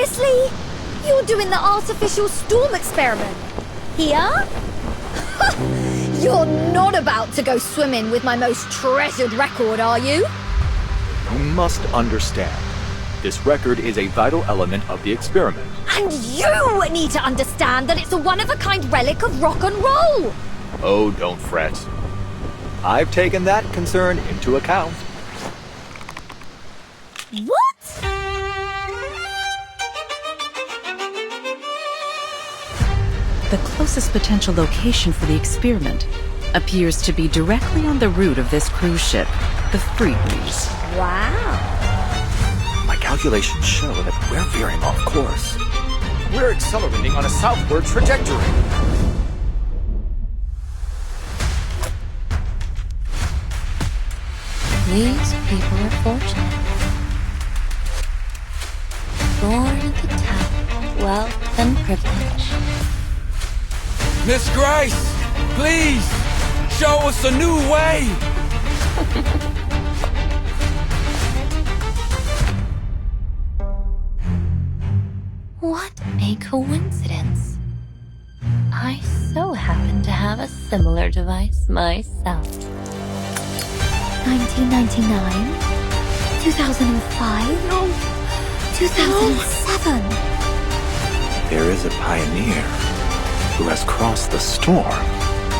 Seriously? You're doing the artificial storm experiment? Here? You're not about to go swimming with my most treasured record, are you? You must understand. This record is a vital element of the experiment. And you need to understand that it's a one-of-a-kind relic of rock and roll! Oh, don't fret. I've taken that concern into account. What? The closest potential location for the experiment appears to be directly on the route of this cruise ship, the Freebreeze. Wow. My calculations show that we're veering off course. We're accelerating on a southward trajectory. These people are fortunate. Born at the top of wealth and privilege. Miss Grace, please, show us a new way. What a coincidence. I so happen to have a similar device myself. 1999? 2005? No. 2007? There is a pioneer who has crossed the storm.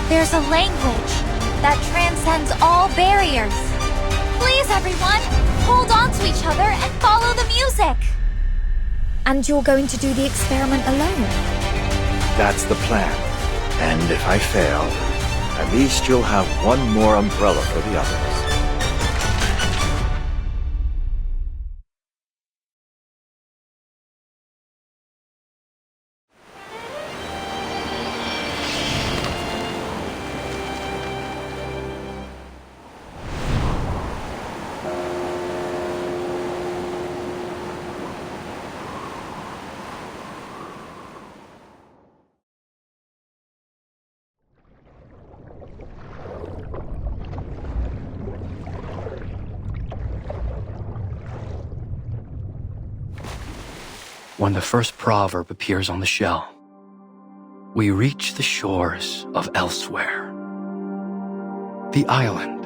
There's a language that transcends all barriers. Please, everyone, hold on to each other and follow the music. And you're going to do the experiment alone? That's the plan. And if I fail, at least you'll have one more umbrella for the others. When the first proverb appears on the shell, we reach the shores of elsewhere. The island,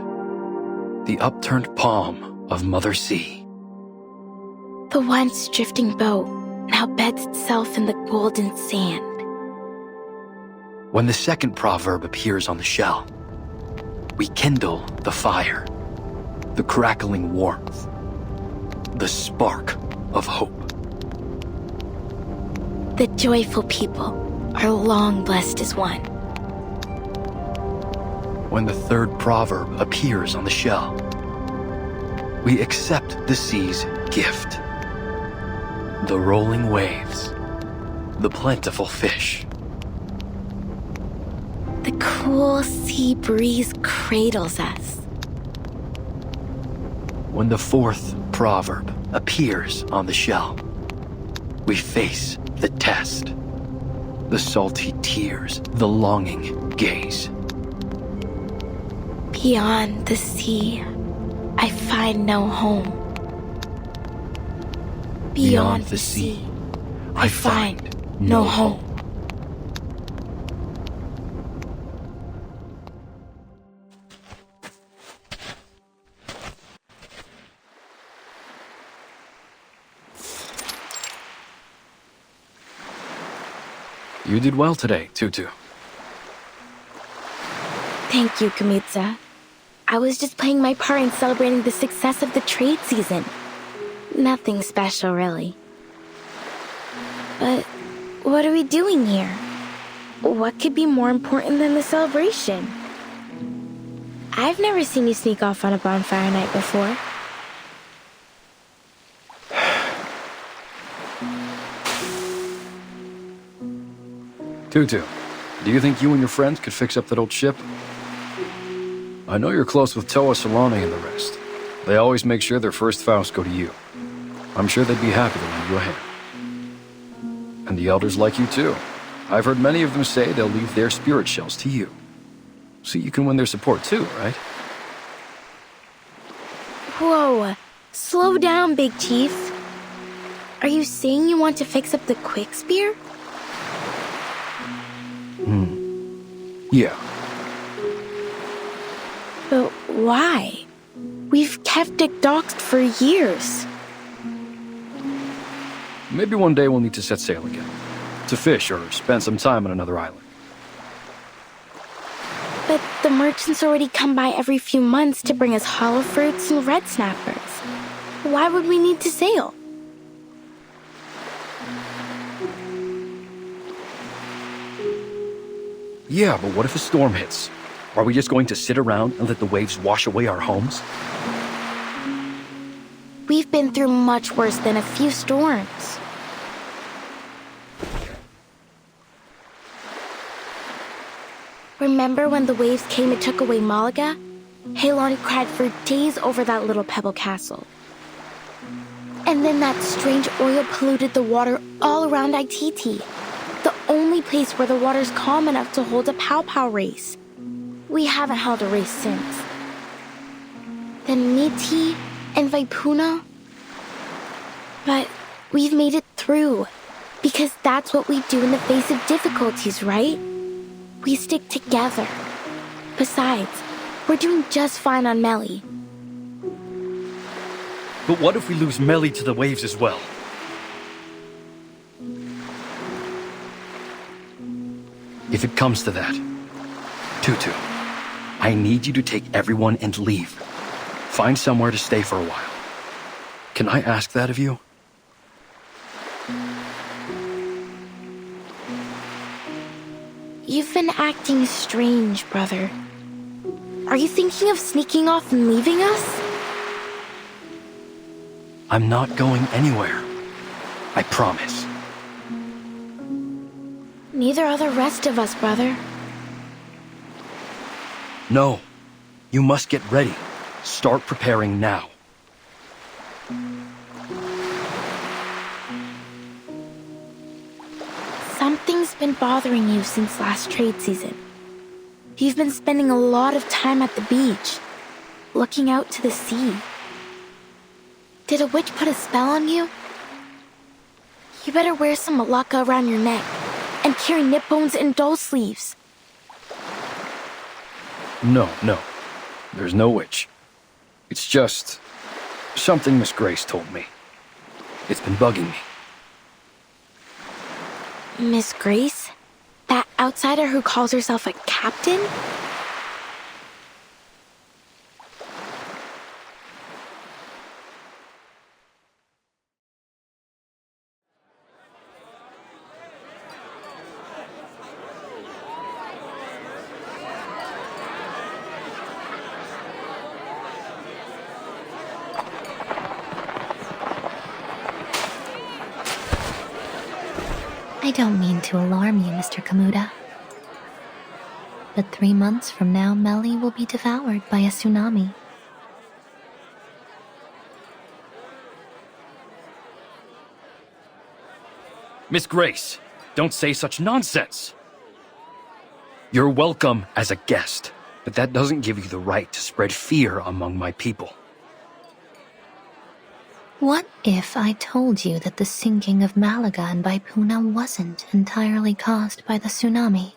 the upturned palm of Mother Sea. The once drifting boat now beds itself in the golden sand. When the second proverb appears on the shell, we kindle the fire, the crackling warmth, the spark of hope. The joyful people are long blessed as one. When the third proverb appears on the shell, we accept the sea's gift. The rolling waves, the plentiful fish. The cool sea breeze cradles us. When the fourth proverb appears on the shell, we face the test, the salty tears, the longing gaze. Beyond the sea, I find no home. Beyond the sea, I find no home. You did well today, Tutu. Thank you, Kamitsa. I was just playing my part in celebrating the success of the trade season. Nothing special, really. But what are we doing here? What could be more important than the celebration? I've never seen you sneak off on a bonfire night before. Tutu, do you think you and your friends could fix up that old ship? I know you're close with Toa, Solani, and the rest. They always make sure their first vows go to you. I'm sure they'd be happy to lend you a hand. And the elders like you too. I've heard many of them say they'll leave their spirit shells to you. So you can win their support too, right? Whoa, slow down, Big Chief. Are you saying you want to fix up the quick spear? Yeah. But why? We've kept it docked for years. Maybe one day we'll need to set sail again. To fish or spend some time on another island. But the merchants already come by every few months to bring us hollow fruits and red snappers. Why would we need to sail? Yeah, but what if a storm hits? Are we just going to sit around and let the waves wash away our homes? We've been through much worse than a few storms. Remember when the waves came and took away Malaga? Helani cried for days over that little pebble castle. And then that strange oil polluted the water all around Ititi, the only place where the water's calm enough to hold a pow-pow race. We haven't held a race since. Then Miti and Vaipuna. But we've made it through, because that's what we do in the face of difficulties, right? We stick together. Besides, we're doing just fine on Melly. But what if we lose Melly to the waves as well? If it comes to that, Tutu, I need you to take everyone and leave. Find somewhere to stay for a while. Can I ask that of you? You've been acting strange, brother. Are you thinking of sneaking off and leaving us? I'm not going anywhere. I promise. Neither are the rest of us, brother. No. You must get ready. Start preparing now. Something's been bothering you since last trade season. You've been spending a lot of time at the beach, looking out to the sea. Did a witch put a spell on you? You better wear some malacca around your neck and carry nip bones and doll sleeves. No. There's no witch. It's just something Miss Grace told me. It's been bugging me. Miss Grace? That outsider who calls herself a captain? I don't mean to alarm you, Mr. Kamuda. But 3 months from now, Melly will be devoured by a tsunami. Miss Grace, don't say such nonsense. You're welcome as a guest, but that doesn't give you the right to spread fear among my people. What if I told you that the sinking of Malaga and Vaipuna wasn't entirely caused by the tsunami,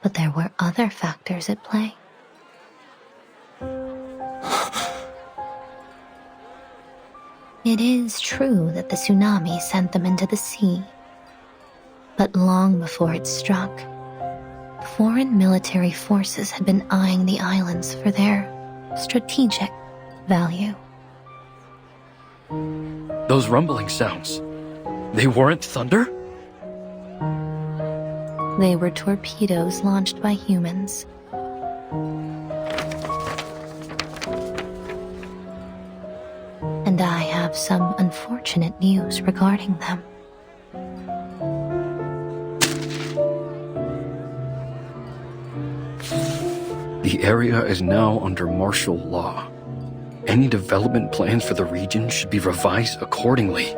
but there were other factors at play? It is true that the tsunami sent them into the sea, but long before it struck, foreign military forces had been eyeing the islands for their strategic value. Those rumbling sounds, they weren't thunder? They were torpedoes launched by humans. And I have some unfortunate news regarding them. The area is now under martial law. Any development plans for the region should be revised accordingly.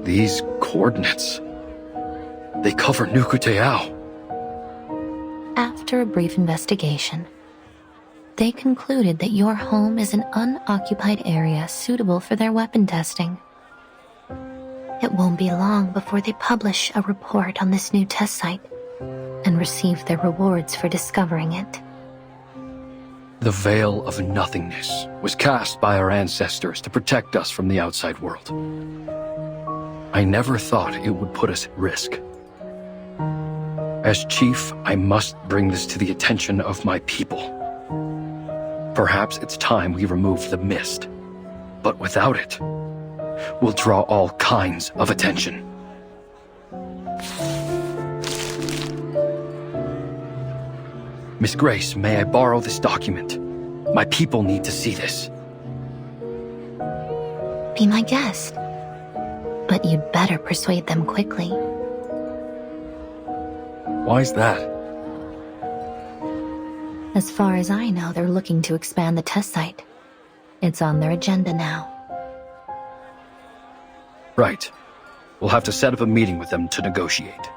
These coordinates, they cover Nukuteao. After a brief investigation, they concluded that your home is an unoccupied area suitable for their weapon testing. It won't be long before they publish a report on this new test site and receive their rewards for discovering it. The veil of nothingness was cast by our ancestors to protect us from the outside world. I never thought it would put us at risk. As chief, I must bring this to the attention of my people. Perhaps it's time we remove the mist, but without it, we'll draw all kinds of attention. Miss Grace, may I borrow this document? My people need to see this. Be my guest. But you'd better persuade them quickly. Why's that? As far as I know, they're looking to expand the test site. It's on their agenda now. Right. We'll have to set up a meeting with them to negotiate.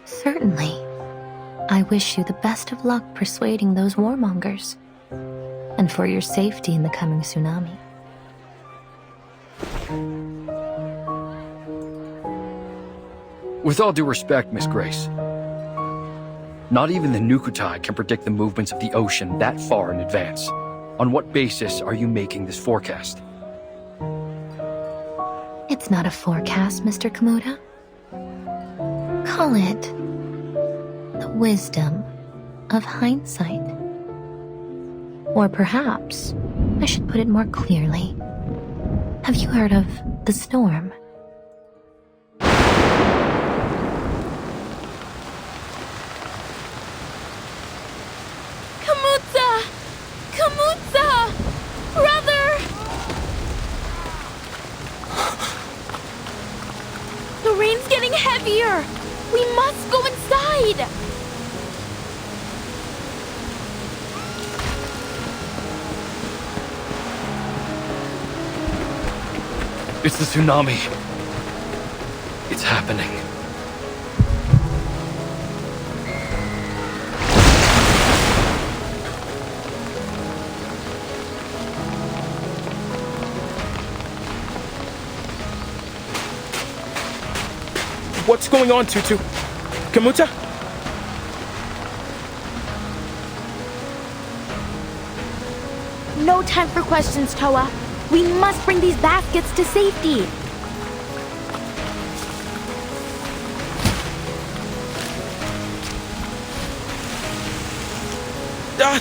Certainly. I wish you the best of luck persuading those warmongers. And for your safety in the coming tsunami. With all due respect, Miss Grace, not even the Nukutai can predict the movements of the ocean that far in advance. On what basis are you making this forecast? It's not a forecast, Mr. Kamuta. Call it the wisdom of hindsight. Or perhaps I should put it more clearly. Have you heard of the storm? Kamutsa! Kamutsa! Brother! The rain's getting heavier! We must go inside! It's the tsunami. It's happening. What's going on, Tutu? Kamuta? No time for questions, Toa. We must bring these baskets to safety.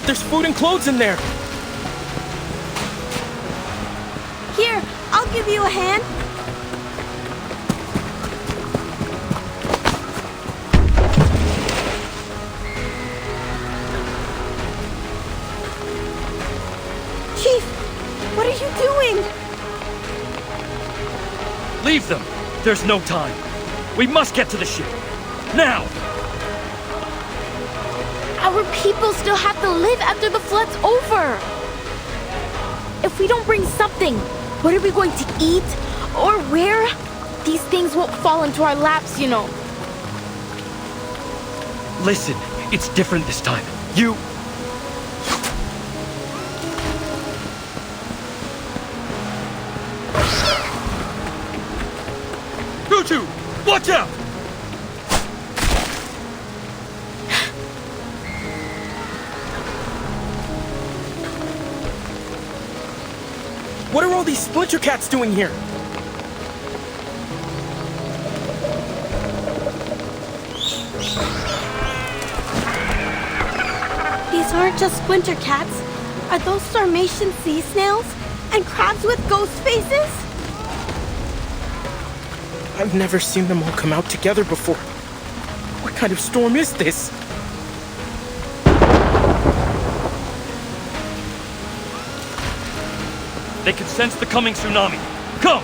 There's food and clothes in there. Here, I'll give you a hand. Chief, what are you doing? Leave them! There's no time. We must get to the ship. Now! Our people still have to live after the flood's over. If we don't bring something, what are we going to eat? Or where? These things won't fall into our laps, you know. Listen, it's different this time. You... Tutu! Watch out! What are all these splinter cats doing here? These aren't just splinter cats. Are those Sarmatian sea snails? And crabs with ghost faces? I've never seen them all come out together before. What kind of storm is this? They can sense the coming tsunami. Come!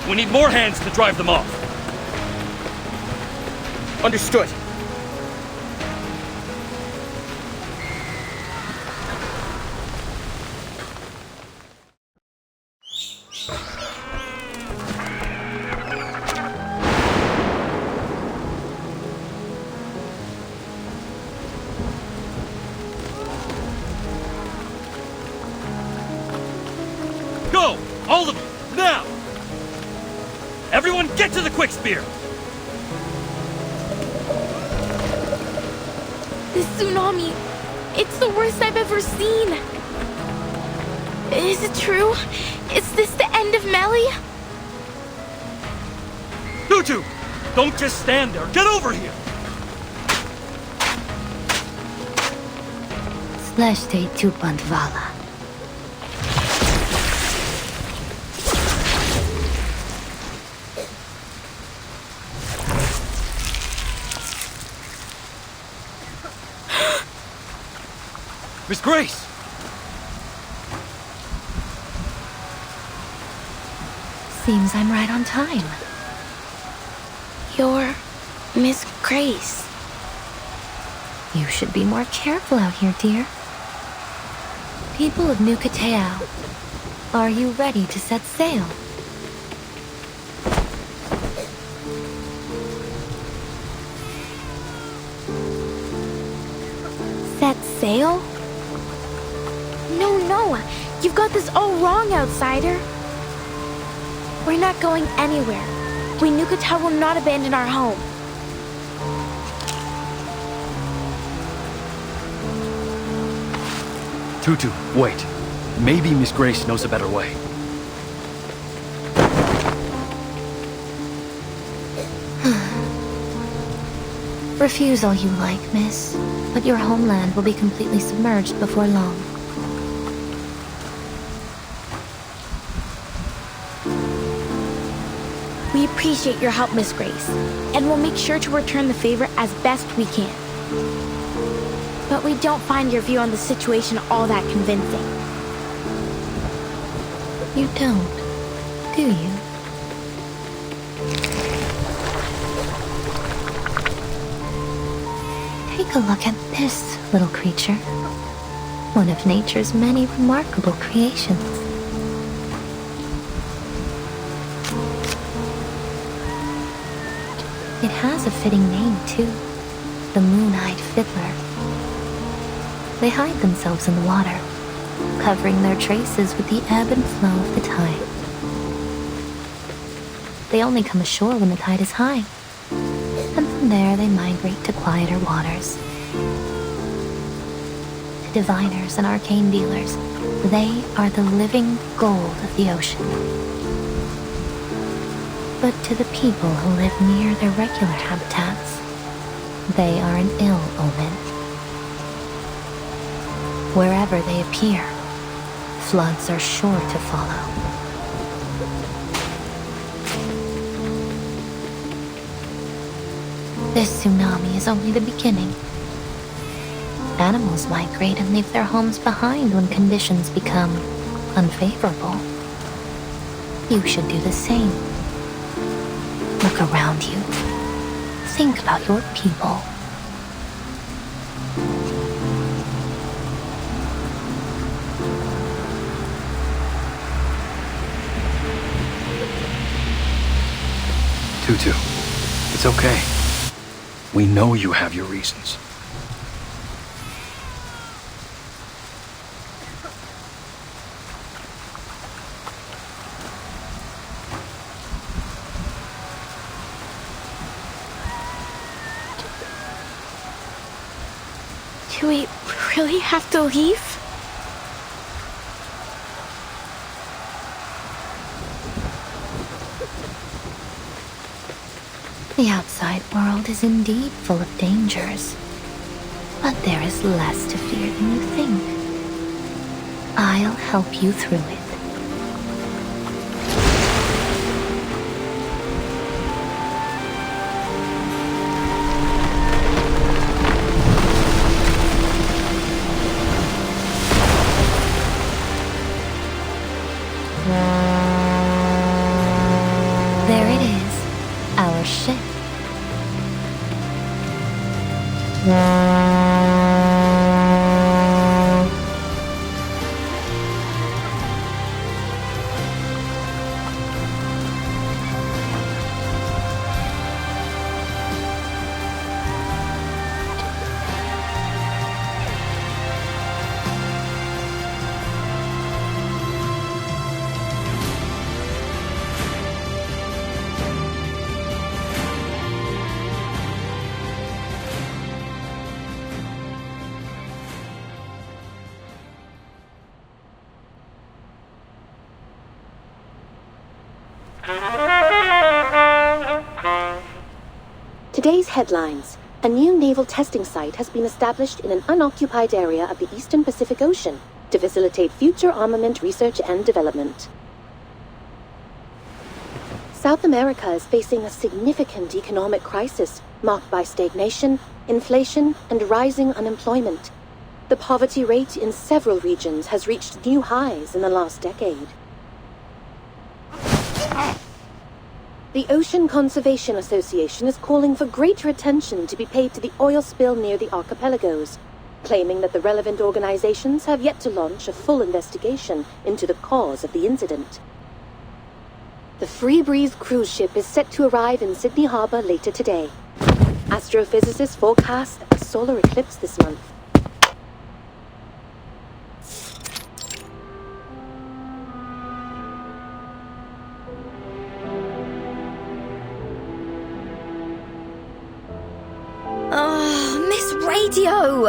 We need more hands to drive them off. Understood. Go! All of you! Now! Everyone get to the quick spear! This tsunami, it's the worst I've ever seen. Is it true? Is this the end of Melly? Tutu! Don't just stand there. Get over here! Slashte 2.4. Miss Grace! Seems I'm right on time. You're Miss Grace. You should be more careful out here, dear. People of New Katao, are you ready to set sail? Set sail? No, you've got this all wrong, outsider. We're not going anywhere. We New Katao will not abandon our home. Tutu, wait. Maybe Miss Grace knows a better way. Refuse all you like, miss, but your homeland will be completely submerged before long. We appreciate your help, Miss Grace, and we'll make sure to return the favor as best we can. But we don't find your view on the situation all that convincing. You don't, do you? Take a look at this little creature. One of nature's many remarkable creations. It has a fitting name, too. The Moon-Eyed Fiddler. They hide themselves in the water, covering their traces with the ebb and flow of the tide. They only come ashore when the tide is high, and from there they migrate to quieter waters. To diviners and arcane dealers, they are the living gold of the ocean. But to the people who live near their regular habitats, they are an ill omen. Wherever they appear, floods are sure to follow. This tsunami is only the beginning. Animals migrate and leave their homes behind when conditions become unfavorable. You should do the same. Look around you. Think about your people. Tutu, it's okay. We know you have your reasons. Do we really have to leave? The outside world is indeed full of dangers, but there is less to fear than you think. I'll help you through it. There it is, our ship. Today's headlines. A new naval testing site has been established in an unoccupied area of the Eastern Pacific Ocean to facilitate future armament research and development. South America is facing a significant economic crisis marked by stagnation, inflation, and rising unemployment. The poverty rate in several regions has reached new highs in the last decade. The Ocean Conservation Association is calling for greater attention to be paid to the oil spill near the archipelagos, claiming that the relevant organizations have yet to launch a full investigation into the cause of the incident. The Free Breeze cruise ship is set to arrive in Sydney Harbour later today. Astrophysicists forecast a solar eclipse this month. Miss Radio!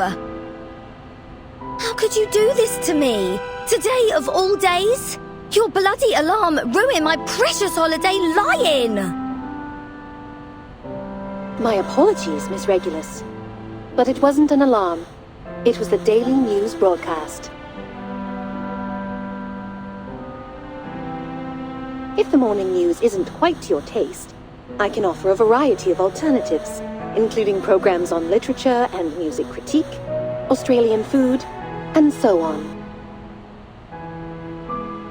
How could you do this to me? Today of all days? Your bloody alarm ruined my precious holiday lying! My apologies, Miss Regulus. But it wasn't an alarm. It was the daily news broadcast. If the morning news isn't quite to your taste, I can offer a variety of alternatives, including programs on literature and music critique, Australian food, and so on.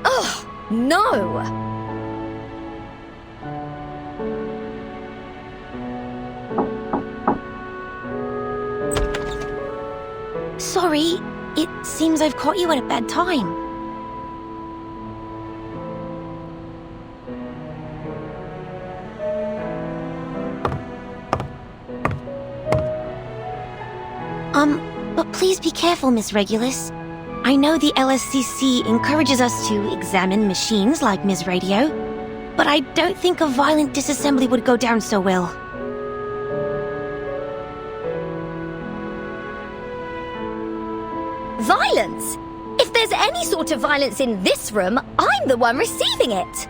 Ugh, no! Sorry, it seems I've caught you at a bad time. But please be careful, Miss Regulus. I know the LSCC encourages us to examine machines like Ms. Radio, but I don't think a violent disassembly would go down so well. Violence? If there's any sort of violence in this room, I'm the one receiving it.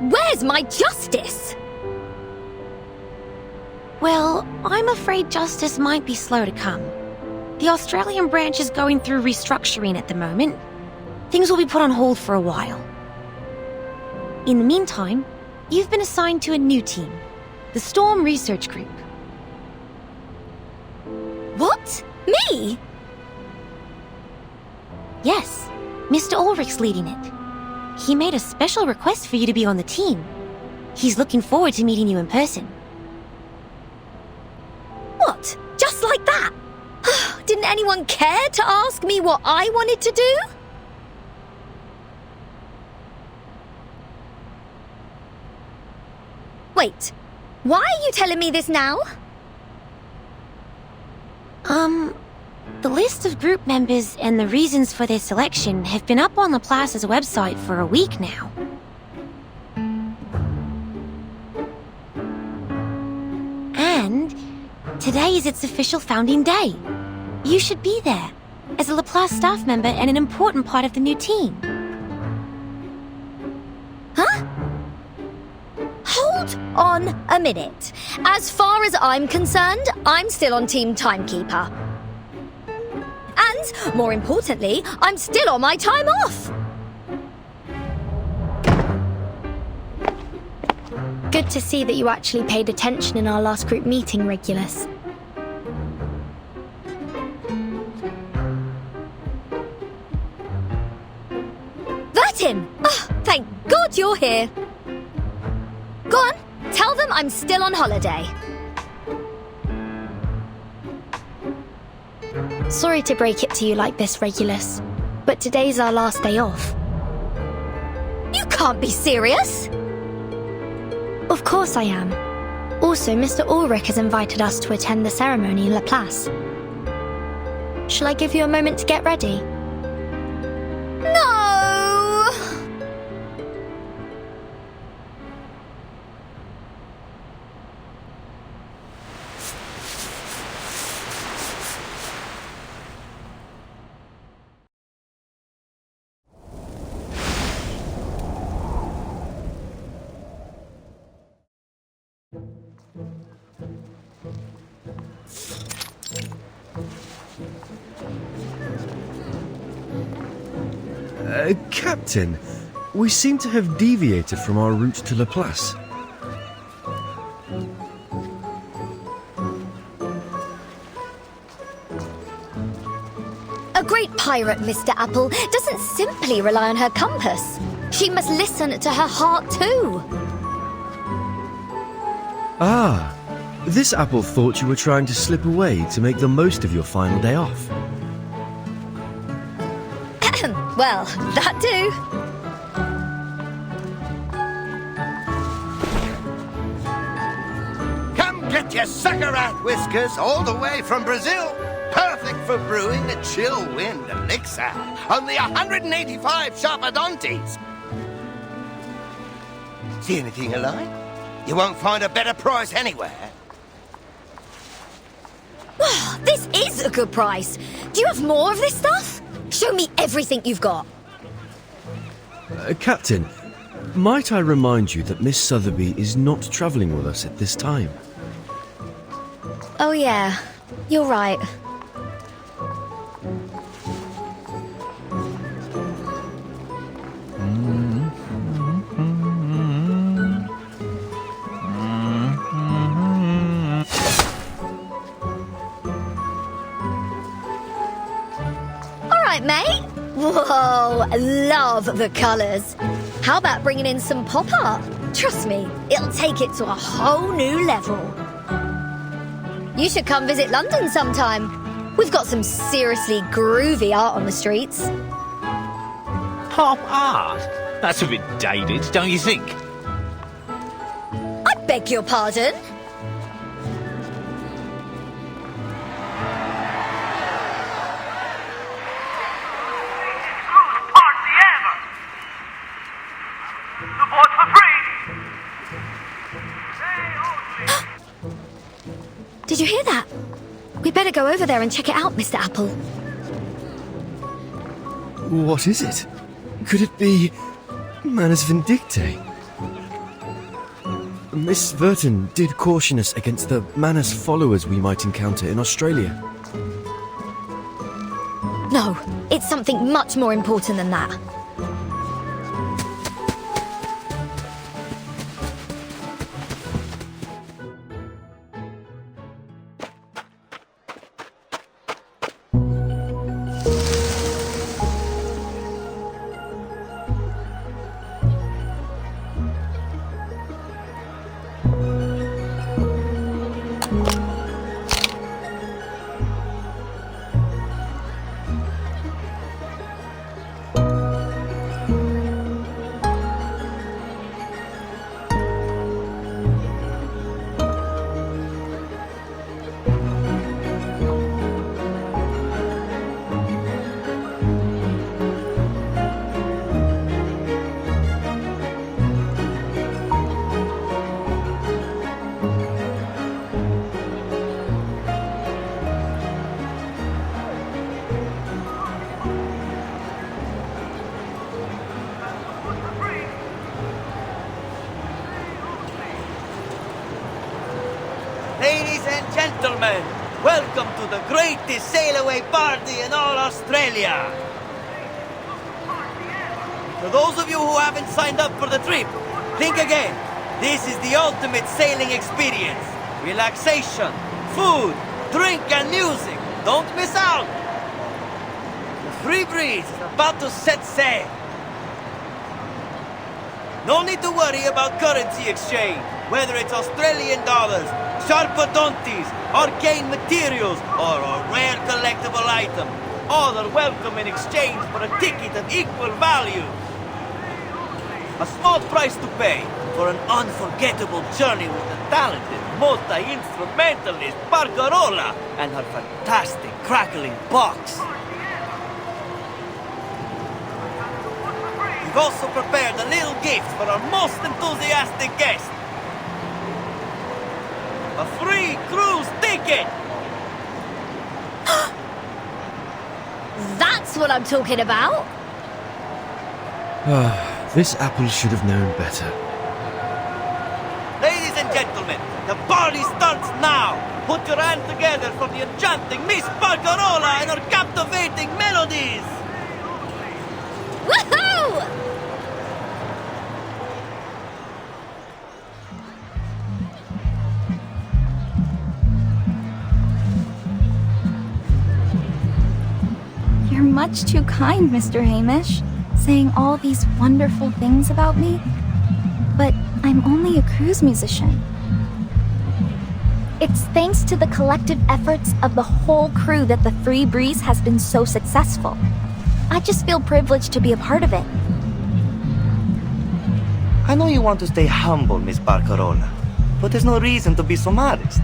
Where's my justice? Well, I'm afraid justice might be slow to come. The Australian branch is going through restructuring at the moment. Things will be put on hold for a while. In the meantime, you've been assigned to a new team, the Storm Research Group. What? Me? Yes, Mr. Ulrich's leading it. He made a special request for you to be on the team. He's looking forward to meeting you in person. What? Just like that? Didn't anyone care to ask me what I wanted to do? Wait, why are you telling me this now? The list of group members and the reasons for their selection have been up on Laplace's website for a week now. And today is its official founding day. You should be there, as a Laplace staff member and an important part of the new team. Huh? Hold on a minute. As far as I'm concerned, I'm still on Team Timekeeper. And, more importantly, I'm still on my time off. Good to see that you actually paid attention in our last group meeting, Regulus. Him! Oh, thank God you're here. Go on, tell them I'm still on holiday. Sorry to break it to you like this, Regulus, but today's our last day off. You can't be serious! Of course I am. Also, Mr. Ulrich has invited us to attend the ceremony in Laplace. Shall I give you a moment to get ready? No! Captain, we seem to have deviated from our route to Laplace. A great pirate, Mr. Apple, doesn't simply rely on her compass. She must listen to her heart too. Ah, this apple thought you were trying to slip away to make the most of your final day off. Well, that too. Come get your sucker rat whiskers all the way from Brazil. Perfect for brewing a chill wind elixir. Only 185 sharpadontes. See anything you like? You won't find a better price anywhere. This is a good price. Do you have more of this stuff? Show me everything you've got. Captain, might I remind you that Miss Sotheby is not travelling with us at this time? Oh yeah, you're right. Mate? Whoa, love the colours. How about bringing in some pop art? Trust me, it'll take it to a whole new level. You should come visit London sometime. We've got some seriously groovy art on the streets. Pop art? That's a bit dated, don't you think? I beg your pardon? Did you hear that? We better go over there and check it out, Mr. Apple. What is it? Could it be Manus Vindictae? Miss Verton did caution us against the Manus followers we might encounter in Australia. No, it's something much more important than that. Ladies and gentlemen, welcome to the greatest sail-away party in all Australia. For those of you who haven't signed up for the trip, think again. This is the ultimate sailing experience. Relaxation, food, drink and music. Don't miss out. The free breeze is about to set sail. No need to worry about currency exchange, whether it's Australian dollars, sharpadontes, arcane materials, or a rare collectible item. All are welcome in exchange for a ticket of equal value. A small price to pay for an unforgettable journey with the talented multi-instrumentalist Barcarola and her fantastic crackling box. We've also prepared a little gift for our most enthusiastic guest. A free cruise ticket! That's what I'm talking about! This apple should have known better. Ladies and gentlemen, the party starts now! Put your hands together for the enchanting Miss Barcarola and her captivating melodies! Woohoo! much too kind, Mr. Hamish, saying all these wonderful things about me. But I'm only a cruise musician. It's thanks to the collective efforts of the whole crew that the Free Breeze has been so successful. I just feel privileged to be a part of it. I know you want to stay humble, Miss Barcarola, but there's no reason to be so modest.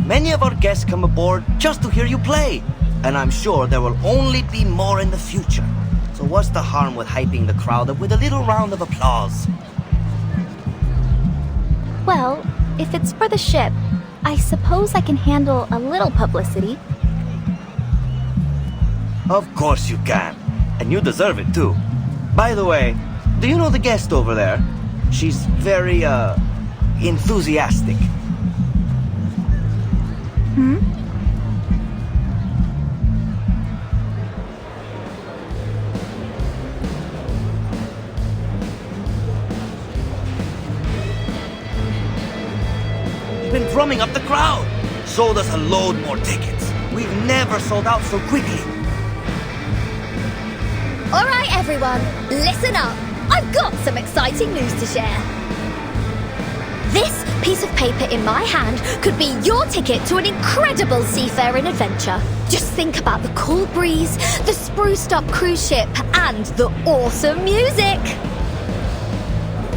Many of our guests come aboard just to hear you play, and I'm sure there will only be more in the future. So what's the harm with hyping the crowd up with a little round of applause? Well, if it's for the ship, I suppose I can handle a little publicity. Of course you can, and you deserve it too. By the way, do you know the guest over there? She's very, enthusiastic. Hmm? She's been drumming up the crowd. Sold us a load more tickets. We've never sold out so quickly. All right, everyone, listen up. I've got some exciting news to share. This piece of paper in my hand could be your ticket to an incredible seafaring adventure. Just think about the cool breeze, the spruced up cruise ship, and the awesome music.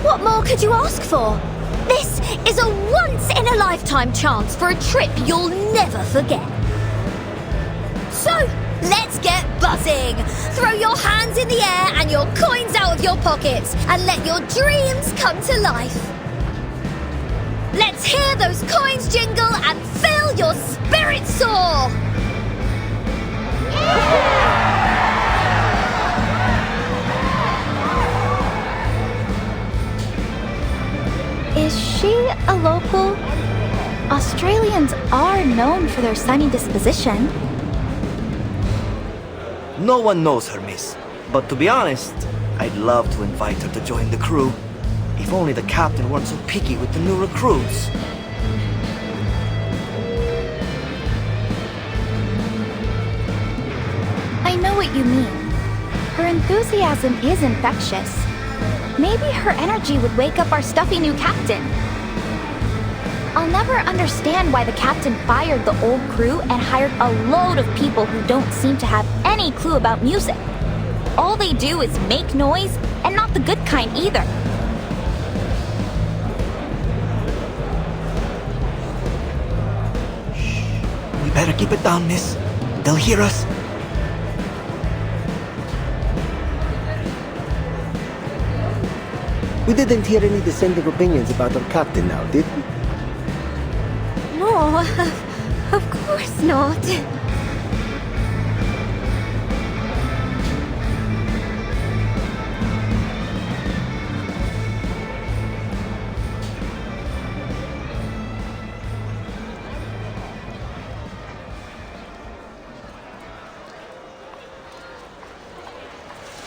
What more could you ask for? This is a once-in-a-lifetime chance for a trip you'll never forget. So, let's get buzzing! Throw your hands in the air and your coins out of your pockets and let your dreams come to life. Let's hear those coins jingle and fill your spirit soar! Is she a local? Australians are known for their sunny disposition. No one knows her, miss. But to be honest, I'd love to invite her to join the crew. If only the captain weren't so picky with the new recruits. I know what you mean. Her enthusiasm is infectious. Maybe her energy would wake up our stuffy new captain. I'll never understand why the captain fired the old crew and hired a load of people who don't seem to have any clue about music. All they do is make noise, and not the good kind either. We better keep it down, miss. They'll hear us. We didn't hear any dissenting opinions about our captain now, did we? No, of course not.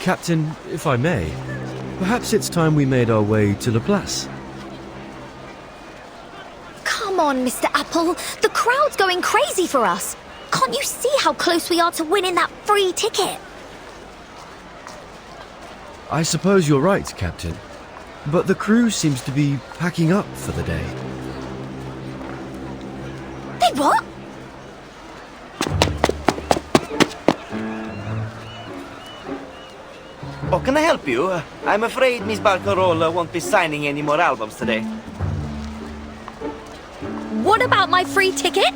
Captain, if I may, perhaps it's time we made our way to La Place. Come on, Mr. Apple. The crowd's going crazy for us. Can't you see how close we are to winning that free ticket? I suppose you're right, Captain. But the crew seems to be packing up for the day. They what? Oh, can I help you? I'm afraid Miss Barcarola won't be signing any more albums today. What about my free ticket?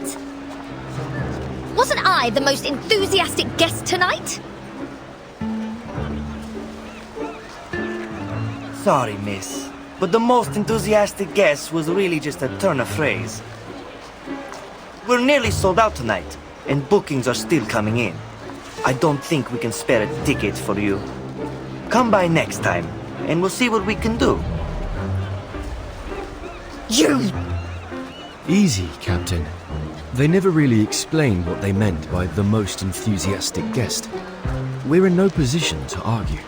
Wasn't I the most enthusiastic guest tonight? Sorry, miss. But the most enthusiastic guess was really just a turn of phrase. We're nearly sold out tonight, and bookings are still coming in. I don't think we can spare a ticket for you. Come by next time, and we'll see what we can do. You! Easy, Captain. They never really explained what they meant by the most enthusiastic guest. We're in no position to argue.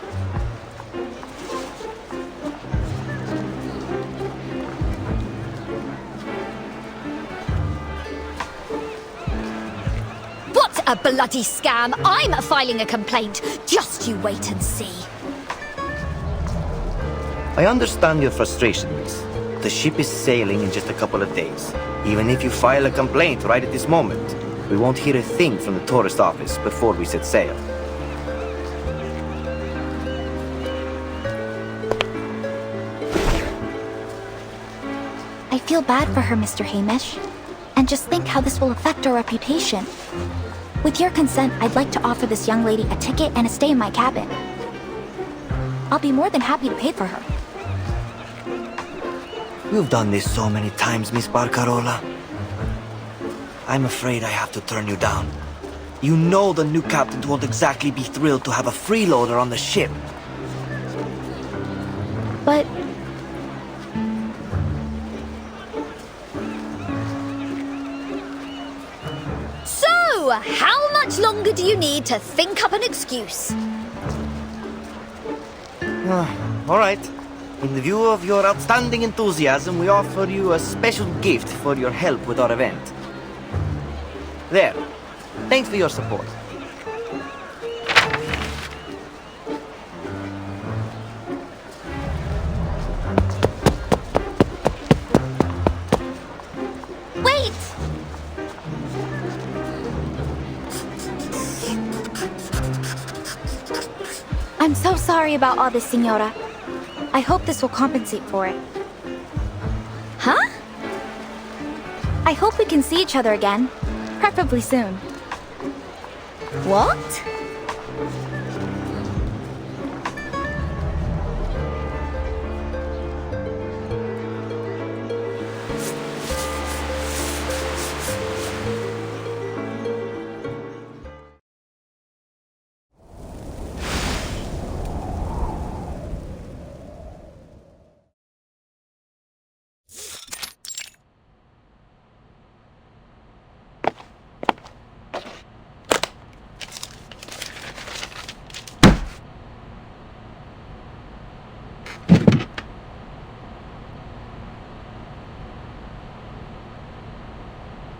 What A bloody scam. I'm filing a complaint. Just you wait and see. I understand your frustration, miss. The ship is sailing in just a couple of days. Even if you file a complaint right at this moment, we won't hear a thing from the tourist office before we set sail. I feel bad for her, Mr. Hamish. And just think how this will affect our reputation. With your consent, I'd like to offer this young lady a ticket and a stay in my cabin. I'll be more than happy to pay for her. You've done this so many times, Miss Barcarola. I'm afraid I have to turn you down. You know the new captain won't exactly be thrilled to have a freeloader on the ship. But... So, how much longer do you need to think up an excuse? All right. In the view of your outstanding enthusiasm, we offer you a special gift for your help with our event. There. Thanks for your support. Wait! I'm so sorry about all this, Senora. I hope this will compensate for it. Huh? I hope we can see each other again. Preferably soon. What?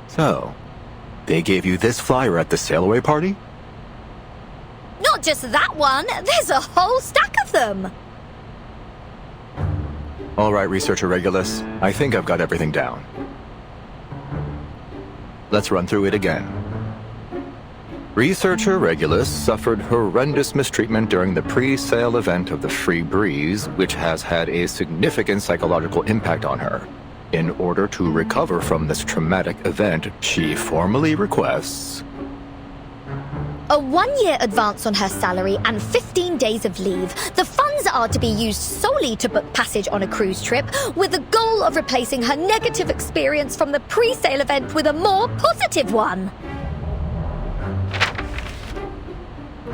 So, they gave you this flyer at the sail-away party? Not just that one. There's a whole stack of them. All right, Researcher Regulus. I think I've got everything down. Let's run through it again. Researcher Regulus suffered horrendous mistreatment during the pre-sale event of the Free Breeze, which has had a significant psychological impact on her. In order to recover from this traumatic event, she formally requests A 1-year advance on her salary and 15 days of leave. The funds are to be used solely to book passage on a cruise trip, with the goal of replacing her negative experience from the pre-sale event with a more positive one.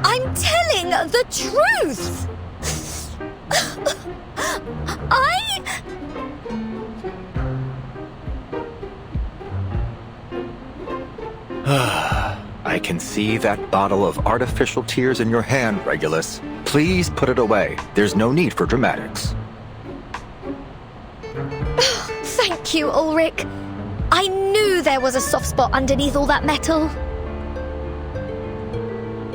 I'm telling the truth! I can see that bottle of artificial tears in your hand, Regulus. Please put it away. There's no need for dramatics. Thank you, Ulrich. I knew there was a soft spot underneath all that metal.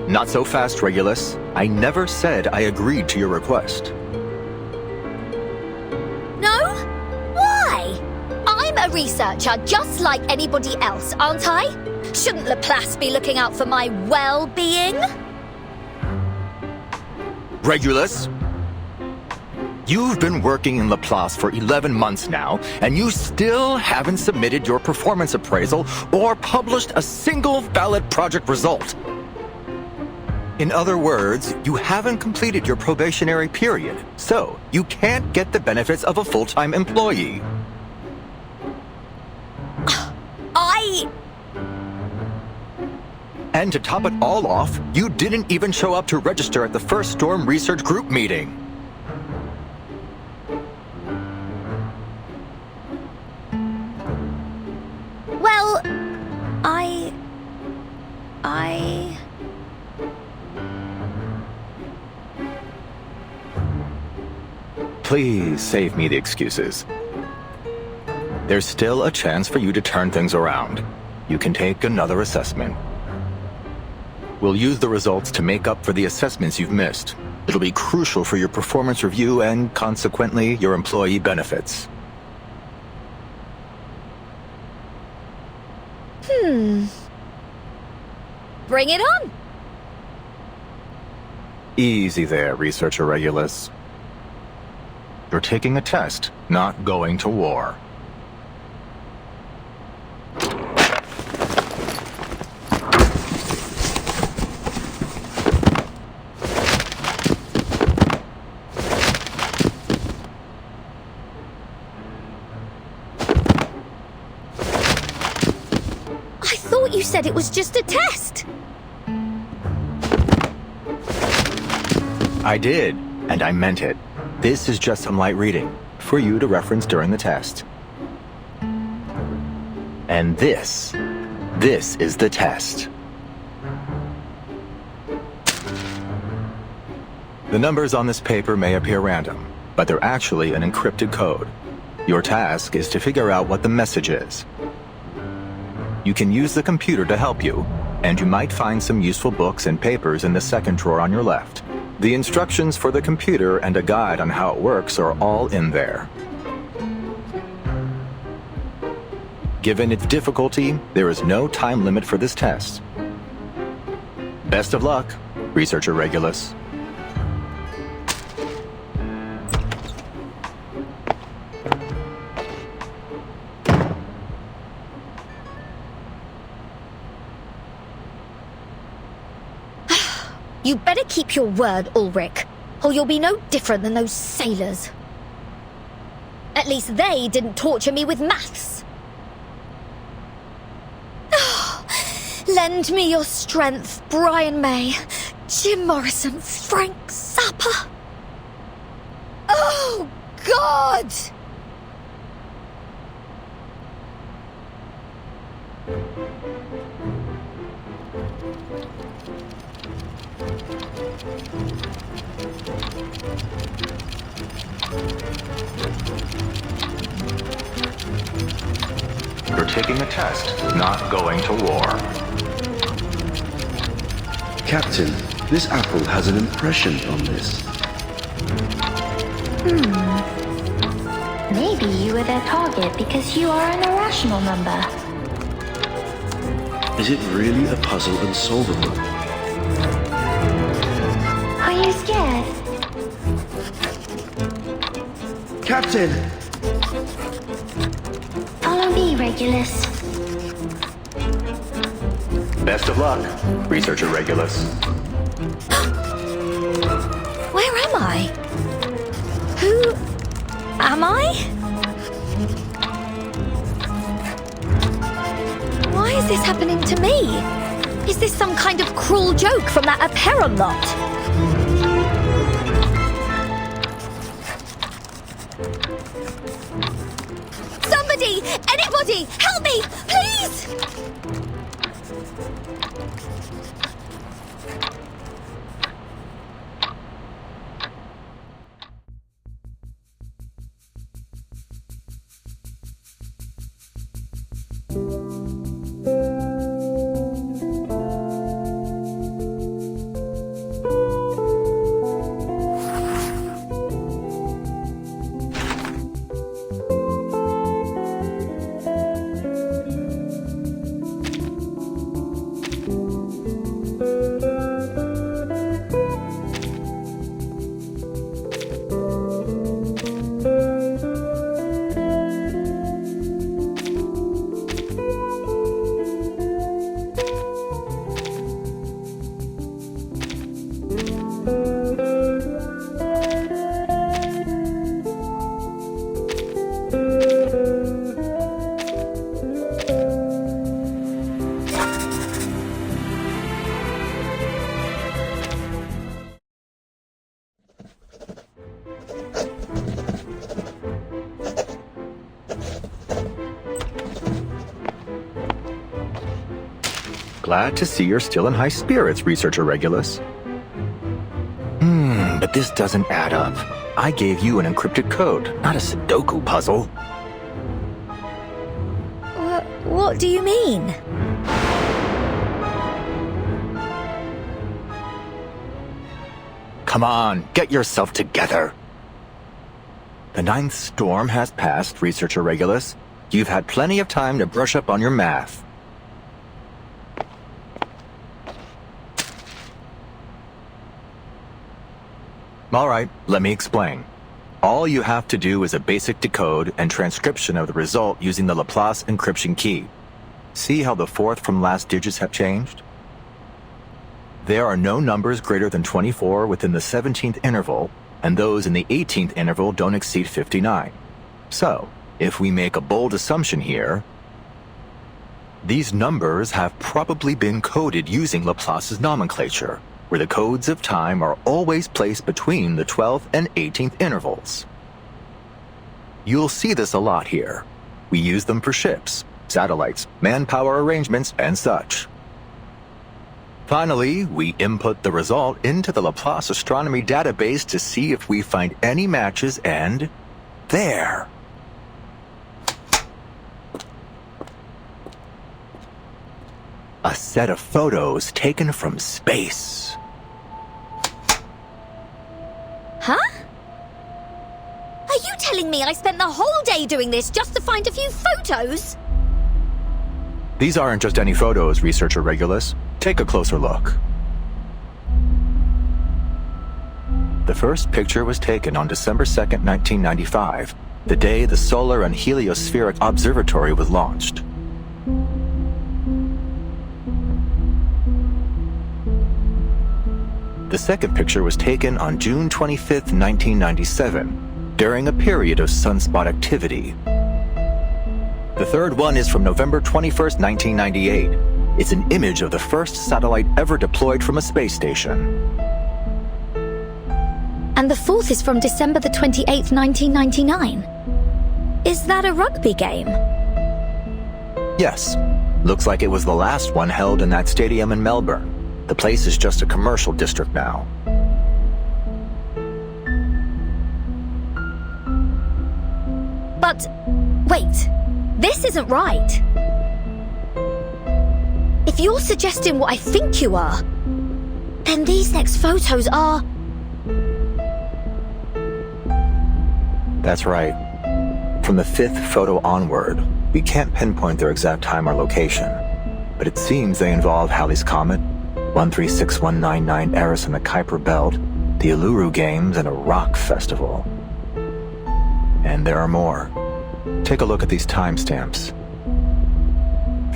Not so fast, Regulus. I never said I agreed to your request. No? Why? I'm a researcher just like anybody else, aren't I? Shouldn't Laplace be looking out for my well-being? Regulus? You've been working in Laplace for 11 months now, and you still haven't submitted your performance appraisal or published a single valid project result. In other words, you haven't completed your probationary period, so you can't get the benefits of a full-time employee. And to top it all off, you didn't even show up to register at the first Storm Research Group meeting. Well, Please save me the excuses. There's still a chance for you to turn things around. You can take another assessment. We'll use the results to make up for the assessments you've missed. It'll be crucial for your performance review and, consequently, your employee benefits. Bring it on! Easy there, Researcher Regulus. You're taking a test, not going to war. I thought you said it was just a test! I did, and I meant it. This is just some light reading, for you to reference during the test. And this is the test. The numbers on this paper may appear random, but they're actually an encrypted code. Your task is to figure out what the message is. You can use the computer to help you, and you might find some useful books and papers in the second drawer on your left. The instructions for the computer and a guide on how it works are all in there. Given its difficulty, there is no time limit for this test. Best of luck, Researcher Regulus. You better keep your word, Ulrich, or you'll be no different than those sailors. At least they didn't torture me with maths. Lend me your strength, Brian May, Jim Morrison, Frank Zappa. Oh, God! You're taking a test, not going to war. Captain, this apple has an impression on this. Maybe you were their target because you are an irrational number. Is it really a puzzle unsolvable? Are you scared? Captain! Follow me, Regulus. Best of luck, Researcher Regulus. Where am I? Who am I? Why is this happening to me? Is this some kind of cruel joke from that Aperon lot? Somebody! Anybody! Help me! Please! Glad to see you're still in high spirits, Researcher Regulus. But this doesn't add up. I gave you an encrypted code, not a Sudoku puzzle. What do you mean? Come on, get yourself together. The 9th storm has passed, Researcher Regulus. You've had plenty of time to brush up on your math. All right, let me explain. All you have to do is a basic decode and transcription of the result using the Laplace encryption key. See how the 4th from last digits have changed? There are no numbers greater than 24 within the 17th interval, and those in the 18th interval don't exceed 59. So, if we make a bold assumption here, these numbers have probably been coded using Laplace's nomenclature, where the codes of time are always placed between the 12th and 18th intervals. You'll see this a lot here. We use them for ships, satellites, manpower arrangements, and such. Finally, we input the result into the Laplace astronomy database to see if we find any matches, and there. A set of photos taken from space. Huh? Are you telling me I spent the whole day doing this just to find a few photos? These aren't just any photos, Researcher Regulus. Take a closer look. The first picture was taken on December 2nd, 1995, the day the Solar and Heliospheric Observatory was launched. The second picture was taken on June 25th, 1997, during a period of sunspot activity. The third one is from November 21st, 1998. It's an image of the first satellite ever deployed from a space station. And the fourth is from December the 28th, 1999. Is that a rugby game? Yes. Looks like it was the last one held in that stadium in Melbourne. The place is just a commercial district now. But, wait. This isn't right. If you're suggesting what I think you are, then these next photos are... That's right. From the 5th photo onward, we can't pinpoint their exact time or location, but it seems they involve Halley's Comet, 136199 Eris in the Kuiper Belt, the Uluru Games, and a rock festival. And there are more. Take a look at these timestamps.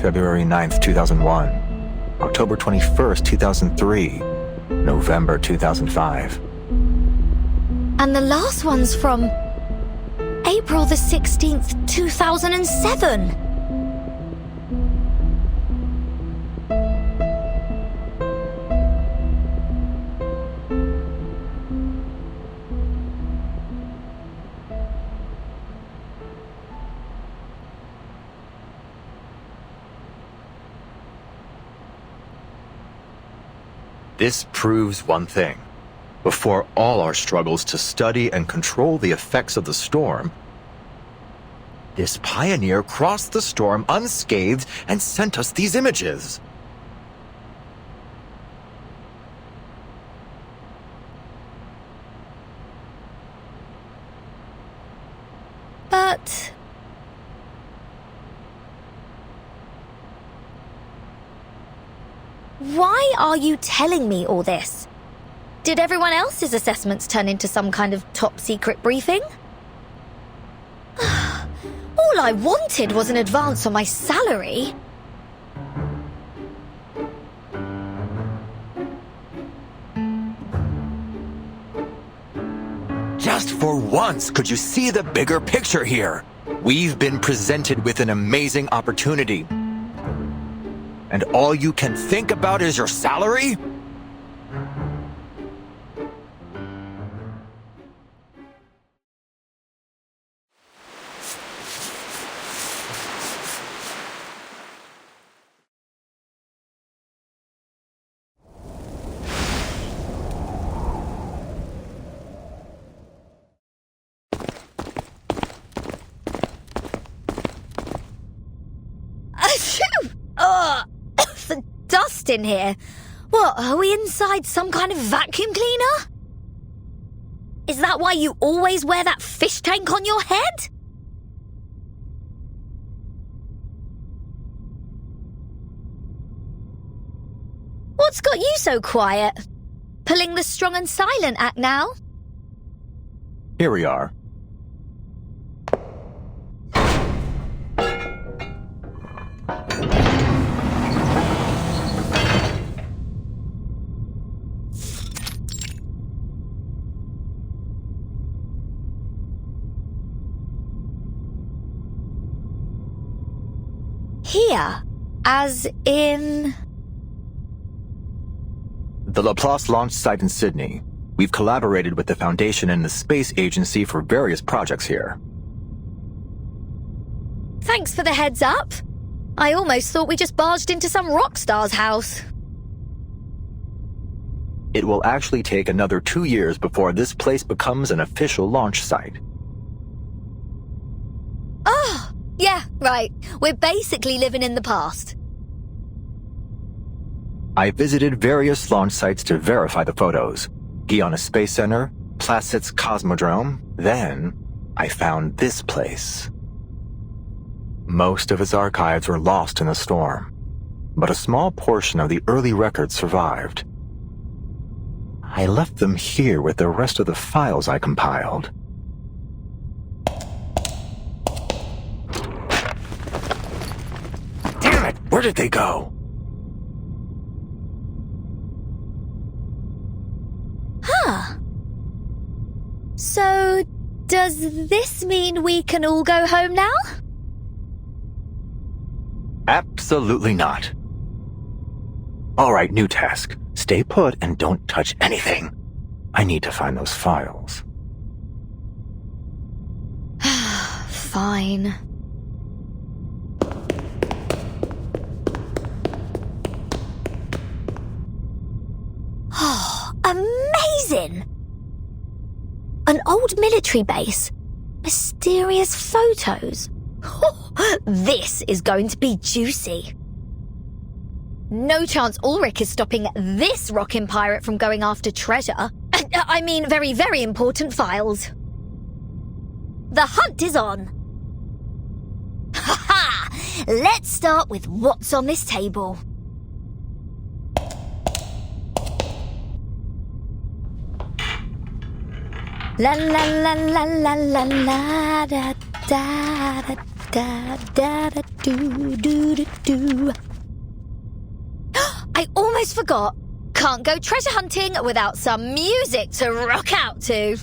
February 9th, 2001, October 21st, 2003, November 2005. And the last one's from April the 16th, 2007. This proves one thing. Before all our struggles to study and control the effects of the storm, this pioneer crossed the storm unscathed and sent us these images. But... why are you telling me all this? Did everyone else's assessments turn into some kind of top-secret briefing? All I wanted was an advance on my salary. Just for once, could you see the bigger picture here? We've been presented with an amazing opportunity. And all you can think about is your salary? The dust in here. What, are we inside some kind of vacuum cleaner? Is that why you always wear that fish tank on your head? What's got you so quiet? Pulling the strong and silent act now? Here we are. Here, as in... The Laplace launch site in Sydney. We've collaborated with the Foundation and the Space Agency for various projects here. Thanks for the heads up. I almost thought we just barged into some rock star's house. It will actually take another 2 years before this place becomes an official launch site. Oh, yeah, right. We're basically living in the past. I visited various launch sites to verify the photos. Guiana Space Center, Placid's Cosmodrome. Then, I found this place. Most of its archives were lost in the storm, but a small portion of the early records survived. I left them here with the rest of the files I compiled. Damn it! Where did they go? Huh. So, does this mean we can all go home now? Absolutely not. All right, new task. Stay put and don't touch anything. I need to find those files. Fine. Oh, amazing! An old military base. Mysterious photos. This is going to be juicy. No chance Ulrich is stopping this rockin' pirate from going after treasure. I mean, very, very important files. The hunt is on. Ha-ha! Let's start with what's on this table. La la la la la la la da da da da da da do do do do. I almost forgot. Can't go treasure hunting without some music to rock out to.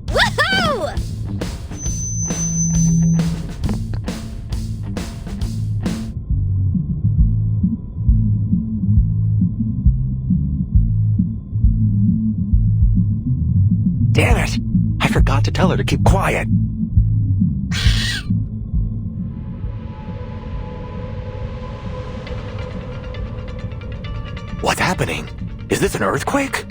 Woohoo! Damn it! I forgot to tell her to keep quiet. What's happening? Is this an earthquake?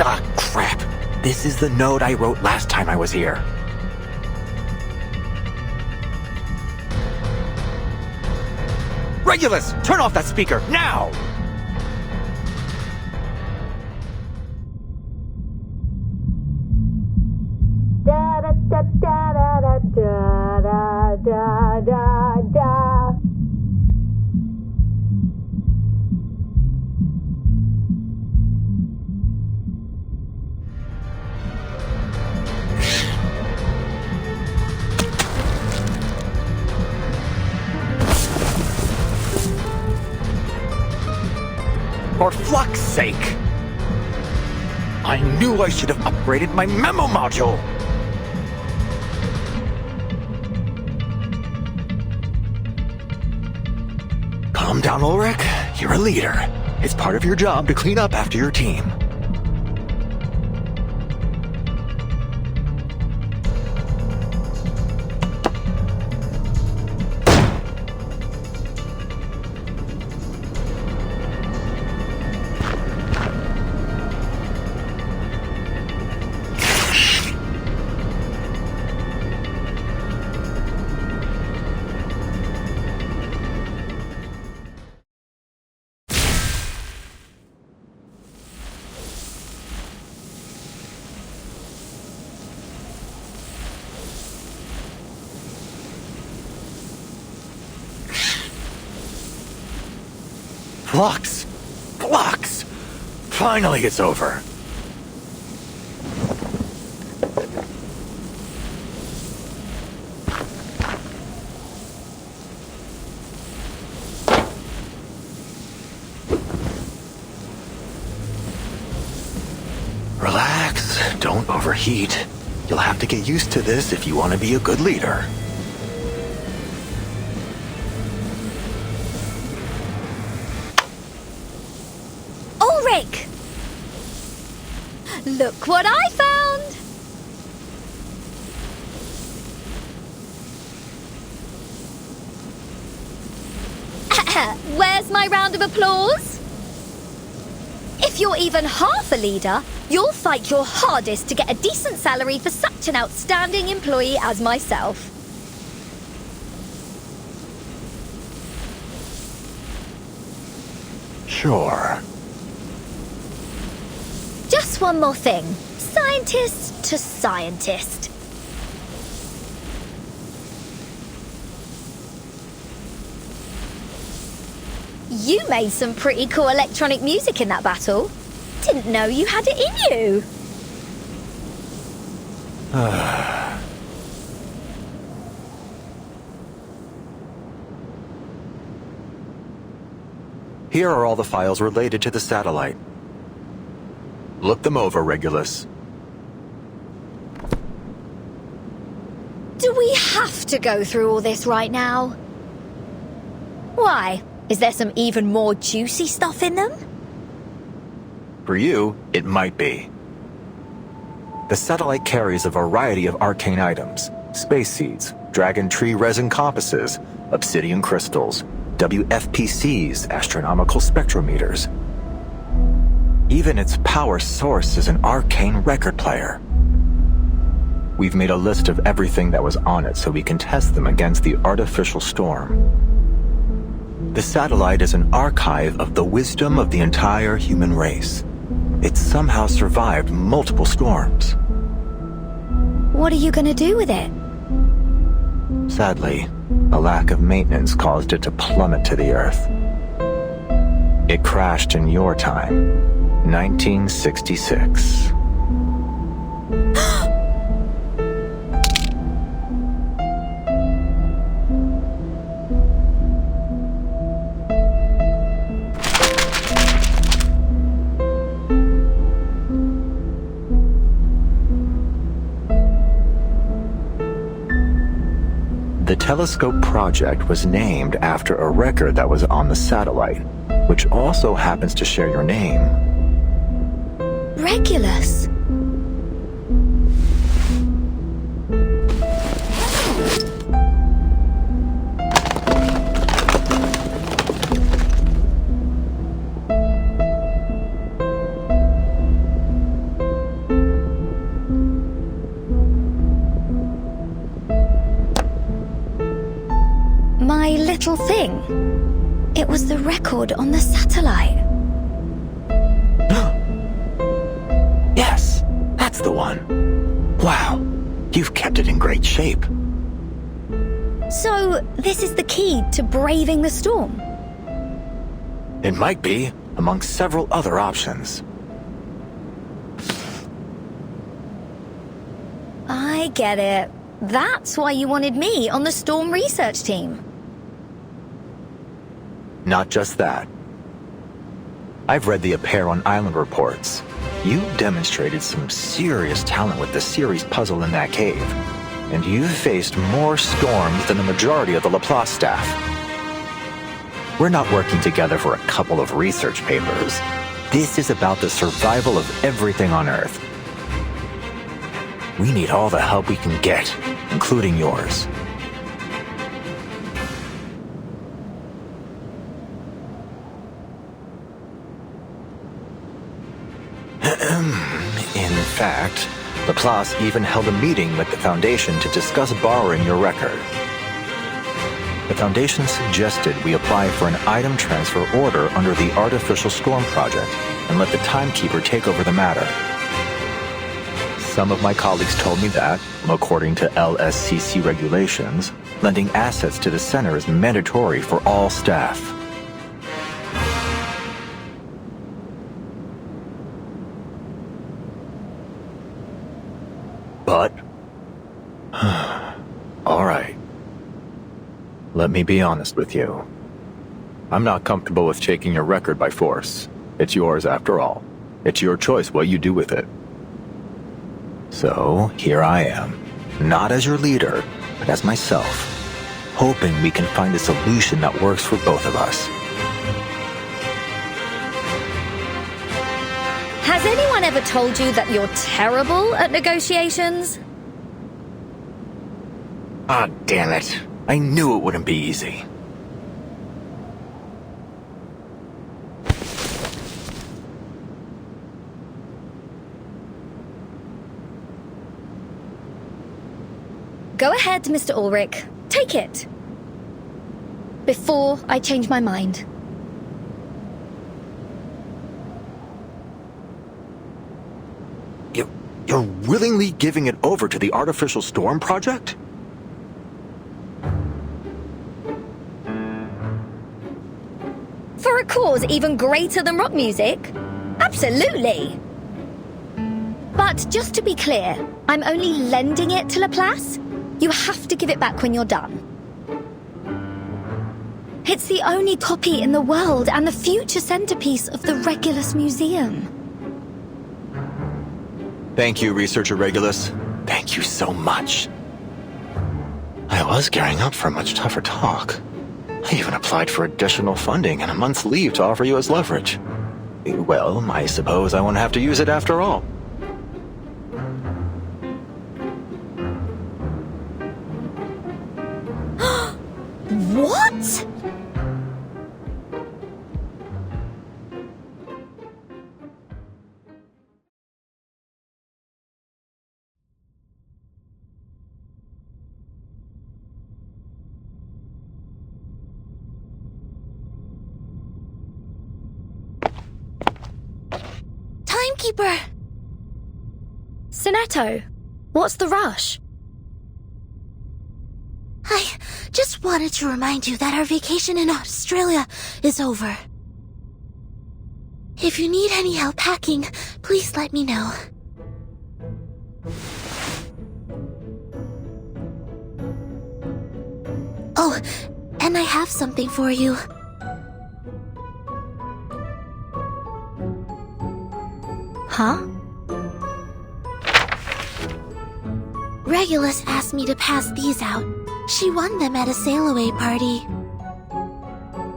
Ah, crap. This is the note I wrote last time I was here. Regulus, turn off that speaker, now! Da da da da da da da da da. For fuck's sake! I knew I should have upgraded my memo module! Calm down, Ulrich. You're a leader. It's part of your job to clean up after your team. Flux! Flux! Finally it's over. Relax, don't overheat. You'll have to get used to this if you want to be a good leader. Ulrich! Look what I found! Where's my round of applause? If you're even half a leader, you'll fight your hardest to get a decent salary for such an outstanding employee as myself. Sure. Just one more thing. Scientist to scientist. You made some pretty cool electronic music in that battle. Didn't know you had it in you. Here are all the files related to the satellite. Look them over, Regulus. Do we have to go through all this right now? Why? Is there some even more juicy stuff in them? For you, it might be. The satellite carries a variety of arcane items: space seeds, dragon tree resin compasses, obsidian crystals, WFPCs, astronomical spectrometers. Even its power source is an arcane record player. We've made a list of everything that was on it so we can test them against the artificial storm. The satellite is an archive of the wisdom of the entire human race. It somehow survived multiple storms. What are you gonna do with it? Sadly, a lack of maintenance caused it to plummet to the Earth. It crashed in your time, 1966. The telescope project was named after a record that was on the satellite, which also happens to share your name. Regulus. My little thing. It was the record on the satellite. Yes, that's the one. Wow, you've kept it in great shape. So, this is the key to braving the storm? It might be, amongst several other options. I get it. That's why you wanted me on the storm research team. Not just that. I've read the Appear on Island reports. You demonstrated some serious talent with the series puzzle in that cave. And you've faced more storms than the majority of the Laplace staff. We're not working together for a couple of research papers. This is about the survival of everything on Earth. We need all the help we can get, including yours. In fact, Laplace even held a meeting with the Foundation to discuss borrowing your record. The Foundation suggested we apply for an item transfer order under the Artificial Storm Project and let the timekeeper take over the matter. Some of my colleagues told me that, according to LSCC regulations, lending assets to the center is mandatory for all staff. All right. Let me be honest with you. I'm not comfortable with taking your record by force. It's yours after all. It's your choice what you do with it. So, here I am. Not as your leader, but as myself. Hoping we can find a solution that works for both of us. Has anyone ever told you that you're terrible at negotiations? Ah, damn it. I knew it wouldn't be easy. Go ahead, Mr. Ulrich. Take it. Before I change my mind. You're willingly giving it over to the Artificial Storm Project? For a cause even greater than rock music? Absolutely. But just to be clear, I'm only lending it to Laplace. You have to give it back when you're done. It's the only copy in the world and the future centerpiece of the Regulus Museum. Thank you, Researcher Regulus. Thank you so much. I was gearing up for a much tougher talk. I even applied for additional funding and a month's leave to offer you as leverage. Well, I suppose I won't have to use it after all. What? Timekeeper! Sonetto, what's the rush? I just wanted to remind you that our vacation in Australia is over. If you need any help packing, please let me know. Oh, and I have something for you. Huh? Regulus asked me to pass these out. She won them at a sail-away party.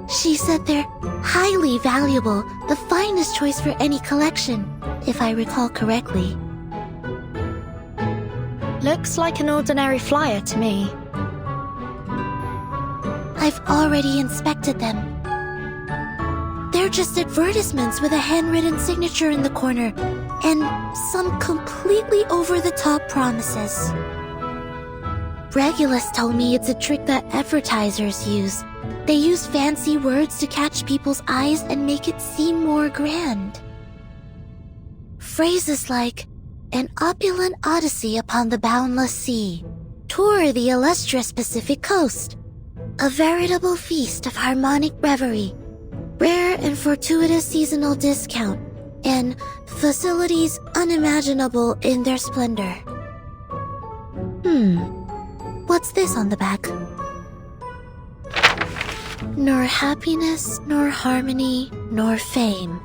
She said they're highly valuable, the finest choice for any collection, if I recall correctly. Looks like an ordinary flyer to me. I've already inspected them. They're just advertisements with a handwritten signature in the corner, and some completely over-the-top promises. Regulus told me it's a trick that advertisers use. They use fancy words to catch people's eyes and make it seem more grand. Phrases like, an opulent odyssey upon the boundless sea, tour the illustrious Pacific coast, a veritable feast of harmonic reverie, rare and fortuitous seasonal discount, and facilities unimaginable in their splendor. What's this on the back? Nor happiness, nor harmony, nor fame.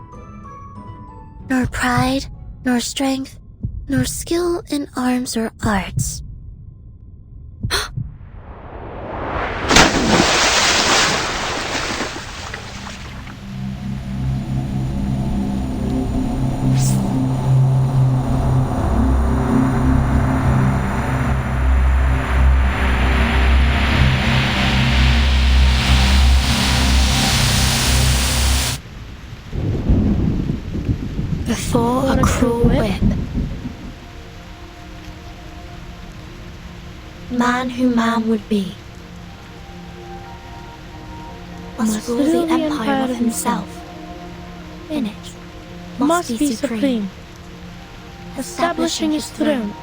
Nor pride, nor strength, nor skill in arms or arts. Before a cruel whip, man who man would be must rule the empire of himself. In it must be supreme, establishing his throne.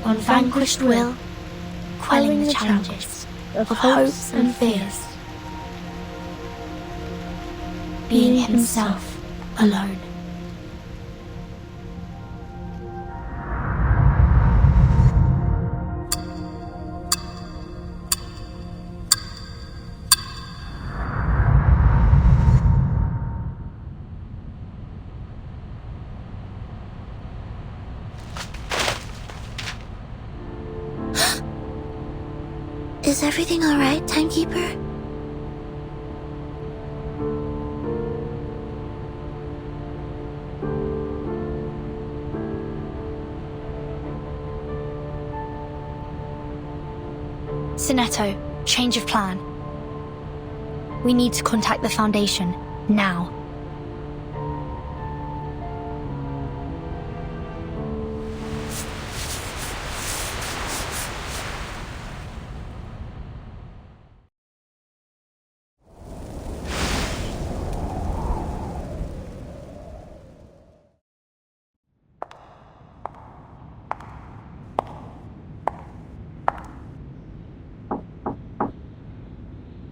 On vanquished will, quelling the challenges of hopes and fears, being himself alone. Is everything alright, timekeeper? Sinetto, change of plan. We need to contact the Foundation, now.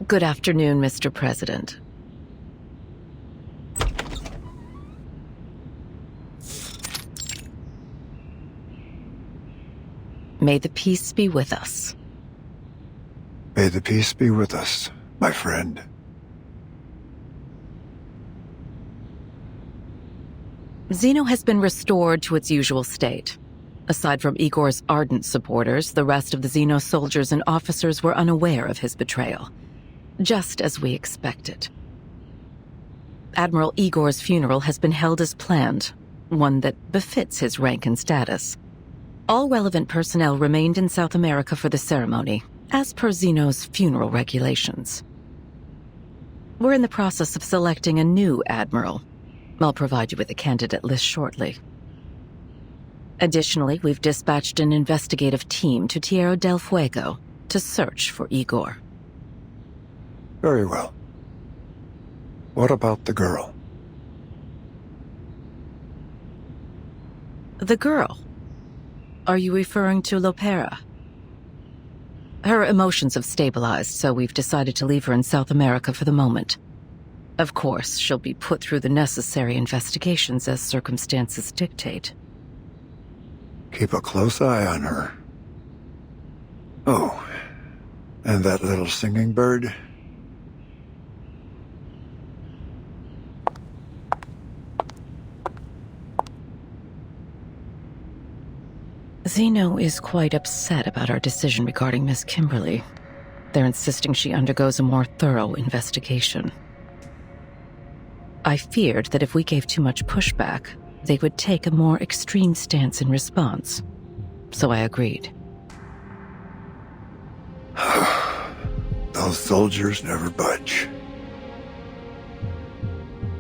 Good afternoon, Mr. President. May the peace be with us. May the peace be with us, my friend. Xeno has been restored to its usual state. Aside from Igor's ardent supporters, the rest of the Xeno soldiers and officers were unaware of his betrayal. Just as we expected. Admiral Igor's funeral has been held as planned, one that befits his rank and status. All relevant personnel remained in South America for the ceremony, as per Xeno's funeral regulations. We're in the process of selecting a new admiral. I'll provide you with a candidate list shortly. Additionally, we've dispatched an investigative team to Tierra del Fuego to search for Igor. Very well. What about the girl? The girl? Are you referring to Lopera? Her emotions have stabilized, so we've decided to leave her in South America for the moment. Of course, she'll be put through the necessary investigations as circumstances dictate. Keep a close eye on her. Oh, and that little singing bird? Xeno is quite upset about our decision regarding Miss Kimberly. They're insisting she undergoes a more thorough investigation. I feared that if we gave too much pushback, they would take a more extreme stance in response. So I agreed. Those soldiers never budge.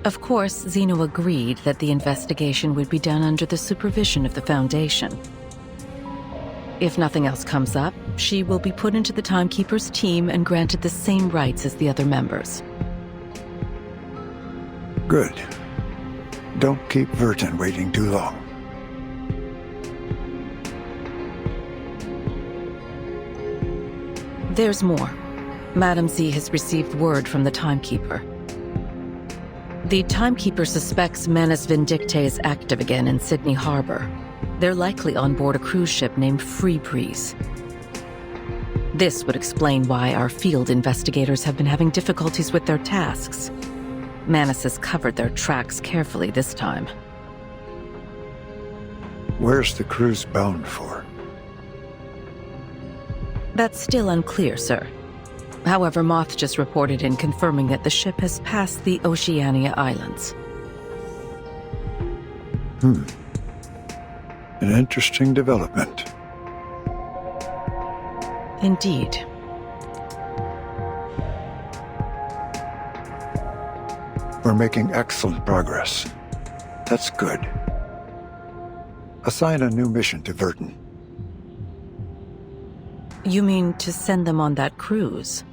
Of course, Xeno agreed that the investigation would be done under the supervision of the Foundation. If nothing else comes up, she will be put into the Timekeeper's team and granted the same rights as the other members. Good. Don't keep Verton waiting too long. There's more. Madam Z has received word from the Timekeeper. The Timekeeper suspects Manus Vindicte is active again in Sydney Harbor. They're likely on board a cruise ship named Free Breeze. This would explain why our field investigators have been having difficulties with their tasks. Manus has covered their tracks carefully this time. Where's the cruise bound for? That's still unclear, sir. However, Moth just reported in confirming that the ship has passed the Oceania Islands. An interesting development. Indeed. We're making excellent progress. That's good. Assign a new mission to Verton. You mean to send them on that cruise?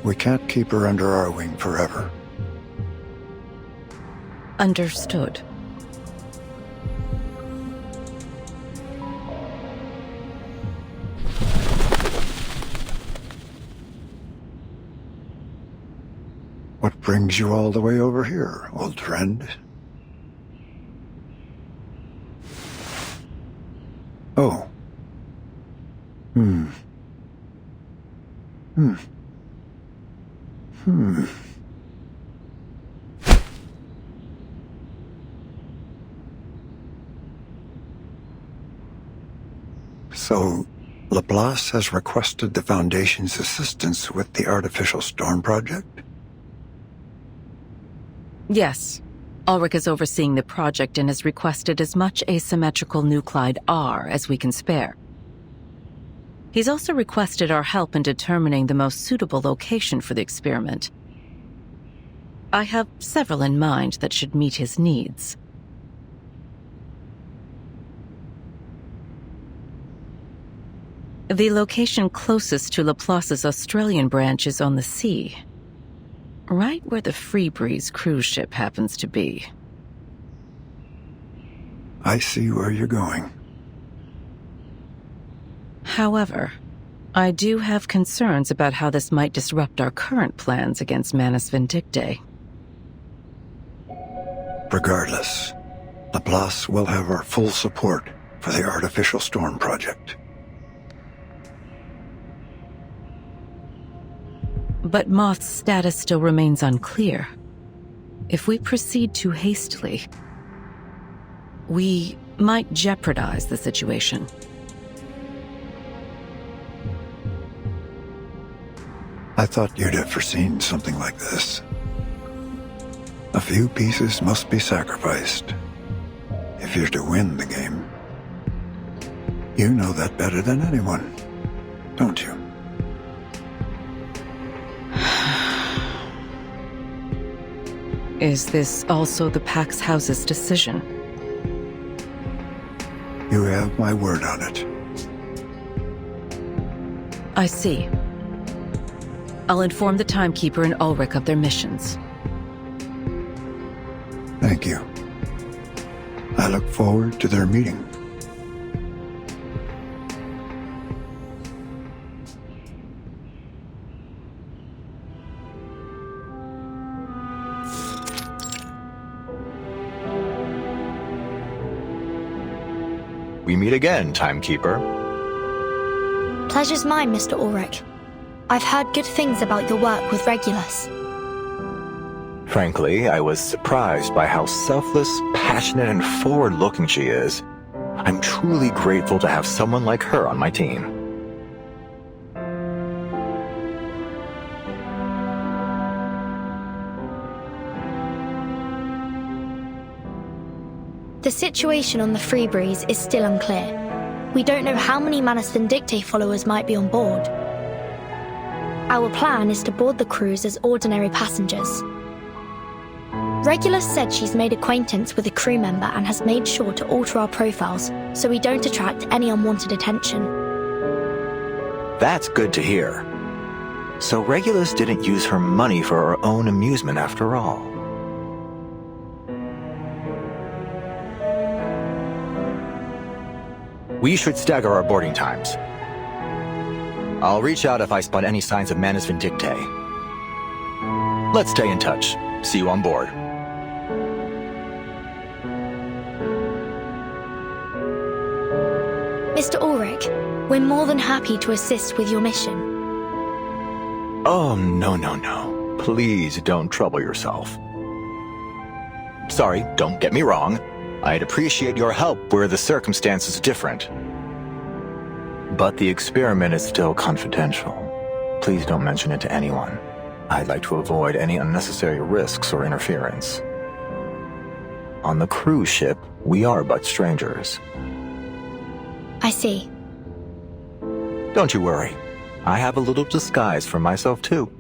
We can't keep her under our wing forever. Understood. What brings you all the way over here, old friend? Oh. So, Laplace has requested the Foundation's assistance with the artificial storm project? Yes. Ulrich is overseeing the project and has requested as much asymmetrical nuclide R as we can spare. He's also requested our help in determining the most suitable location for the experiment. I have several in mind that should meet his needs. The location closest to Laplace's Australian branch is on the sea, right where the Freebreeze cruise ship happens to be. I see where you're going. However, I do have concerns about how this might disrupt our current plans against Manus Vindictae. Regardless, Laplace will have our full support for the artificial storm project. But Moth's status still remains unclear. If we proceed too hastily, we might jeopardize the situation. I thought you'd have foreseen something like this. A few pieces must be sacrificed if you're to win the game. You know that better than anyone, don't you? Is this also the Pax House's decision? You have my word on it. I see. I'll inform the Timekeeper and Ulrich of their missions. Thank you. I look forward to their meeting. We meet again, Timekeeper. Pleasure's mine, Mr. Ulrich. I've heard good things about your work with Regulus. Frankly, I was surprised by how selfless, passionate, and forward-looking she is. I'm truly grateful to have someone like her on my team. The situation on the Freebreeze is still unclear. We don't know how many Manus Vindictae followers might be on board. Our plan is to board the cruise as ordinary passengers. Regulus said she's made acquaintance with a crew member and has made sure to alter our profiles so we don't attract any unwanted attention. That's good to hear. So Regulus didn't use her money for her own amusement after all. We should stagger our boarding times. I'll reach out if I spot any signs of Manus Vindictae. Let's stay in touch. See you on board. Mr. Ulrich, we're more than happy to assist with your mission. Oh, no. Please don't trouble yourself. Sorry, don't get me wrong. I'd appreciate your help were the circumstances different. But the experiment is still confidential. Please don't mention it to anyone. I'd like to avoid any unnecessary risks or interference. On the cruise ship, we are but strangers. I see. Don't you worry. I have a little disguise for myself, too.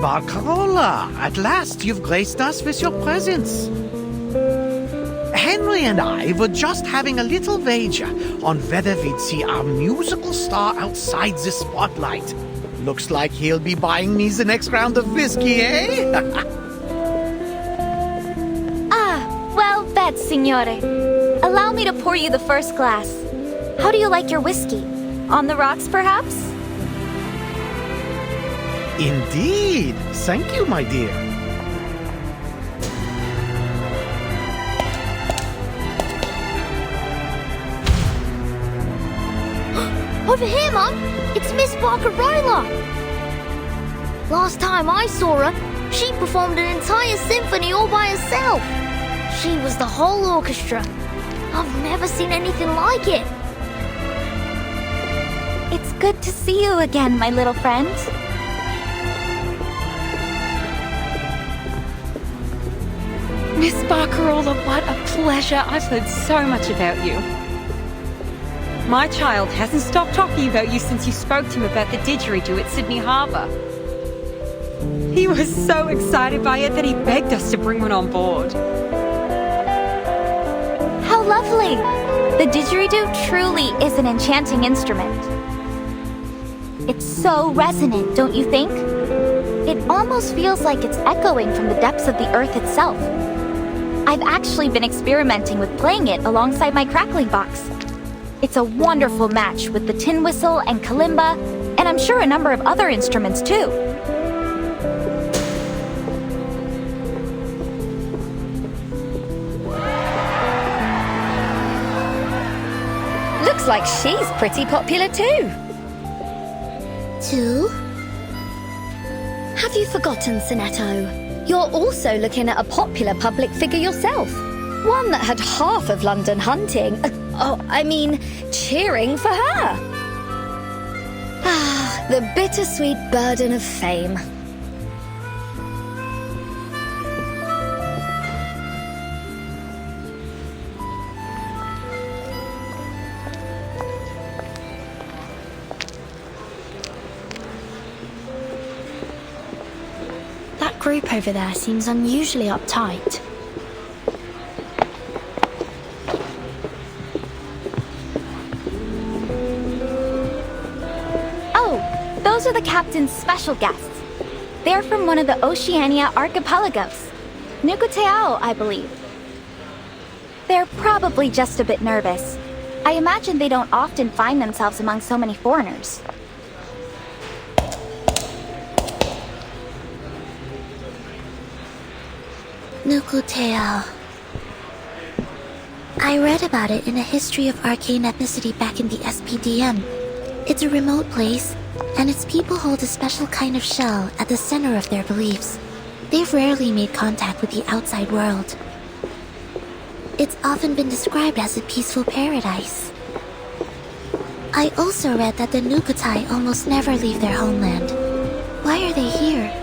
Barcarola, at last you've graced us with your presence. Henry and I were just having a little wager on whether we'd see our musical star outside the spotlight. Looks like he'll be buying me the next round of whiskey, eh? Well bet, signore. Allow me to pour you the first glass. How do you like your whiskey? On the rocks, perhaps? Indeed. Thank you, my dear. Over here, Mum! It's Miss Barcarola! Last time I saw her, she performed an entire symphony all by herself. She was the whole orchestra. I've never seen anything like it. It's good to see you again, my little friend. Miss Barcarola, what a pleasure. I've heard so much about you. My child hasn't stopped talking about you since you spoke to him about the didgeridoo at Sydney Harbour. He was so excited by it that he begged us to bring one on board. How lovely! The didgeridoo truly is an enchanting instrument. It's so resonant, don't you think? It almost feels like it's echoing from the depths of the earth itself. I've actually been experimenting with playing it alongside my crackling box. It's a wonderful match with the tin whistle and kalimba, and I'm sure a number of other instruments too. Looks like she's pretty popular too. Two? Have you forgotten, Sinetto? You're also looking at a popular public figure yourself. One that had half of London hunting. Cheering for her. Ah, the bittersweet burden of fame. That group over there seems unusually uptight. Those are the captain's special guests. They're from one of the Oceania archipelagos. Nukuteao, I believe. They're probably just a bit nervous. I imagine they don't often find themselves among so many foreigners. Nukuteao. I read about it in a history of arcane ethnicity back in the SPDM. It's a remote place, and its people hold a special kind of shell at the center of their beliefs. They've rarely made contact with the outside world. It's often been described as a peaceful paradise. I also read that the Nukutai almost never leave their homeland. Why are they here?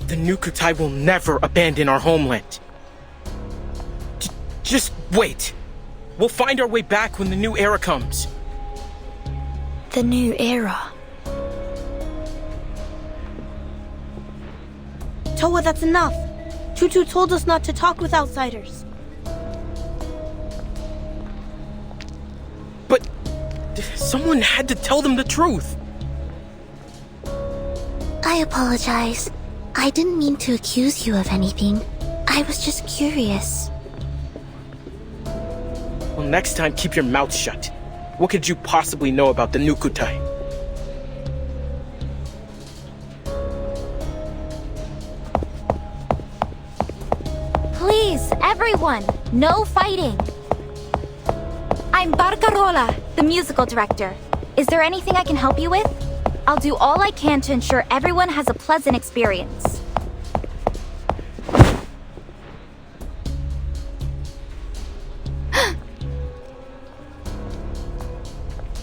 The Nukutai will never abandon our homeland. Just wait. We'll find our way back when the new era comes. The new era. Toa, that's enough. Tutu told us not to talk with outsiders. But someone had to tell them the truth. I apologize. I didn't mean to accuse you of anything. I was just curious. Well, next time, keep your mouth shut. What could you possibly know about the Nukutai? Please, everyone, no fighting. I'm Barcarola, the musical director. Is there anything I can help you with? I'll do all I can to ensure everyone has a pleasant experience.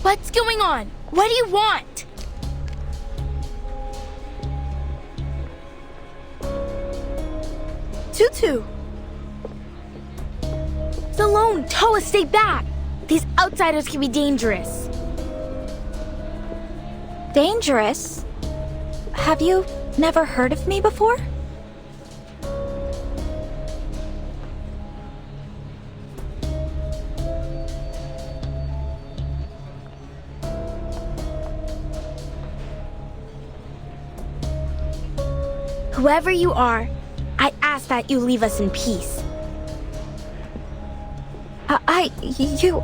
What's going on? What do you want? Tutu. Salone, Toa, stay back! These outsiders can be dangerous. Dangerous? Have you never heard of me before? Whoever you are, I ask that you leave us in peace. You...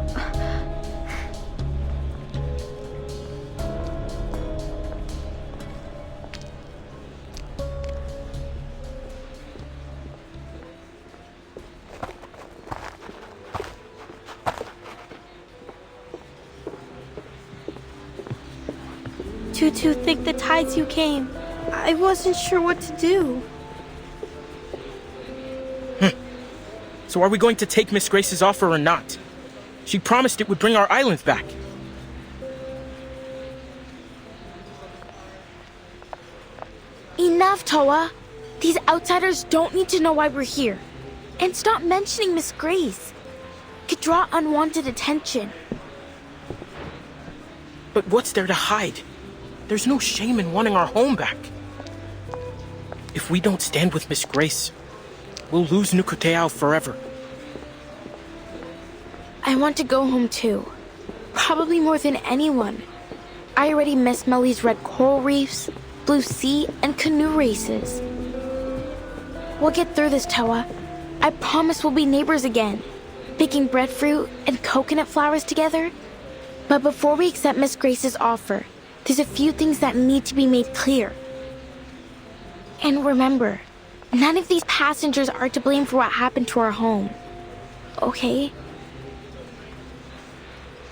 Tutu, think the tides you came. I wasn't sure what to do. So are we going to take Miss Grace's offer or not? She promised it would bring our island back. Enough, Toa. These outsiders don't need to know why we're here. And stop mentioning Miss Grace. Could draw unwanted attention. But what's there to hide? There's no shame in wanting our home back. If we don't stand with Miss Grace, we'll lose Nukuteao forever. I want to go home too. Probably more than anyone. I already miss Melly's red coral reefs, blue sea, and canoe races. We'll get through this, Toa. I promise we'll be neighbors again, picking breadfruit and coconut flowers together. But before we accept Miss Grace's offer, there's a few things that need to be made clear. And remember, none of these passengers are to blame for what happened to our home. Okay?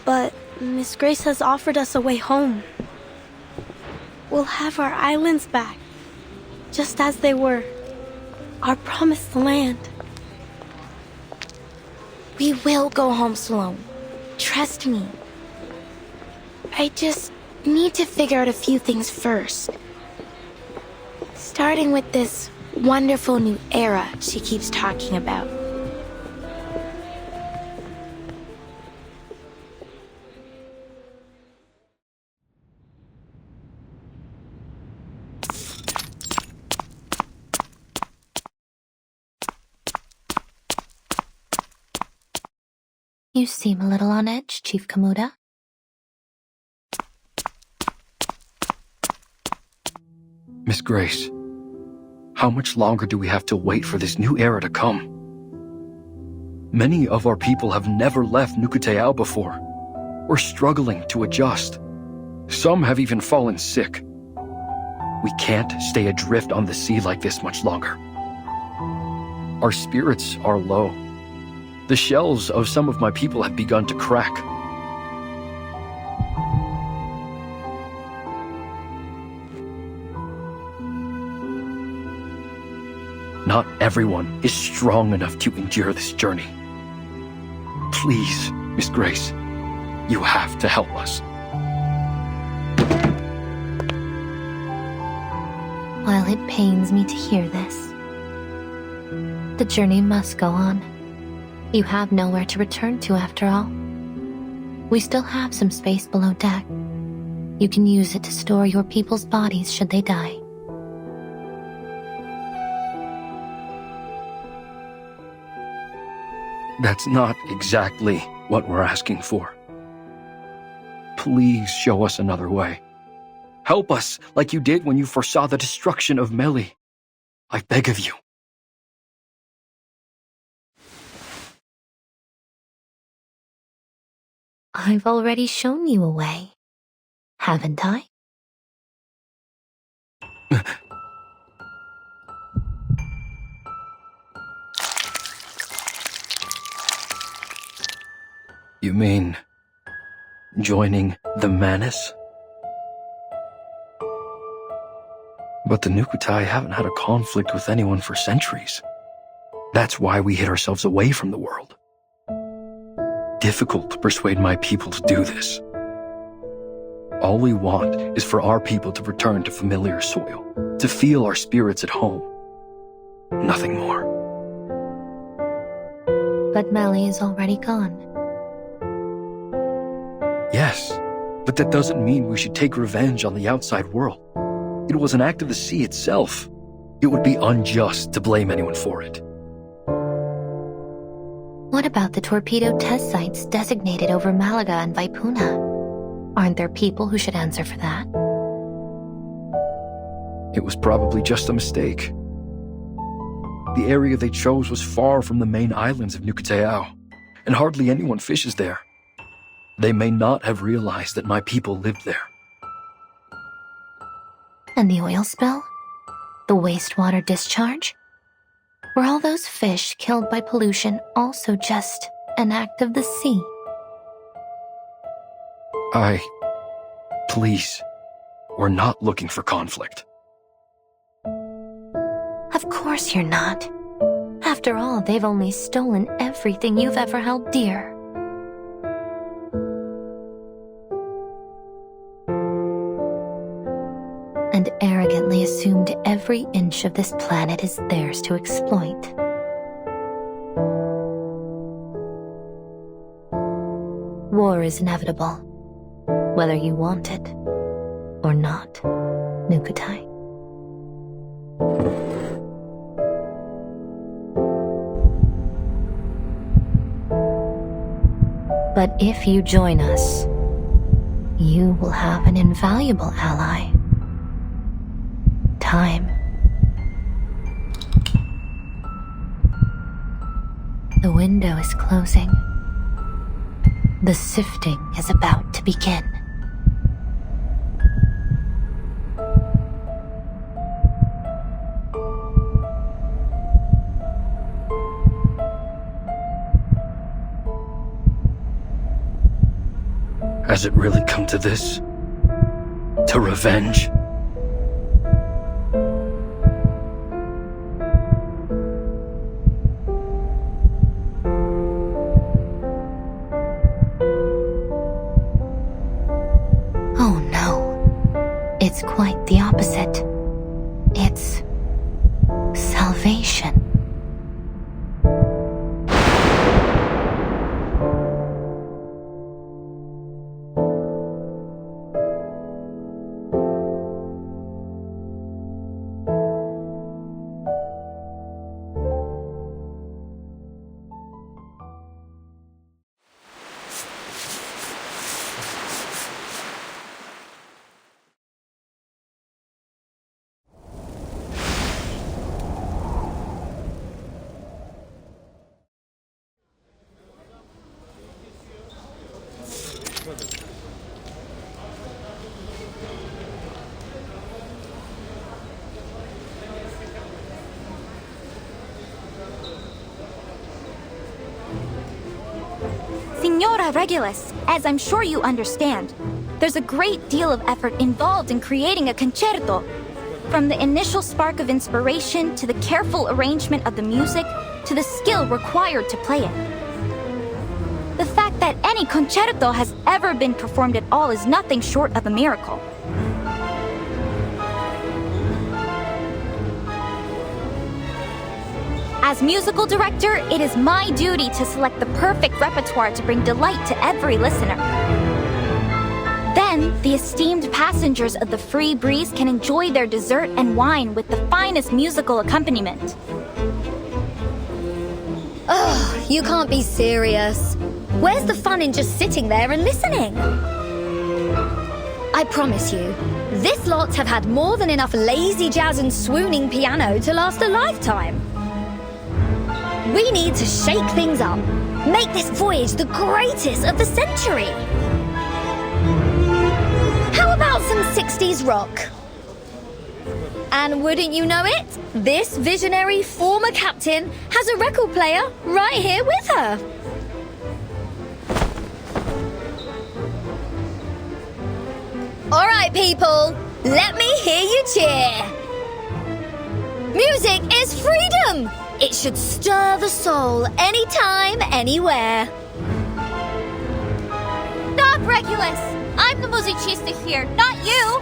But Miss Grace has offered us a way home. We'll have our islands back, just as they were. Our promised land. We will go home, Salome. Trust me. I just need to figure out a few things first. Starting with this wonderful new era she keeps talking about. You seem a little on edge, Chief Kamuda. Miss Grace, how much longer do we have to wait for this new era to come? Many of our people have never left Nukuteao before. We're struggling to adjust. Some have even fallen sick. We can't stay adrift on the sea like this much longer. Our spirits are low. The shells of some of my people have begun to crack. Not everyone is strong enough to endure this journey. Please, Miss Grace, you have to help us. While it pains me to hear this, the journey must go on. You have nowhere to return to after all. We still have some space below deck. You can use it to store your people's bodies should they die. That's not exactly what we're asking for. Please show us another way. Help us like you did when you foresaw the destruction of Melly. I beg of you. I've already shown you a way, haven't I? You mean joining the Manus? But the Nukutai haven't had a conflict with anyone for centuries. That's why we hid ourselves away from the world. Difficult to persuade my people to do this. All we want is for our people to return to familiar soil, to feel our spirits at home. Nothing more. But Melly is already gone. Yes, but that doesn't mean we should take revenge on the outside world. It was an act of the sea itself. It would be unjust to blame anyone for it. What about the torpedo test sites designated over Malaga and Vaipuna? Aren't there people who should answer for that? It was probably just a mistake. The area they chose was far from the main islands of Nukuteao, and hardly anyone fishes there. They may not have realized that my people lived there. And the oil spill? The wastewater discharge? Were all those fish killed by pollution also just an act of the sea? Please, we're not looking for conflict. Of course you're not. After all, they've only stolen everything you've ever held dear. And arrogantly assumed every inch of this planet is theirs to exploit. War is inevitable, whether you want it or not, Nukutai. But if you join us, you will have an invaluable ally. Time. The window is closing. The sifting is about to begin. Has it really come to this? To revenge? Oh no. It's quite the opposite. It's salvation. Signora Regulus, as I'm sure you understand, there's a great deal of effort involved in creating a concerto. From the initial spark of inspiration to the careful arrangement of the music to the skill required to play it. The fact that any concerto has ever been performed at all is nothing short of a miracle. As musical director, it is my duty to select the perfect repertoire to bring delight to every listener. Then, the esteemed passengers of the Free Breeze can enjoy their dessert and wine with the finest musical accompaniment. Ugh, you can't be serious. Where's the fun in just sitting there and listening? I promise you, this lot have had more than enough lazy jazz and swooning piano to last a lifetime. We need to shake things up. Make this voyage the greatest of the century. How about some 60s rock? And wouldn't you know it, this visionary former captain has a record player right here with her. All right, people, let me hear you cheer. Music is freedom. It should stir the soul anytime, anywhere. Stop, Regulus! I'm the musicista here, not you!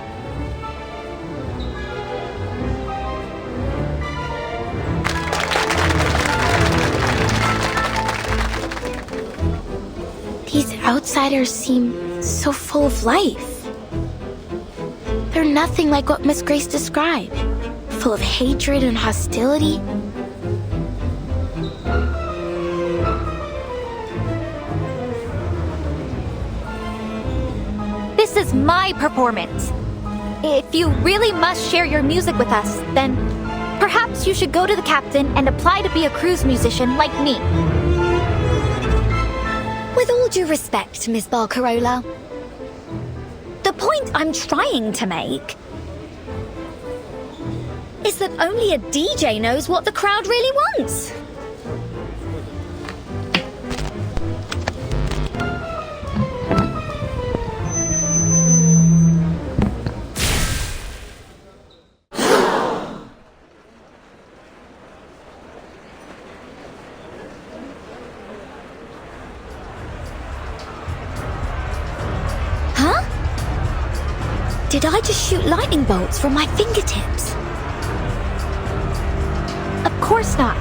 outsiders seem so full of life. They're nothing like what Miss Grace described, full of hatred and hostility. This is my performance. If you really must share your music with us, then perhaps you should go to the captain and apply to be a cruise musician like me. With all due respect, Miss Barcarola, the point I'm trying to make is that only a DJ knows what the crowd really wants. Did I just shoot lightning bolts from my fingertips? Of course not.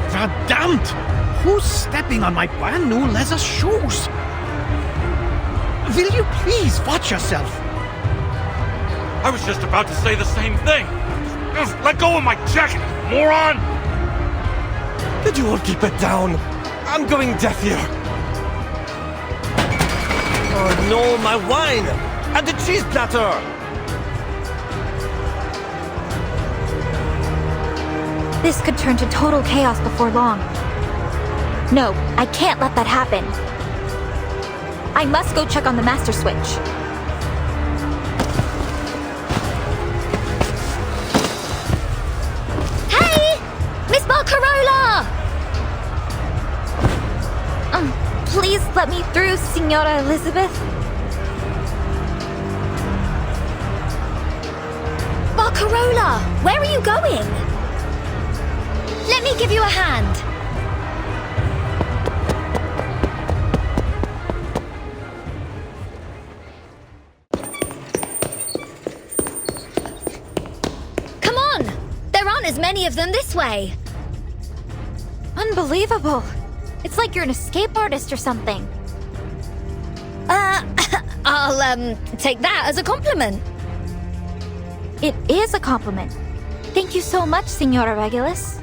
Verdammt! Who's stepping on my brand new leather shoes? Will you please watch yourself? I was just about to say the same thing. Just let go of my jacket, moron! Could you all keep it down? I'm going deaf here. Oh no, my wine! And the cheese platter! This could turn to total chaos before long. No, I can't let that happen. I must go check on the master switch. Hey! Miss Barcarola! Please let me through, Signora Elizabeth. Barcarola, where are you going? Let me give you a hand. Come on! There aren't as many of them this way. Unbelievable. It's like you're an escape artist or something. I'll, take that as a compliment. It is a compliment. Thank you so much, Signora Regulus.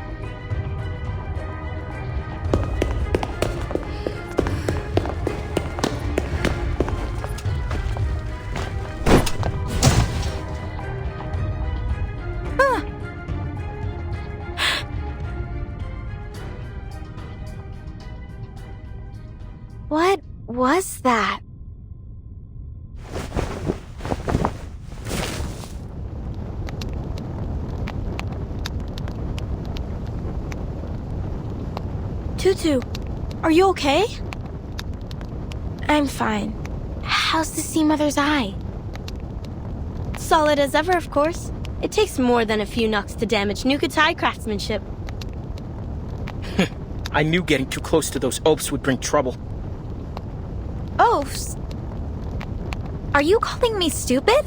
What was that? Tutu, are you okay? I'm fine. How's the Sea Mother's eye? Solid as ever, of course. It takes more than a few knocks to damage Nukatai craftsmanship. I knew getting too close to those oafs would bring trouble. Oafs? Are you calling me stupid?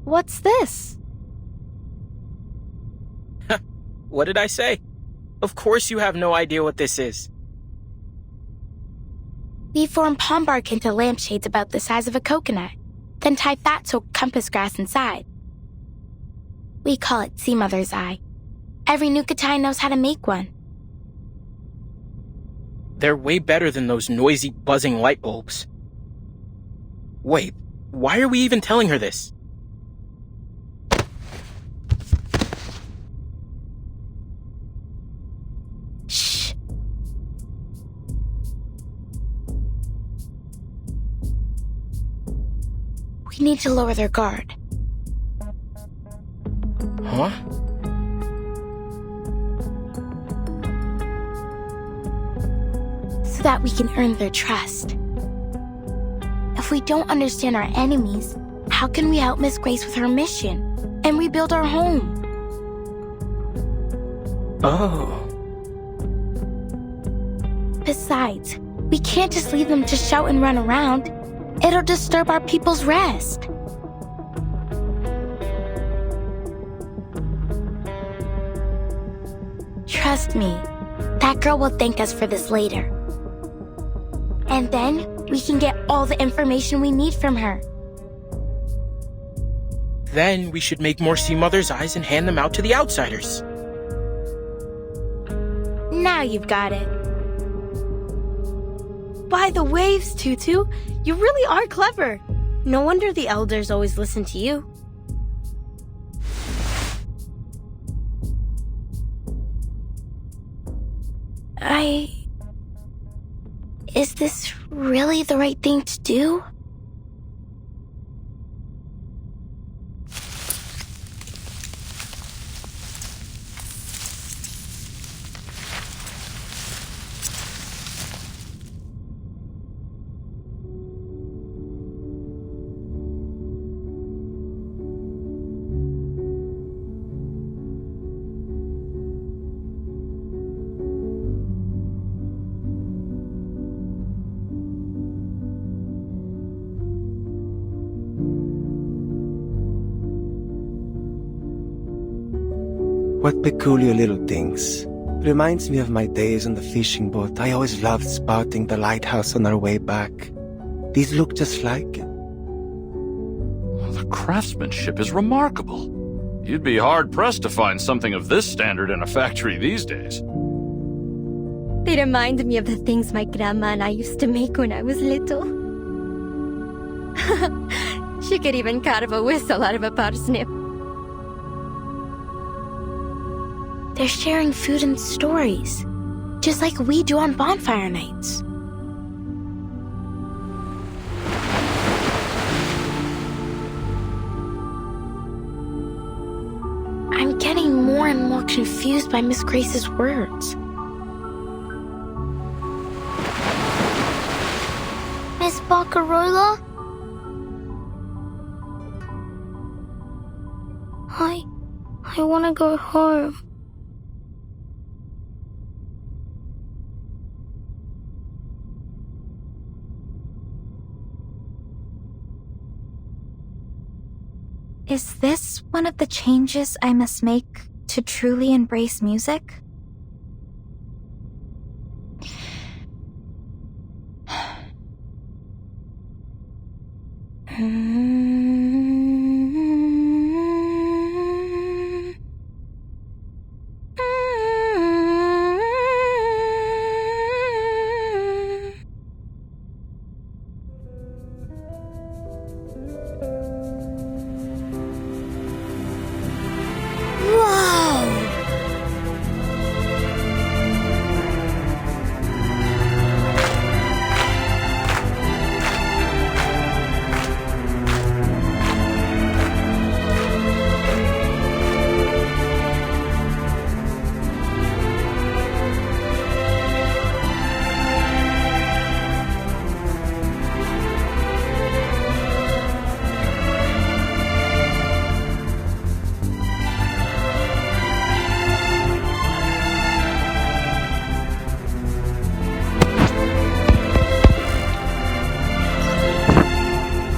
What's this? What did I say? Of course you have no idea what this is. We form palm bark into lampshades about the size of a coconut, then tie fat-soaked compass grass inside. We call it Sea Mother's eye. Every Nukatai knows how to make one. They're way better than those noisy, buzzing light bulbs. Wait, why are we even telling her this? Shh. We need to lower their guard. Huh? So that we can earn their trust. If we don't understand our enemies, how can we help Miss Grace with her mission and rebuild our home? Oh. Besides, we can't just leave them to shout and run around. It'll disturb our people's rest. Trust me, that girl will thank us for this later. And then we can get all the information we need from her. Then we should make more sea mother's eyes and hand them out to the outsiders. Now you've got it. By the waves, Tutu, you really are clever. No wonder the elders always listen to you. Is this really the right thing to do? What peculiar little things. Reminds me of my days on the fishing boat. I always loved spotting the lighthouse on our way back. These look just like it. The craftsmanship is remarkable. You'd be hard-pressed to find something of this standard in a factory these days. They remind me of the things my grandma and I used to make when I was little. She could even carve a whistle out of a parsnip. They're sharing food and stories, just like we do on bonfire nights. I'm getting more and more confused by Miss Grace's words. Miss Barcarola? I want to go home. Is this one of the changes I must make to truly embrace music?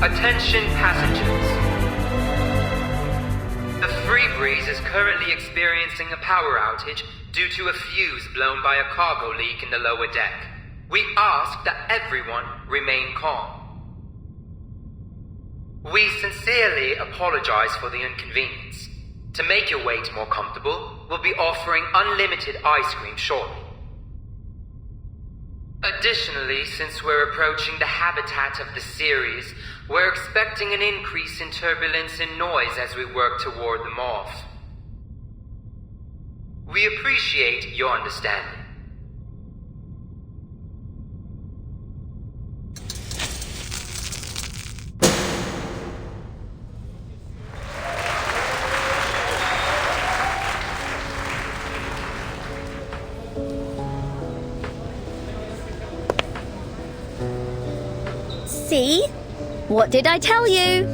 Attention passengers. The Free Breeze is currently experiencing a power outage due to a fuse blown by a cargo leak in the lower deck. We ask that everyone remain calm. We sincerely apologize for the inconvenience. To make your wait more comfortable, we'll be offering unlimited ice cream shortly. Additionally, since we're approaching the habitat of the series, we're expecting an increase in turbulence and noise as we work to ward them off. We appreciate your understanding. See? What did I tell you?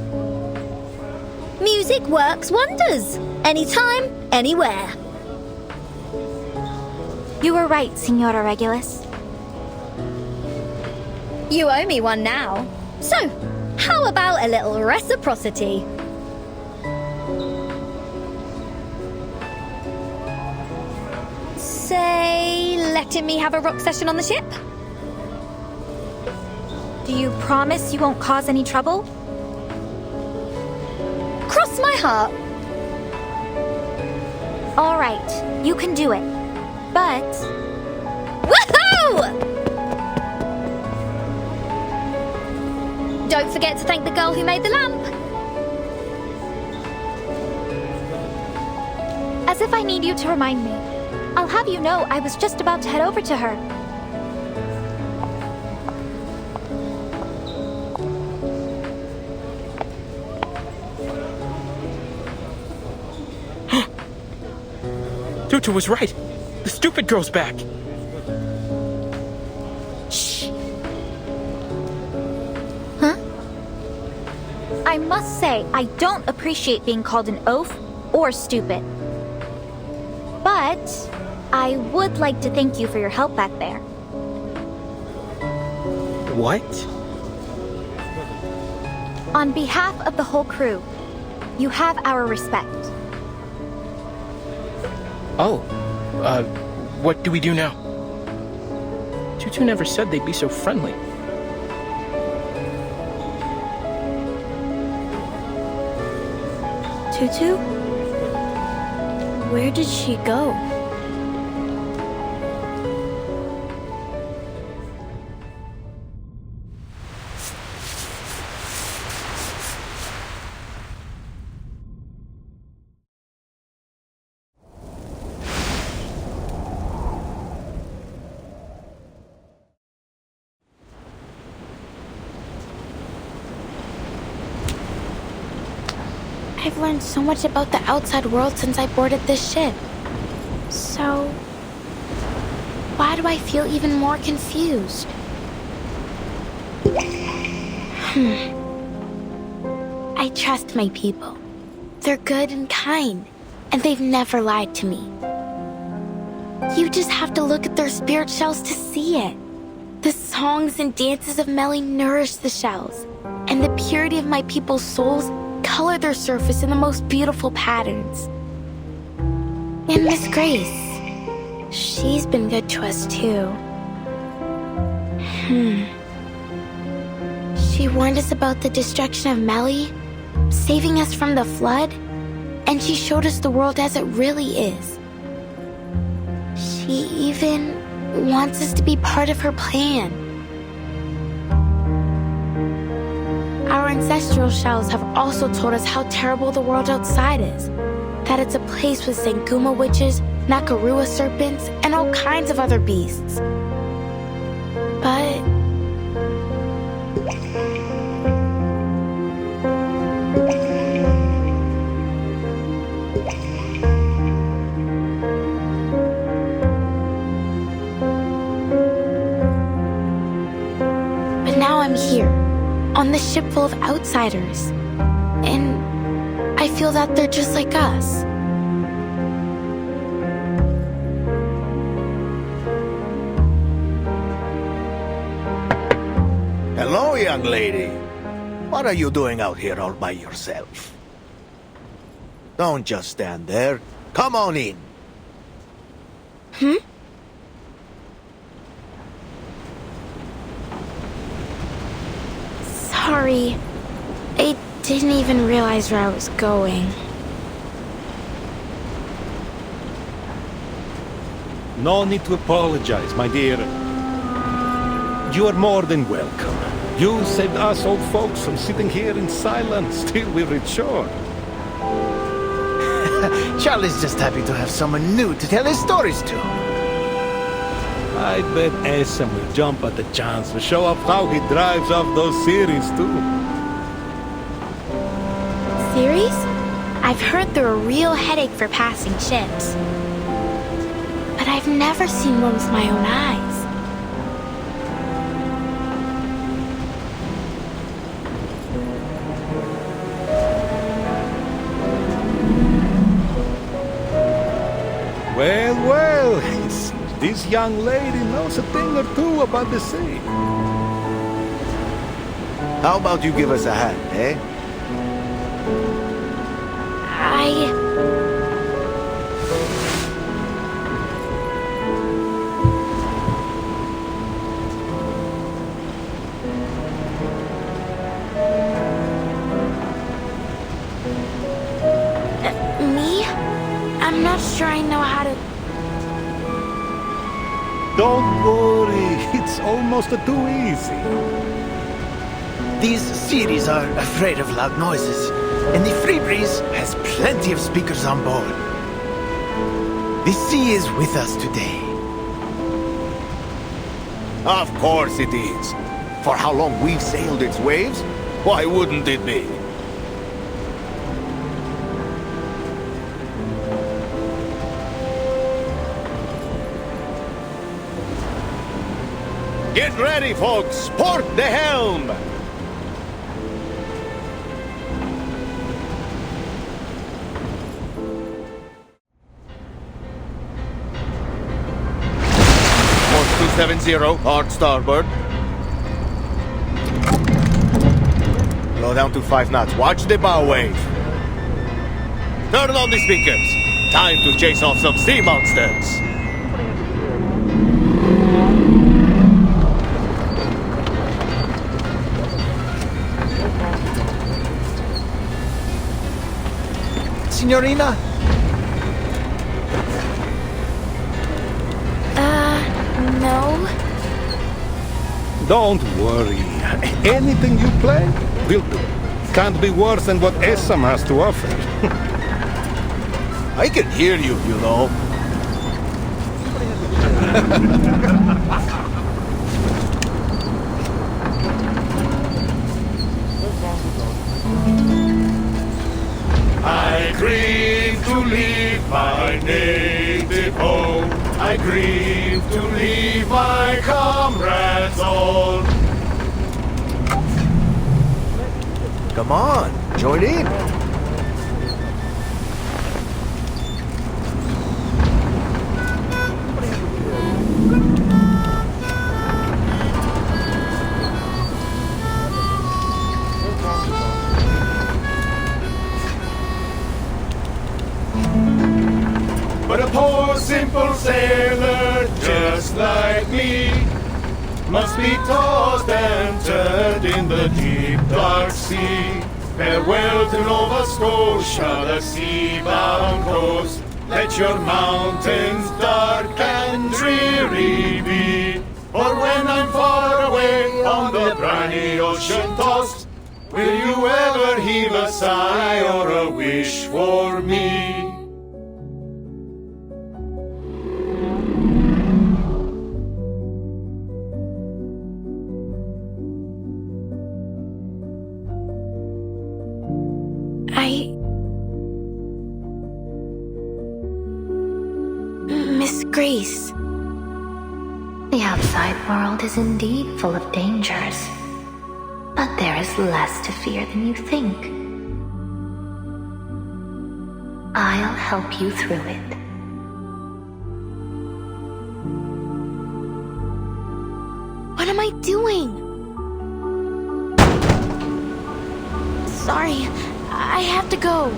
Music works wonders. Anytime, anywhere. You were right, Signora Regulus. You owe me one now. So, how about a little reciprocity? Say, letting me have a rock session on the ship? Do you promise you won't cause any trouble? Cross my heart. All right, you can do it. But... Woohoo! Don't forget to thank the girl who made the lamp. As if I need you to remind me. I'll have you know I was just about to head over to her. Tutu was right. The stupid girl's back. Shh. Huh? I must say, I don't appreciate being called an oaf or stupid. But I would like to thank you for your help back there. What? On behalf of the whole crew, you have our respect. Oh, what do we do now? Tutu never said they'd be so friendly. Tutu? Where did she go? I've learned so much about the outside world since I boarded this ship. So, why do I feel even more confused? I trust my people. They're good and kind, and they've never lied to me. You just have to look at their spirit shells to see it. The songs and dances of Melly nourish the shells, and the purity of my people's souls color their surface in the most beautiful patterns. And Miss Grace, she's been good to us too. She warned us about the destruction of Melly, saving us from the flood, and she showed us the world as it really is. She even wants us to be part of her plan. Our ancestral shells have also told us how terrible the world outside is. That it's a place with Sanguma witches, Nakarua serpents, and all kinds of other beasts. But... but now I'm here, on this ship full of outsiders. And I feel that they're just like us. Hello, young lady. What are you doing out here all by yourself? Don't just stand there. Come on in. Sorry. I didn't even realize where I was going. No need to apologize, my dear. You are more than welcome. You saved us old folks from sitting here in silence till we reach shore. Charlie's just happy to have someone new to tell his stories to. I bet Essam will jump at the chance to show up how he drives off those series too. Series? I've heard they're a real headache for passing ships. But I've never seen one with my own eyes. Well, well, it's This young lady knows a thing or two about the sea. How about you give us a hand, eh? Me? I'm not sure I know how to... Don't worry, it's almost too easy. These series are afraid of loud noises, and the Free Breeze has plenty of speakers on board. The sea is with us today. Of course it is. For how long we've sailed its waves, why wouldn't it be? Get ready, folks! Port the helm! Port 270, hard starboard. Blow down to 5 knots. Watch the bow wave. Turn on the speakers. Time to chase off some sea monsters. Signorina? No. Don't worry. Anything you play, will do. Can't be worse than what Essam has to offer. I can hear you, you know. I grieve to leave my native home. I grieve to leave my comrades all. Come on, join in. But a poor simple sailor just like me must be tossed and turned in the deep dark sea. Farewell to Nova Scotia, the sea-bound coast. Let your mountains dark and dreary be. For when I'm far away on the briny ocean tossed, will you ever heave a sigh or a wish for me? Miss Grace. The outside world is indeed full of dangers, but there is less to fear than you think. I'll help you through it. What am I doing? Sorry, I have to go.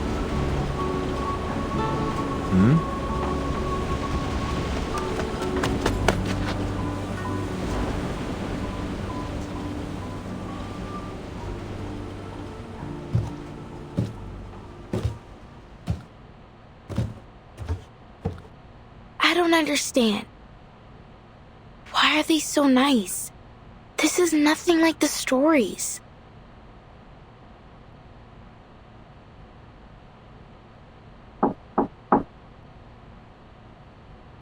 I don't understand. Why are they so nice? This is nothing like the stories.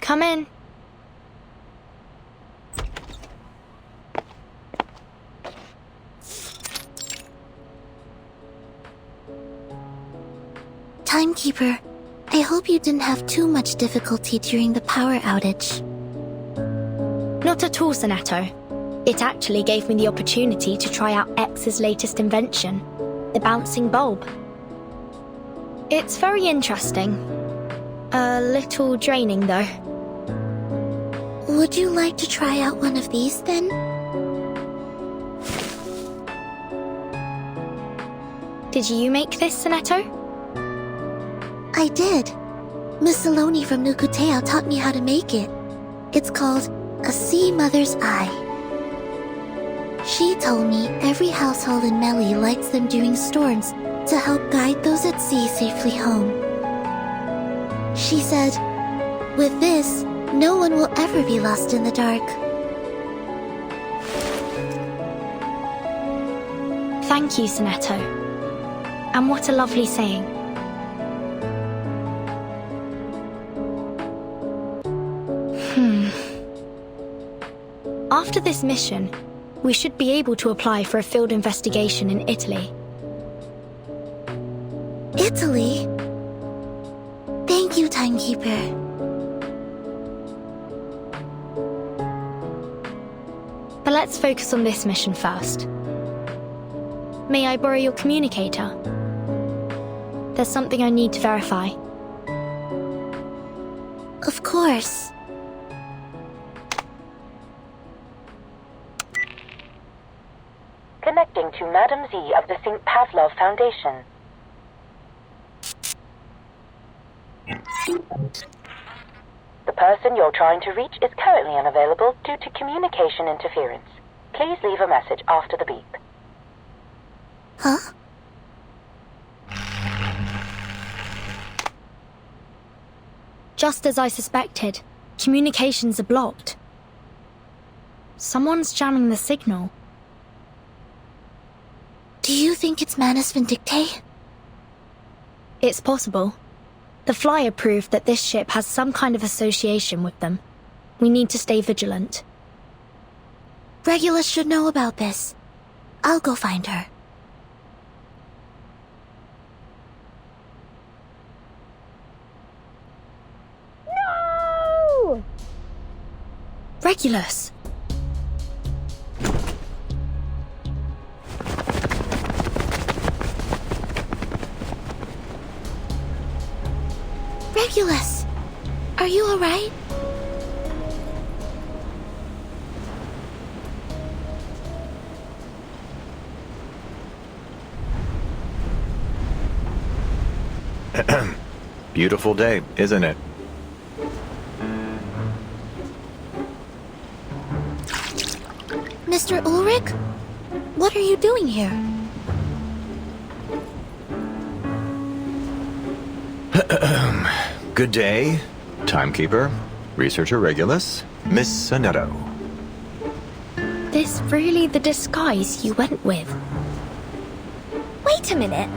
Come in. Timekeeper, I hope you didn't have too much difficulty during the power outage. Not at all, Senator. It actually gave me the opportunity to try out X's latest invention, the bouncing bulb. It's very interesting. A little draining, though. Would you like to try out one of these then? Did you make this, Sonetto? I did. Miss Saloni from Nukuteo taught me how to make it. It's called a sea mother's eye. She told me every household in Meli lights them during storms to help guide those at sea safely home. She said, with this, no one will ever be lost in the dark. Thank you, Sonetto. And what a lovely saying. After this mission, we should be able to apply for a field investigation in Italy. Italy? Thank you, Timekeeper. But let's focus on this mission first. May I borrow your communicator? There's something I need to verify. Of course. Connecting to Madam Z of the St. Pavlov Foundation. The person you're trying to reach is currently unavailable due to communication interference. Please leave a message after the beep. Huh? Just as I suspected, communications are blocked. Someone's jamming the signal. Do you think it's Manus Vindictae? It's possible. The flyer proved that this ship has some kind of association with them. We need to stay vigilant. Regulus should know about this. I'll go find her. No! Regulus! Regulus! Are you alright? Beautiful day, isn't it? Mr. Ulrich? What are you doing here? Good day, Timekeeper, Researcher Regulus, Miss Sonetto. This really the disguise you went with? Wait a minute.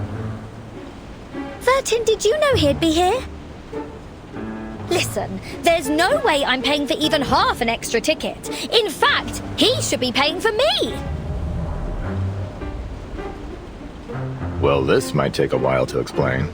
Vertin, did you know he'd be here? Listen, there's no way I'm paying for even half an extra ticket. In fact, he should be paying for me. Well, this might take a while to explain.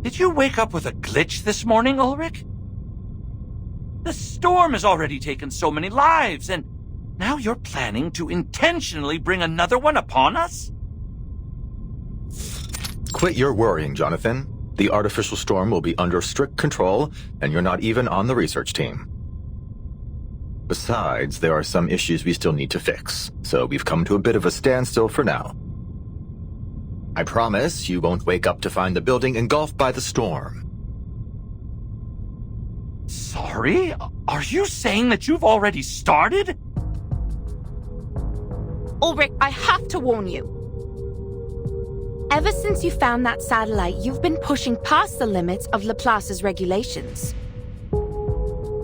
Did you wake up with a glitch this morning, Ulrich? The storm has already taken so many lives, and now you're planning to intentionally bring another one upon us? Quit your worrying, Jonathan. The artificial storm will be under strict control, and you're not even on the research team. Besides, there are some issues we still need to fix, so we've come to a bit of a standstill for now. I promise you won't wake up to find the building engulfed by the storm. Sorry? Are you saying that you've already started? Ulrich, I have to warn you. Ever since you found that satellite, you've been pushing past the limits of Laplace's regulations.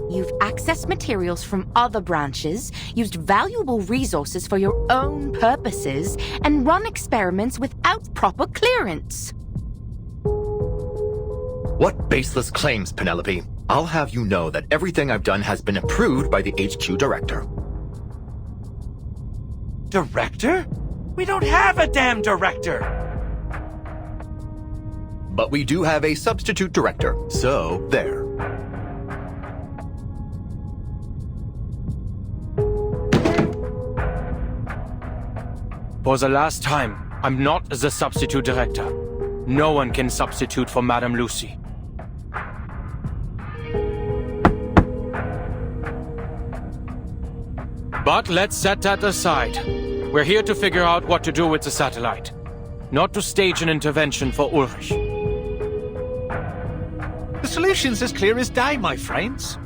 You've accessed materials from other branches, used valuable resources for your own purposes, and run experiments without proper clearance. What baseless claims, Penelope? I'll have you know that everything I've done has been approved by the HQ director. Director? We don't have a damn director! But we do have a substitute director, so there. For the last time, I'm not the substitute director. No one can substitute for Madame Lucy. But let's set that aside. We're here to figure out what to do with the satellite, not to stage an intervention for Ulrich. The solution's as clear as day, my friends.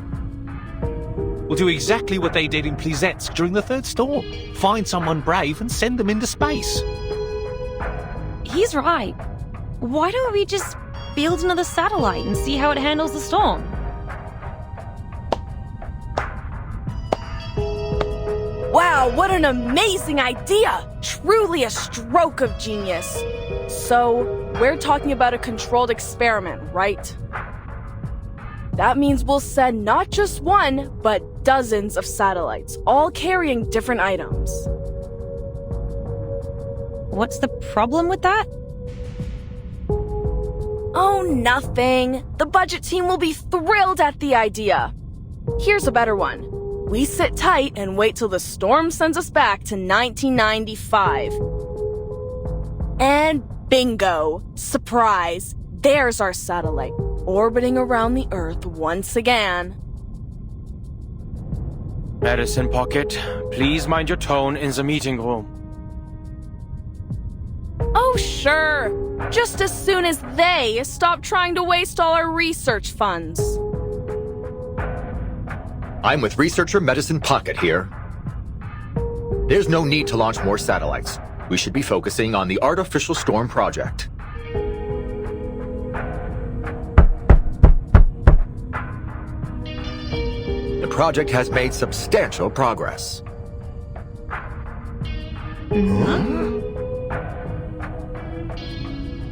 We'll do exactly what they did in Plisetsk during the third storm. Find someone brave and send them into space. He's right. Why don't we just build another satellite and see how it handles the storm? Wow, what an amazing idea! Truly a stroke of genius. So, we're talking about a controlled experiment, right? That means we'll send not just one, but dozens of satellites, all carrying different items. What's the problem with that? Oh, nothing. The budget team will be thrilled at the idea. Here's a better one. We sit tight and wait till the storm sends us back to 1995. And bingo! Surprise! There's our satellite, orbiting around the Earth once again. Medicine Pocket, please mind your tone in the meeting room. Oh, sure. Just as soon as they stop trying to waste all our research funds. I'm with researcher Medicine Pocket here. There's no need to launch more satellites. We should be focusing on the artificial storm project. The project has made substantial progress.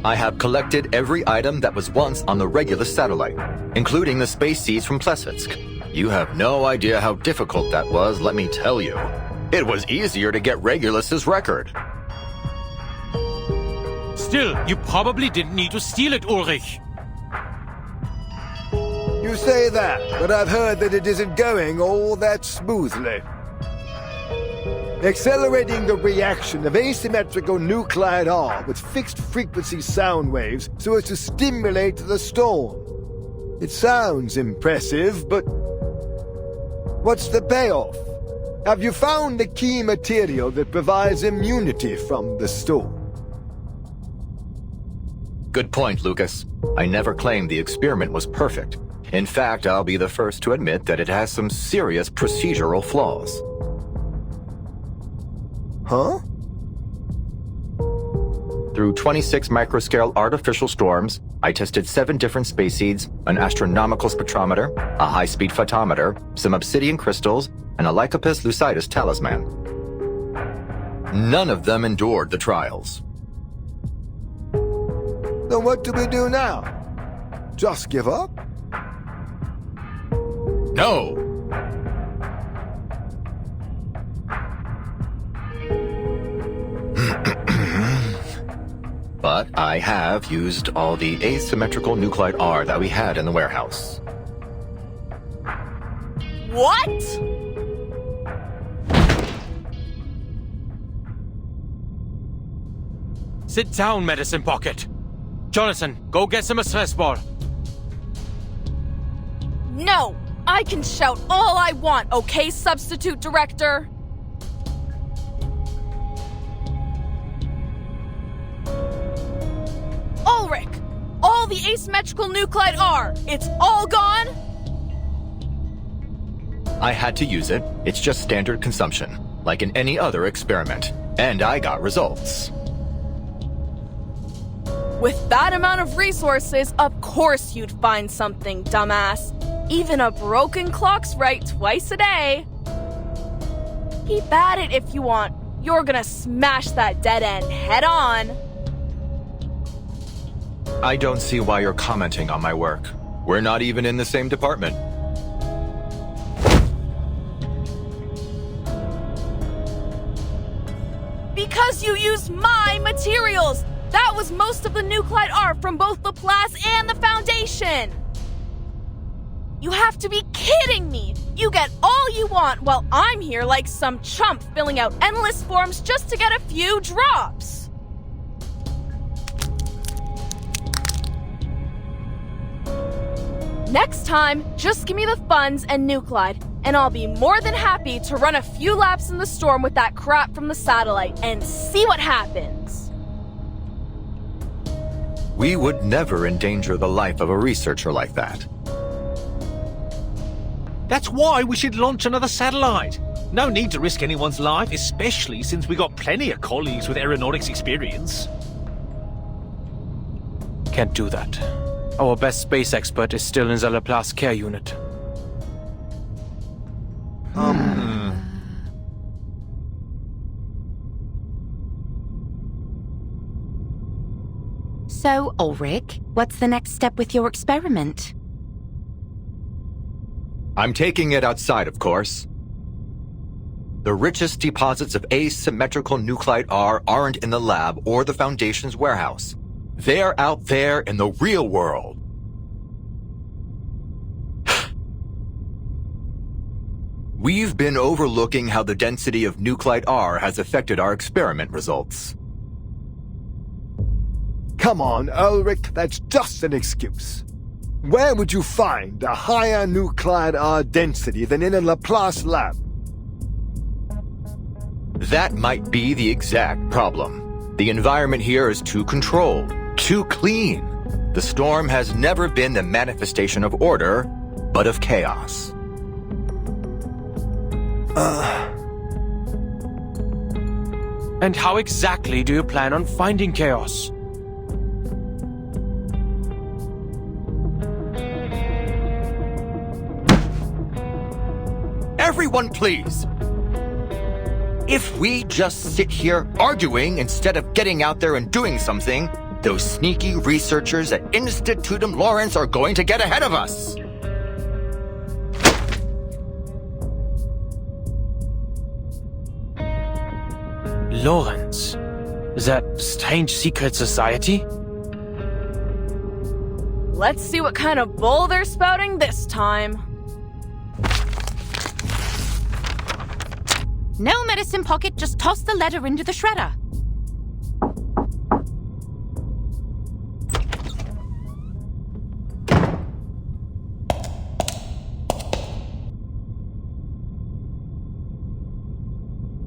I have collected every item that was once on the Regulus satellite, including the space seeds from Plesetsk. You have no idea how difficult that was, let me tell you. It was easier to get Regulus's record. Still, you probably didn't need to steal it, Ulrich. You say that, but I've heard that it isn't going all that smoothly. Accelerating the reaction of asymmetrical nuclide R with fixed frequency sound waves so as to stimulate the storm. It sounds impressive, but what's the payoff? Have you found the key material that provides immunity from the storm? Good point, Lucas. I never claimed the experiment was perfect. In fact, I'll be the first to admit that it has some serious procedural flaws. Huh? Through 26 microscale artificial storms, I tested 7 different space seeds, an astronomical spectrometer, a high-speed photometer, some obsidian crystals, and a Lycopus lucidus talisman. None of them endured the trials. Then what do we do now? Just give up? No! But I have used all the asymmetrical nuclide R that we had in the warehouse. What? Sit down, Medicine Pocket. Jonathan, go get some stress ball. No! I can shout all I want, okay, substitute director? Ulrich! All the asymmetrical nuclide R, it's all gone? I had to use it. It's just standard consumption, like in any other experiment. And I got results. With that amount of resources, of course you'd find something, dumbass. Even a broken clock's right twice a day. Keep at it if you want. You're gonna smash that dead end head on. I don't see why you're commenting on my work. We're not even in the same department. Because you used my materials! That was most of the nuclide art from both Laplace and the Foundation! You have to be kidding me! You get all you want while I'm here like some chump filling out endless forms just to get a few drops! Next time, just give me the funds and nuclide, and I'll be more than happy to run a few laps in the storm with that crap from the satellite and see what happens. We would never endanger the life of a researcher like that. That's why we should launch another satellite. No need to risk anyone's life, especially since we got plenty of colleagues with aeronautics experience. Can't do that. Our best space expert is still in the Laplace care unit. So, Ulrich, what's the next step with your experiment? I'm taking it outside, of course. The richest deposits of asymmetrical nuclide R aren't in the lab or the Foundation's warehouse. They're out there in the real world. We've been overlooking how the density of nuclide R has affected our experiment results. Come on, Ulrich, that's just an excuse. Where would you find a higher nuclide R density than in a Laplace lab? That might be the exact problem. The environment here is too controlled, too clean. The storm has never been the manifestation of order, but of chaos. And how exactly do you plan on finding chaos? Everyone, please! If we just sit here arguing instead of getting out there and doing something, those sneaky researchers at Institutum Lawrence are going to get ahead of us! Lawrence? That strange secret society? Let's see what kind of bull they're spouting this time. No medicine pocket, just toss the letter into the shredder.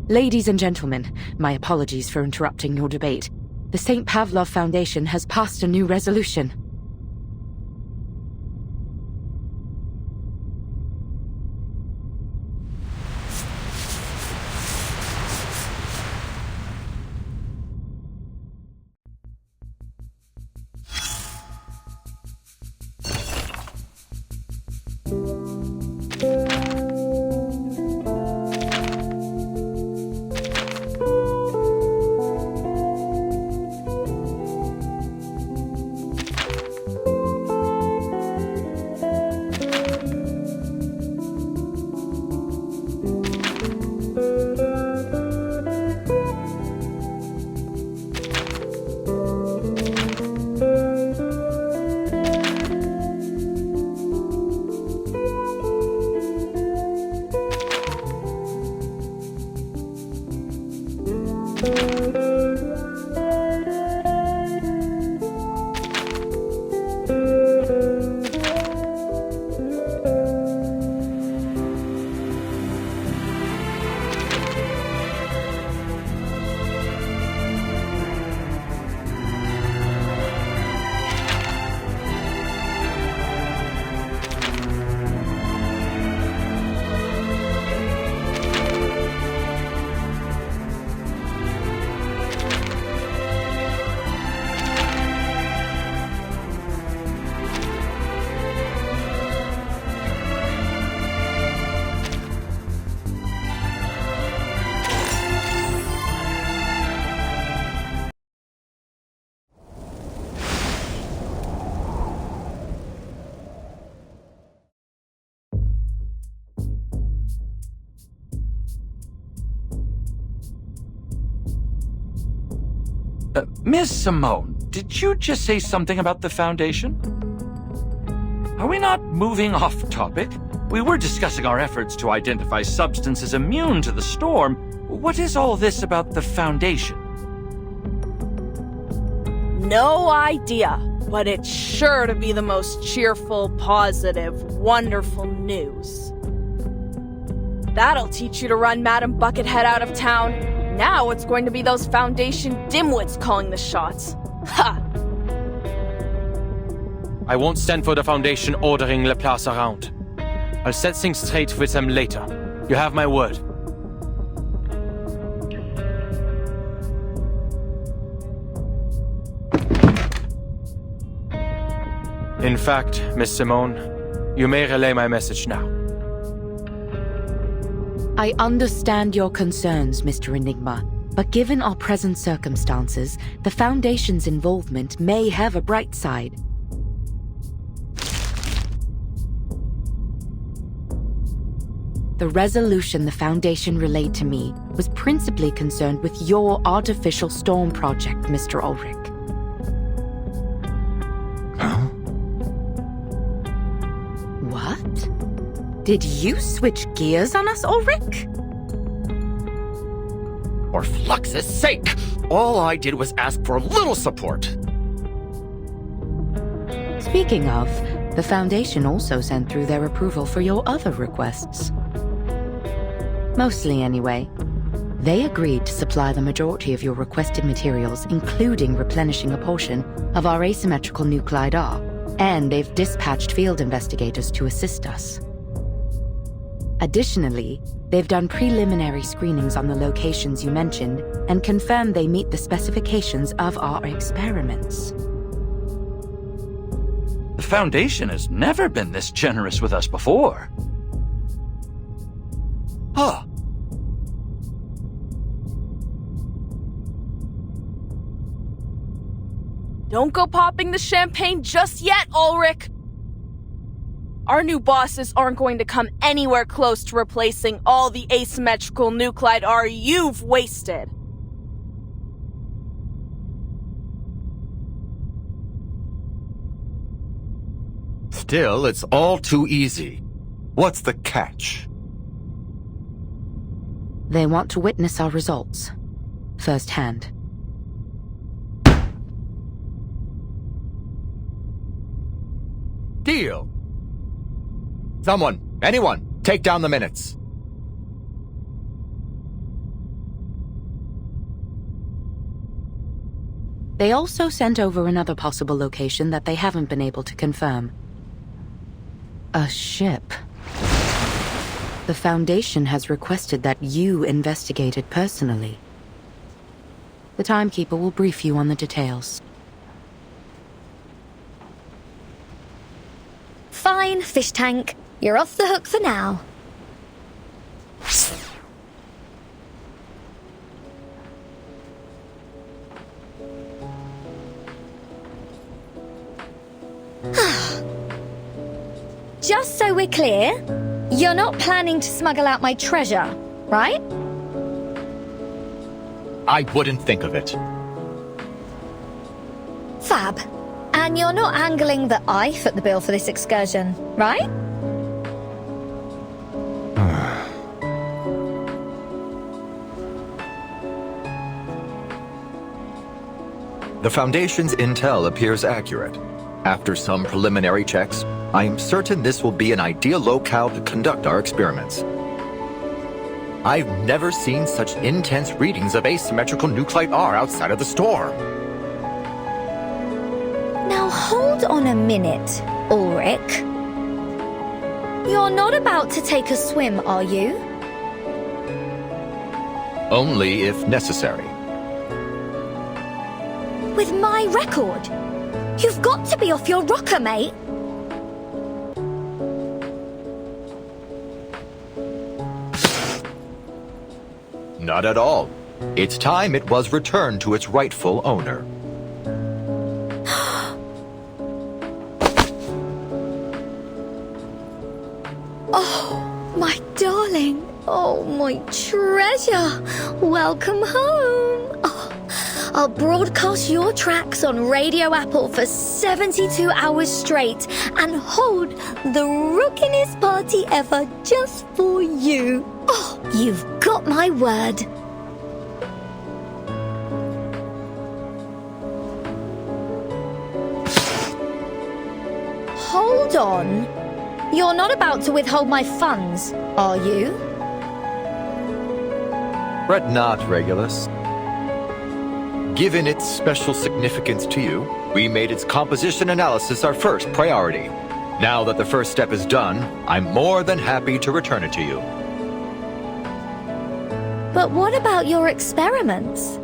Ladies and gentlemen, my apologies for interrupting your debate. The St. Pavlov Foundation has passed a new resolution. Miss Simone, did you just say something about the Foundation? Are we not moving off topic? We were discussing our efforts to identify substances immune to the storm. What is all this about the Foundation? No idea, but it's sure to be the most cheerful, positive, wonderful news. That'll teach you to run Madam Buckethead out of town. Now it's going to be those Foundation dimwits calling the shots. Ha! I won't stand for the Foundation ordering Laplace around. I'll set things straight with them later. You have my word. In fact, Miss Simone, you may relay my message now. I understand your concerns, Mr. Enigma, but given our present circumstances, the Foundation's involvement may have a bright side. The resolution the Foundation relayed to me was principally concerned with your artificial storm project, Mr. Ulrich. Huh? What? Did you switch gears on us, Ulrich? For Flux's sake! All I did was ask for a little support. Speaking of, the Foundation also sent through their approval for your other requests. Mostly anyway. They agreed to supply the majority of your requested materials, including replenishing a portion of our asymmetrical nuclide R, and they've dispatched field investigators to assist us. Additionally, they've done preliminary screenings on the locations you mentioned and confirmed they meet the specifications of our experiments. The Foundation has never been this generous with us before. Huh. Don't go popping the champagne just yet, Ulrich! Our new bosses aren't going to come anywhere close to replacing all the asymmetrical nuclide R you've wasted. Still, it's all too easy. What's the catch? They want to witness our results, firsthand. Deal. Someone, anyone, take down the minutes. They also sent over another possible location that they haven't been able to confirm. A ship. The Foundation has requested that you investigate it personally. The Timekeeper will brief you on the details. Fine, fish tank. You're off the hook for now. Just so we're clear, you're not planning to smuggle out my treasure, right? I wouldn't think of it. Fab. And you're not angling that I foot the bill for this excursion, right? The Foundation's intel appears accurate. After some preliminary checks, I am certain this will be an ideal locale to conduct our experiments. I've never seen such intense readings of asymmetrical nuclide R outside of the storm. Now hold on a minute, Ulrich. You're not about to take a swim, are you? Only if necessary. With my record? You've got to be off your rocker, mate. Not at all. It's time it was returned to its rightful owner. Oh, my darling. Oh, my treasure. Welcome home. Oh, I'll broadcast your tracks on Radio Apple for 72 hours straight and hold the rockinest party ever just for you. Oh, you've got my word. Hold on. You're not about to withhold my funds, are you? Fret not, Regulus. Given its special significance to you, we made its composition analysis our first priority. Now that the first step is done, I'm more than happy to return it to you. But what about your experiments?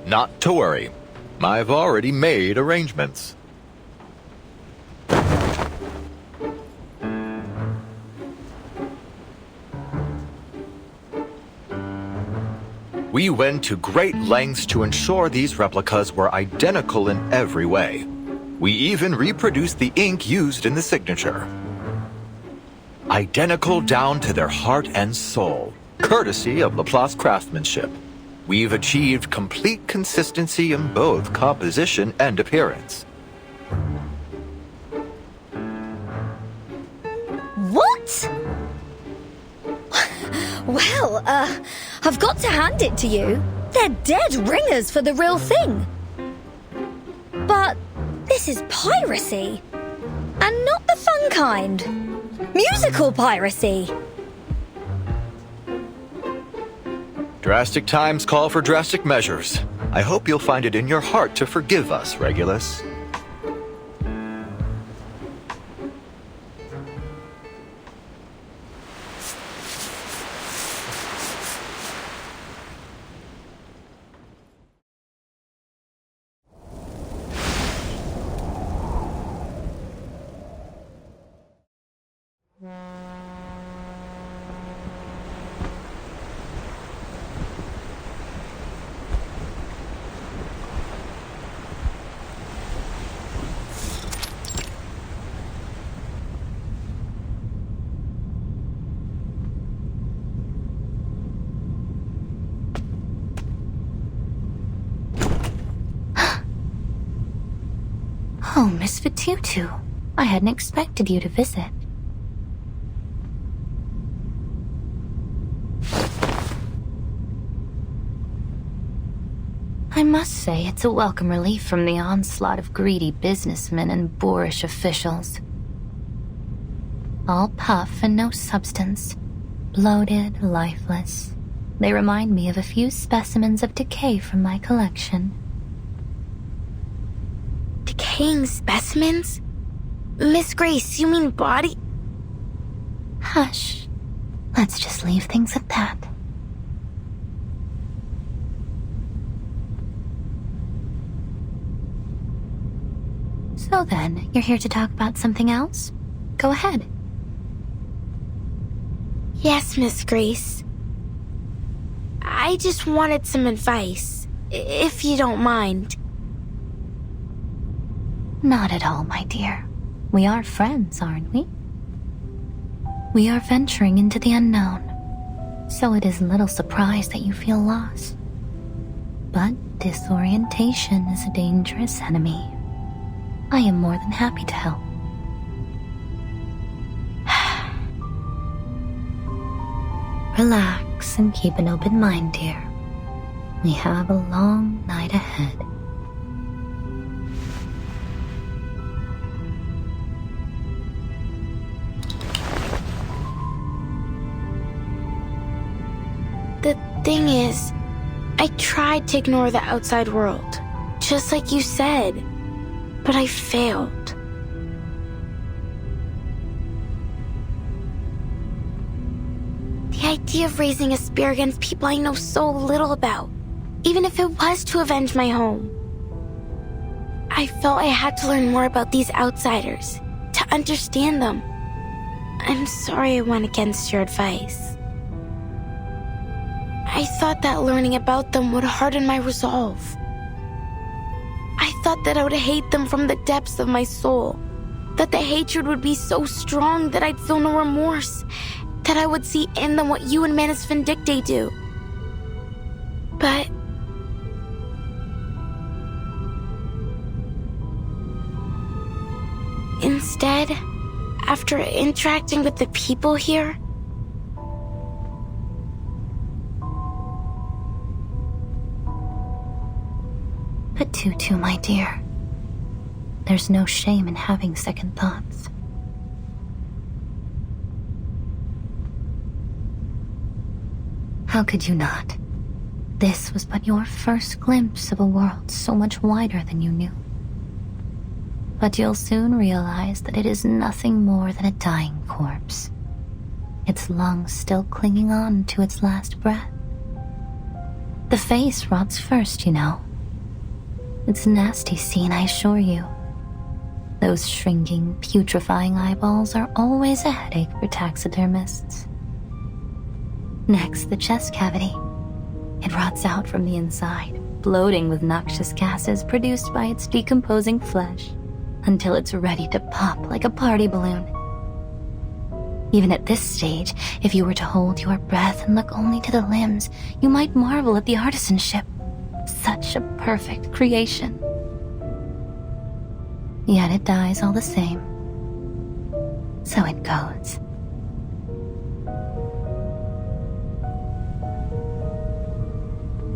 Not to worry. I've already made arrangements. We went to great lengths to ensure these replicas were identical in every way. We even reproduced the ink used in the signature. Identical down to their heart and soul, courtesy of Laplace craftsmanship. We've achieved complete consistency in both composition and appearance. What? Well, I've got to hand it to you. They're dead ringers for the real thing. But this is piracy. And not the fun kind. Musical piracy. Drastic times call for drastic measures. I hope you'll find it in your heart to forgive us, Regulus. Oh, Miss Fatutu. I hadn't expected you to visit. I must say it's a welcome relief from the onslaught of greedy businessmen and boorish officials. All puff and no substance. Bloated, lifeless. They remind me of a few specimens of decay from my collection. Decaying specimens? Miss Grace, you mean body? Hush. Let's just leave things at that. So then, you're here to talk about something else? Go ahead. Yes, Miss Grace. I just wanted some advice, if you don't mind. Not at all, my dear. We are friends, aren't we? We are venturing into the unknown, so it is little surprise that you feel lost. But disorientation is a dangerous enemy. I am more than happy to help. Relax and keep an open mind, dear. We have a long night ahead. The thing is, I tried to ignore the outside world, just like you said, but I failed. The idea of raising a spear against people I know so little about, even if it was to avenge my home. I felt I had to learn more about these outsiders, to understand them. I'm sorry I went against your advice. I thought that learning about them would harden my resolve. I thought that I would hate them from the depths of my soul. That the hatred would be so strong that I'd feel no remorse. That I would see in them what you and Manus Vindicte do. But instead, after interacting with the people here, But Tutu, my dear, there's no shame in having second thoughts. How could you not? This was but your first glimpse of a world so much wider than you knew. But you'll soon realize that it is nothing more than a dying corpse, its lungs still clinging on to its last breath. The face rots first, you know. It's a nasty scene, I assure you. Those shrinking, putrefying eyeballs are always a headache for taxidermists. Next, the chest cavity. It rots out from the inside, bloating with noxious gases produced by its decomposing flesh, until it's ready to pop like a party balloon. Even at this stage, if you were to hold your breath and look only to the limbs, you might marvel at the artisanship. Such a perfect creation. Yet it dies all the same. So it goes.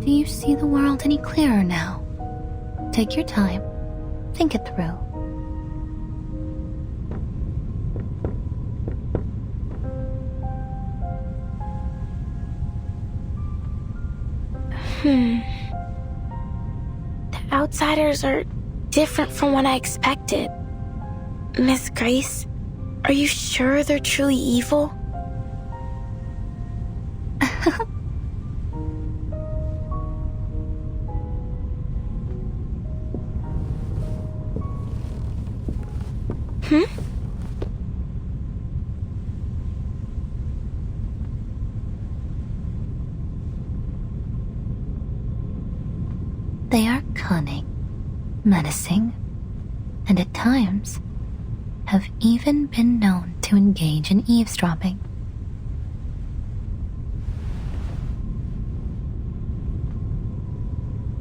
Do you see the world any clearer now? Take your time. Think it through. The outsiders are different from what I expected. Miss Grace, are you sure they're truly evil? They are cunning, menacing, and at times have even been known to engage in eavesdropping.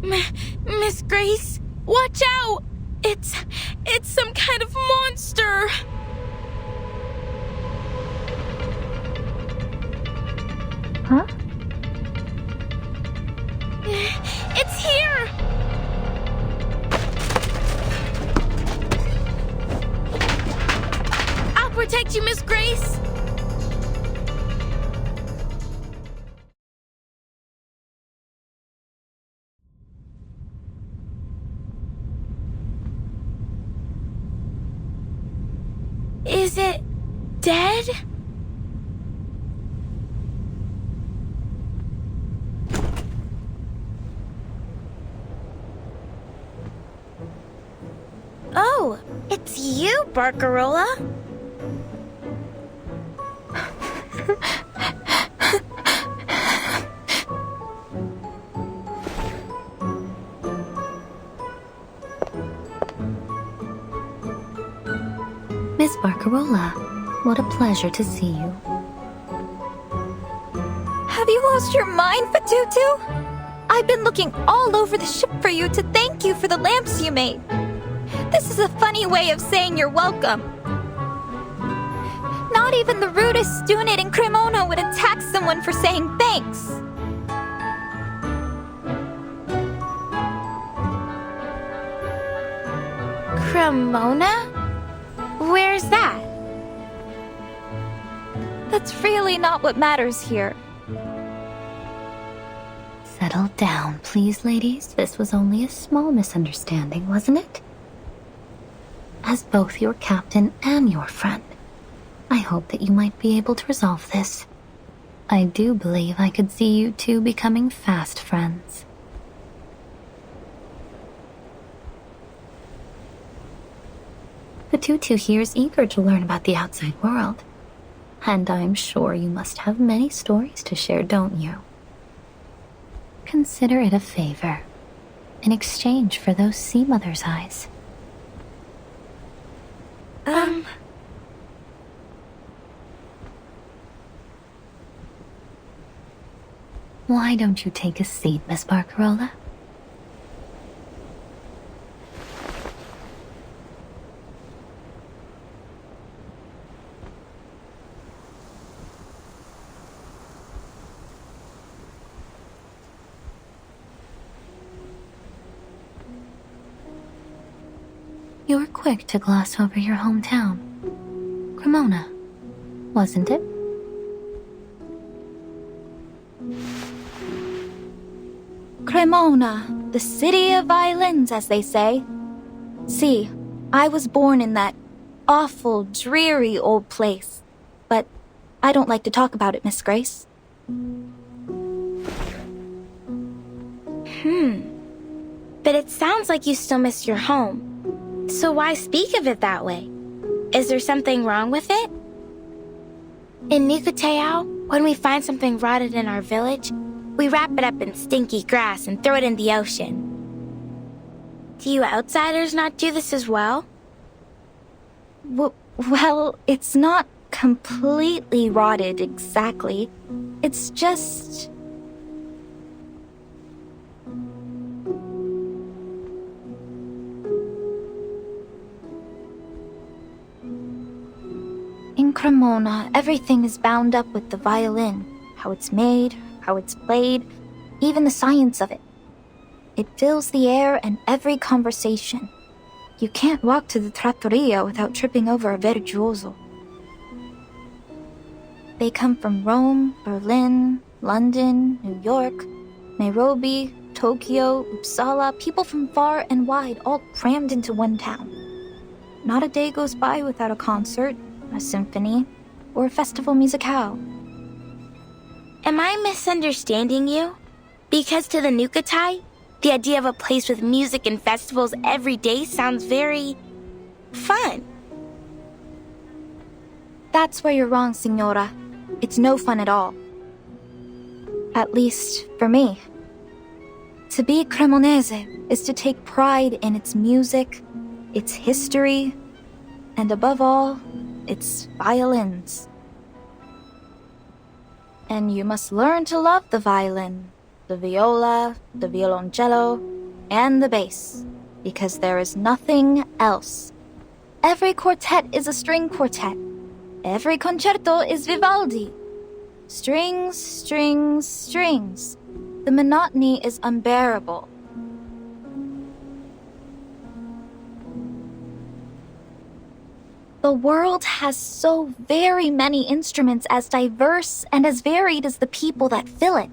Miss Grace, watch out! It's some kind of monster! Huh? It's here! I'll protect you, Miss Grace! Is it dead? Oh, it's you, Barcarola. Miss Barcarola, what a pleasure to see you. Have you lost your mind, Fatutu? I've been looking all over the ship for you to thank you for the lamps you made. This is a funny way of saying you're welcome. Not even the rudest student in Cremona would attack someone for saying thanks. Cremona? Where's that? That's really not what matters here. Settle down, please, ladies. This was only a small misunderstanding, wasn't it? As both your captain and your friend, I hope that you might be able to resolve this. I do believe I could see you two becoming fast friends. The Tutu here is eager to learn about the outside world, and I'm sure you must have many stories to share, don't you? Consider it a favor, in exchange for those sea mother's eyes. Why don't you take a seat, Miss Barcarola? You were quick to gloss over your hometown. Cremona, wasn't it? Cremona, the city of violins, as they say. See, I was born in that awful, dreary old place. But I don't like to talk about it, Miss Grace. But it sounds like you still miss your home. So why speak of it that way? Is there something wrong with it? In Nukuteao, when we find something rotted in our village, we wrap it up in stinky grass and throw it in the ocean. Do you outsiders not do this as well? Well, it's not completely rotted exactly. It's just... In Cremona, everything is bound up with the violin. How it's made, how it's played, even the science of it. It fills the air and every conversation. You can't walk to the trattoria without tripping over a virtuoso. They come from Rome, Berlin, London, New York, Nairobi, Tokyo, Uppsala, people from far and wide, all crammed into one town. Not a day goes by without a concert, a symphony, or a festival musicale. Am I misunderstanding you? Because to the Nukutai, the idea of a place with music and festivals every day sounds very... fun. That's where you're wrong, Signora. It's no fun at all. At least, for me. To be Cremonese is to take pride in its music, its history, and above all, its violins. And you must learn to love the violin, the viola, the violoncello, and the bass, because there is nothing else. Every quartet is a string quartet. Every concerto is Vivaldi. Strings, strings, strings. The monotony is unbearable. The world has so very many instruments as diverse and as varied as the people that fill it.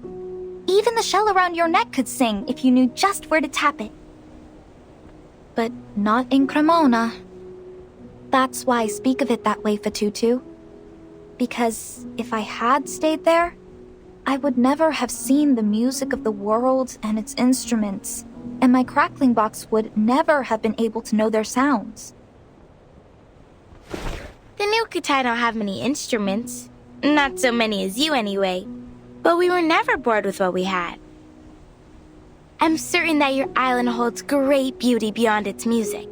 Even the shell around your neck could sing if you knew just where to tap it. But not in Cremona. That's why I speak of it that way, Fatutu. Because if I had stayed there, I would never have seen the music of the world and its instruments, and my crackling box would never have been able to know their sounds. The Nukutai don't have many instruments. Not so many as you anyway. But we were never bored with what we had. I'm certain that your island holds great beauty beyond its music.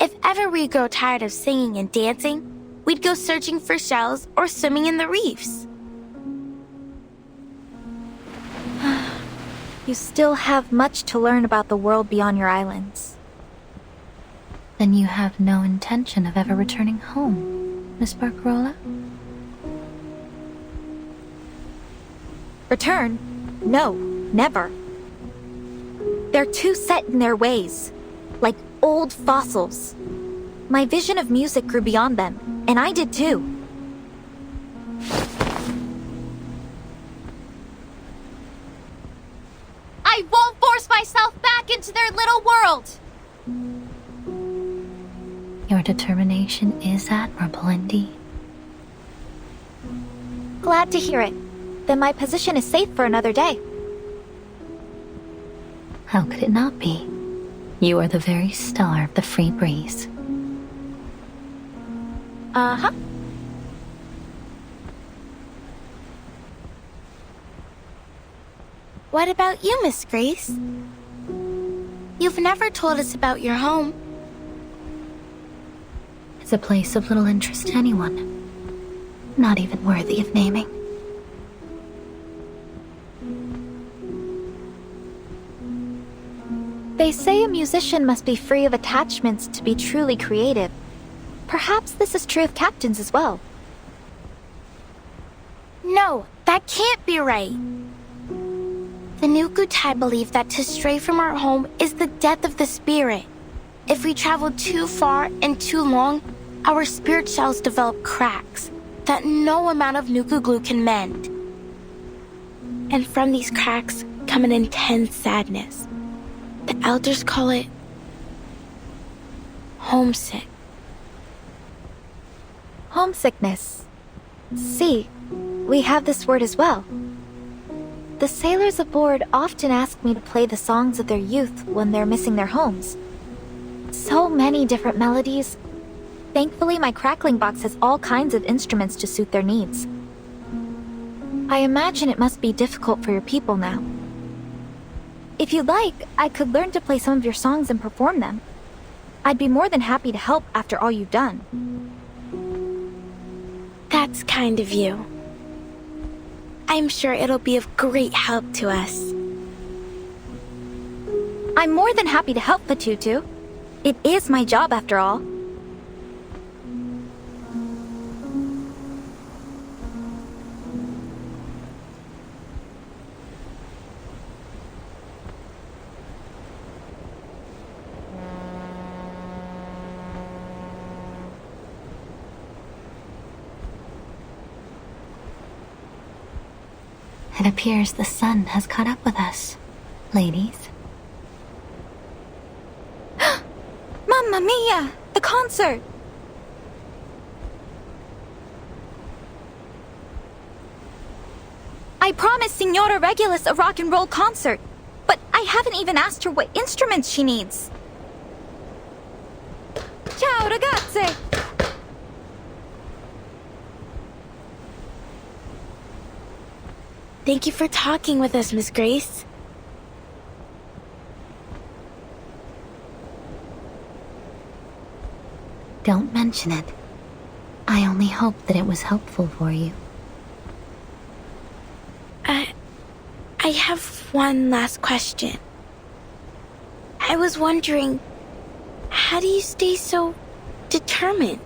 If ever we grow tired of singing and dancing, we'd go searching for shells or swimming in the reefs. You still have much to learn about the world beyond your islands. Then you have no intention of ever returning home, Miss Barcarola? Return? No, never. They're too set in their ways, like old fossils. My vision of music grew beyond them, and I did too. I won't force myself back into their little world! Your determination is admirable indeed. Glad to hear it. Then my position is safe for another day. How could it not be? You are the very star of the free breeze. Uh-huh. What about you, Miss Grace? You've never told us about your home. It's a place of little interest to anyone. Not even worthy of naming. They say a musician must be free of attachments to be truly creative. Perhaps this is true of captains as well. No, that can't be right. The Nukutai believe that to stray from our home is the death of the spirit. If we travel too far and too long, our spirit shells develop cracks that no amount of Nuku glue can mend. And from these cracks come an intense sadness. The elders call it homesick. Homesickness. See, we have this word as well. The sailors aboard often ask me to play the songs of their youth when they're missing their homes. So many different melodies. Thankfully, my crackling box has all kinds of instruments to suit their needs. I imagine it must be difficult for your people now. If you'd like, I could learn to play some of your songs and perform them. I'd be more than happy to help after all you've done. That's kind of you. I'm sure it'll be of great help to us. I'm more than happy to help, Patutu. It is my job after all. It appears the sun has caught up with us, ladies. Mamma mia! The concert! I promised Signora Regulus a rock and roll concert, but I haven't even asked her what instruments she needs. Ciao, ragazze! Thank you for talking with us, Miss Grace. Don't mention it. I only hope that it was helpful for you. I have one last question. I was wondering, how do you stay so determined?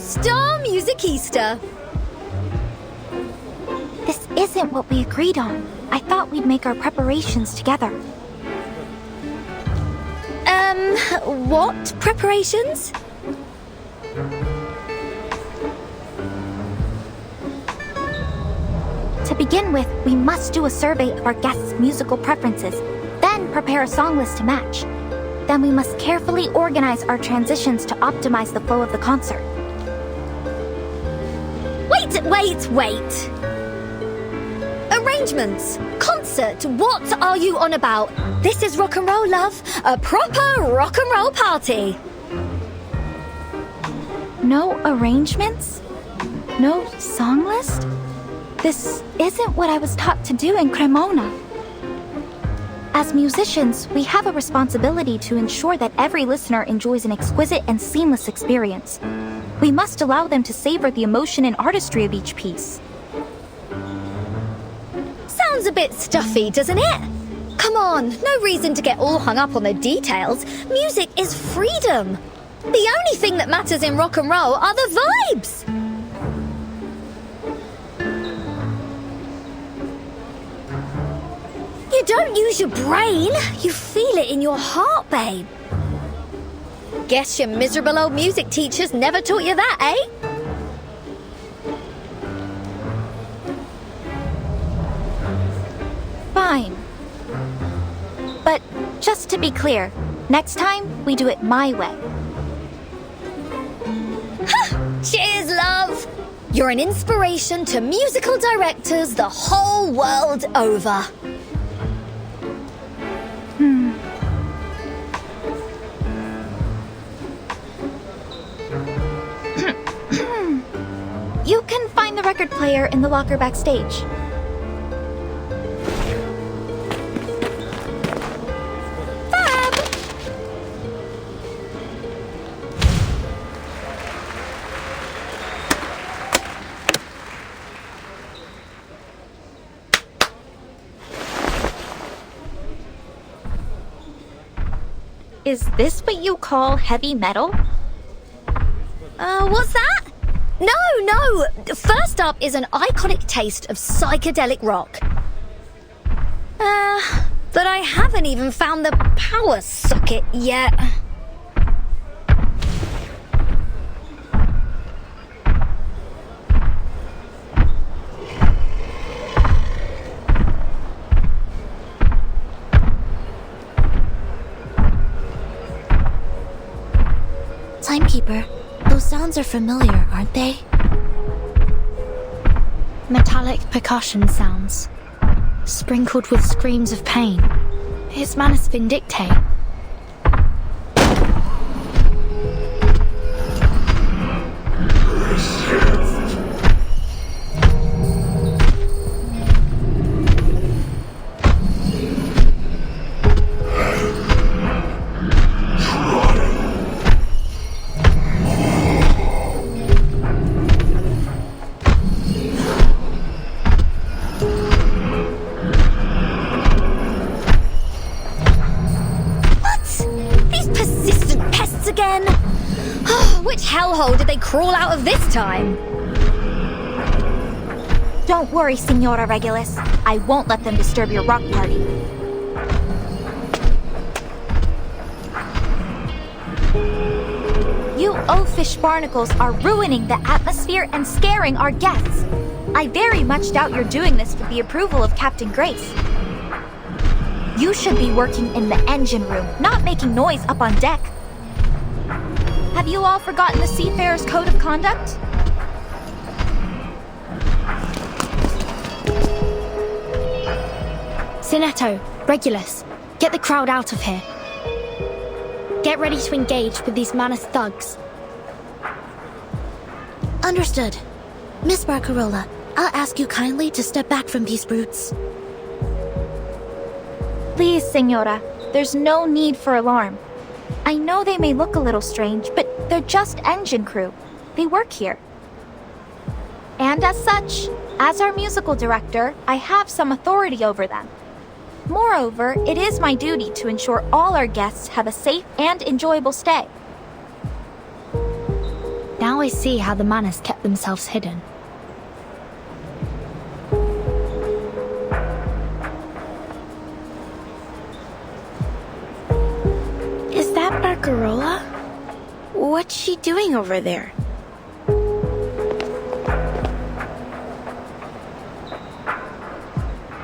Star Musicista. This isn't what we agreed on. I thought we'd make our preparations together. What preparations? To begin with, we must do a survey of our guests' musical preferences, then prepare a song list to match. Then we must carefully organize our transitions to optimize the flow of the concert. Wait! Arrangements! Concert! What are you on about? This is rock and roll, love. A proper rock and roll party. No arrangements? No song list? This isn't what I was taught to do in Cremona. As musicians, we have a responsibility to ensure that every listener enjoys an exquisite and seamless experience. We must allow them to savor the emotion and artistry of each piece. Sounds a bit stuffy, doesn't it? Come on, no reason to get all hung up on the details. Music is freedom. The only thing that matters in rock and roll are the vibes. You don't use your brain, you feel it in your heart, babe. Guess your miserable old music teachers never taught you that, eh? Fine. But just to be clear, next time we do it my way. Cheers, love! You're an inspiration to musical directors the whole world over. You can find the record player in the locker backstage. Is this what you call heavy metal? What's that? No! First up is an iconic taste of psychedelic rock. But I haven't even found the power socket yet. Timekeeper, those sounds are familiar, aren't they? Metallic percussion sounds, sprinkled with screams of pain. It's Manus Vindicte. Which hellhole did they crawl out of this time? Don't worry, Signora Regulus. I won't let them disturb your rock party. You oafish barnacles are ruining the atmosphere and scaring our guests. I very much doubt you're doing this with the approval of Captain Grace. You should be working in the engine room, not making noise up on deck. Have you all forgotten the Seafarer's Code of Conduct? Sinetto, Regulus, get the crowd out of here. Get ready to engage with these Manus thugs. Understood. Miss Barcarola, I'll ask you kindly to step back from these brutes. Please, Signora. There's no need for alarm. I know they may look a little strange, but they're just engine crew. They work here. And as such, as our musical director, I have some authority over them. Moreover, it is my duty to ensure all our guests have a safe and enjoyable stay. Now I see how the Manus kept themselves hidden. Is that Barcarola? What's she doing over there?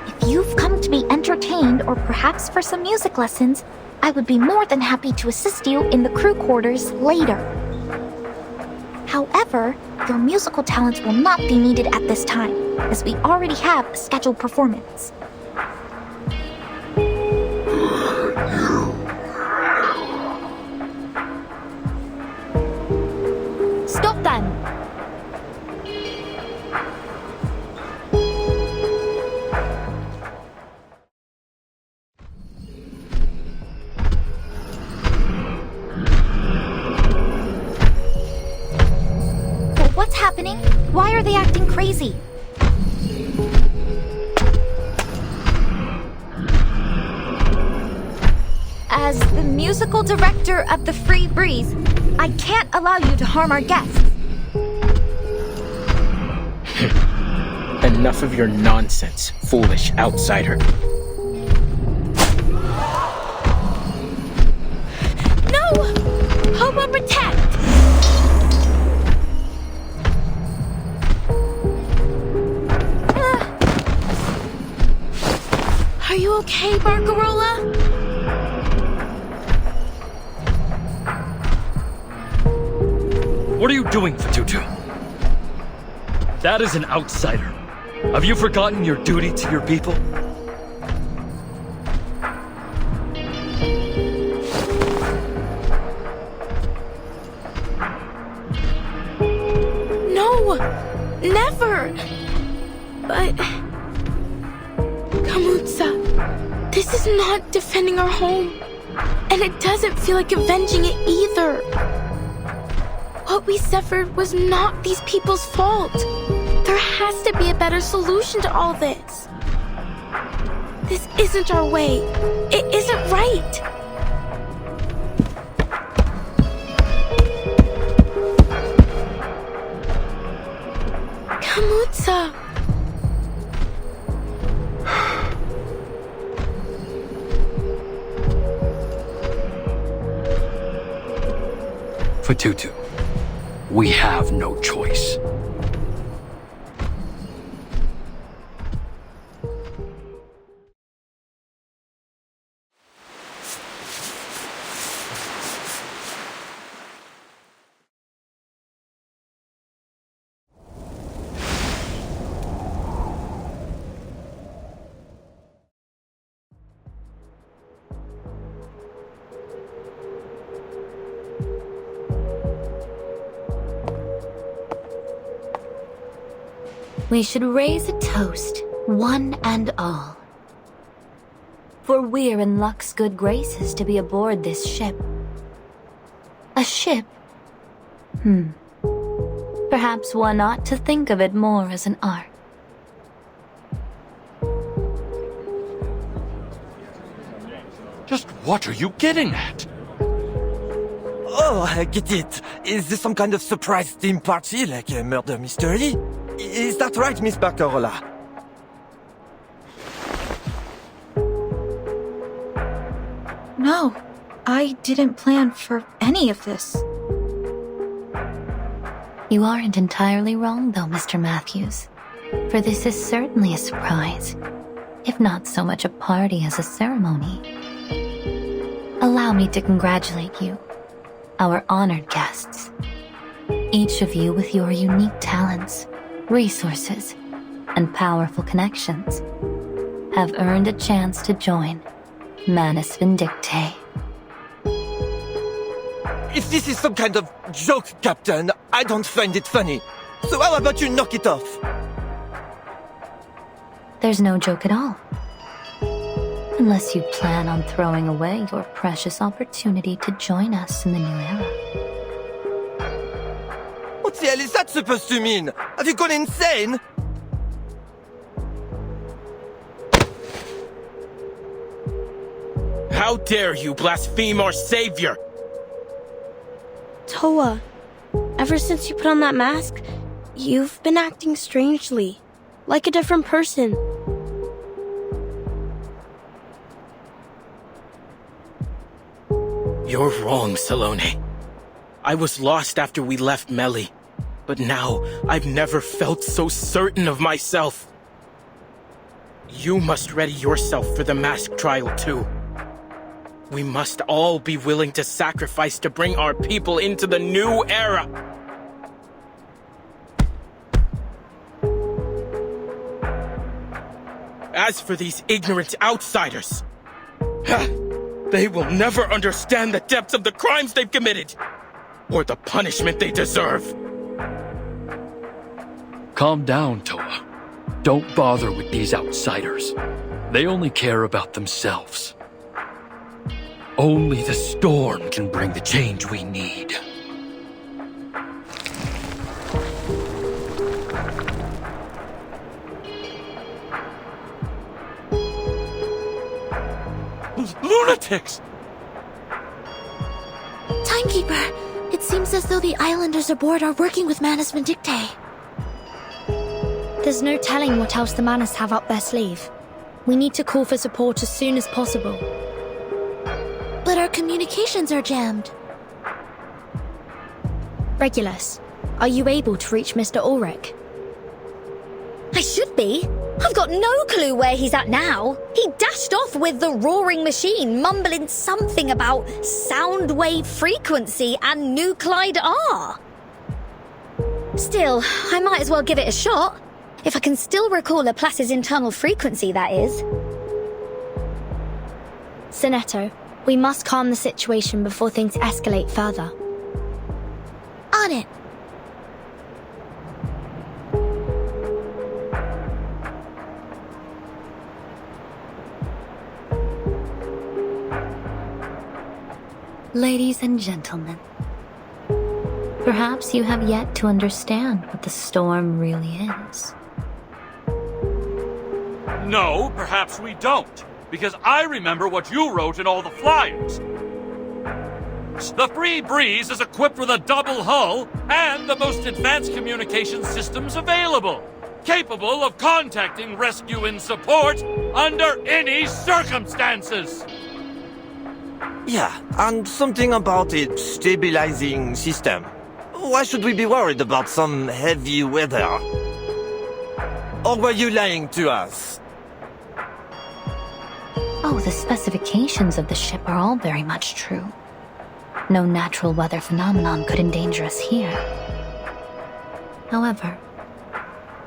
If you've come to be entertained or perhaps for some music lessons, I would be more than happy to assist you in the crew quarters later. However, your musical talents will not be needed at this time, as we already have a scheduled performance. Stop them! happening? Why are they acting crazy? As the musical director of the Free Breeze, I can't allow you to harm our guests. Enough of your nonsense, foolish outsider. No! Hobo protect! Are you okay, Barcarola? What are you doing, Fatutu? That is an outsider. Have you forgotten your duty to your people? No! Never! But... Kamutsa, this is not defending our home. And it doesn't feel like avenging it either. What we suffered was not these people's fault. There has to be a better solution to all this. This isn't our way. It isn't right. Kamutsa. Fatutu, we have no choice. We should raise a toast, one and all. For we're in luck's good graces to be aboard this ship. A ship? Perhaps one ought to think of it more as an art. Just what are you getting at? Oh, I get it. Is this some kind of surprise theme party, like a murder mystery? Is that right, Miss Barcarola? No, I didn't plan for any of this. You aren't entirely wrong, though, Mr. Matthews. For this is certainly a surprise, if not so much a party as a ceremony. Allow me to congratulate you, our honored guests. Each of you with your unique talents, resources, and powerful connections have earned a chance to join Manus Vindictae. If this is some kind of joke, Captain, I don't find it funny. So how about you knock it off? There's no joke at all. Unless you plan on throwing away your precious opportunity to join us in the new era. What the hell is that supposed to mean? Have you gone insane? How dare you blaspheme our savior? Toa, ever since you put on that mask, you've been acting strangely, like a different person. You're wrong, Salone. I was lost after we left Melly, but now I've never felt so certain of myself. You must ready yourself for the mask trial too. We must all be willing to sacrifice to bring our people into the new era. As for these ignorant outsiders, they will never understand the depths of the crimes they've committed, or the punishment they deserve. Calm down, Toa. Don't bother with these outsiders. They only care about themselves. Only the storm can bring the change we need. Lunatics! Timekeeper, it seems as though the islanders aboard are working with Manus Vindictae. There's no telling what else the Manus have up their sleeve. We need to call for support as soon as possible. But our communications are jammed. Regulus, are you able to reach Mr. Ulrich? I should be. I've got no clue where he's at now. He dashed off with the roaring machine, mumbling something about sound wave frequency and nuclide R. Still, I might as well give it a shot. If I can still recall Laplace's internal frequency, that is. Sonetto, we must calm the situation before things escalate further. On it. Ladies and gentlemen, perhaps you have yet to understand what the storm really is. No, perhaps we don't, because I remember what you wrote in all the flyers. The Free Breeze is equipped with a double hull and the most advanced communication systems available, capable of contacting rescue and support under any circumstances. Yeah, and something about its stabilizing system. Why should we be worried about some heavy weather? Or were you lying to us? Oh, the specifications of the ship are all very much true. No natural weather phenomenon could endanger us here. However,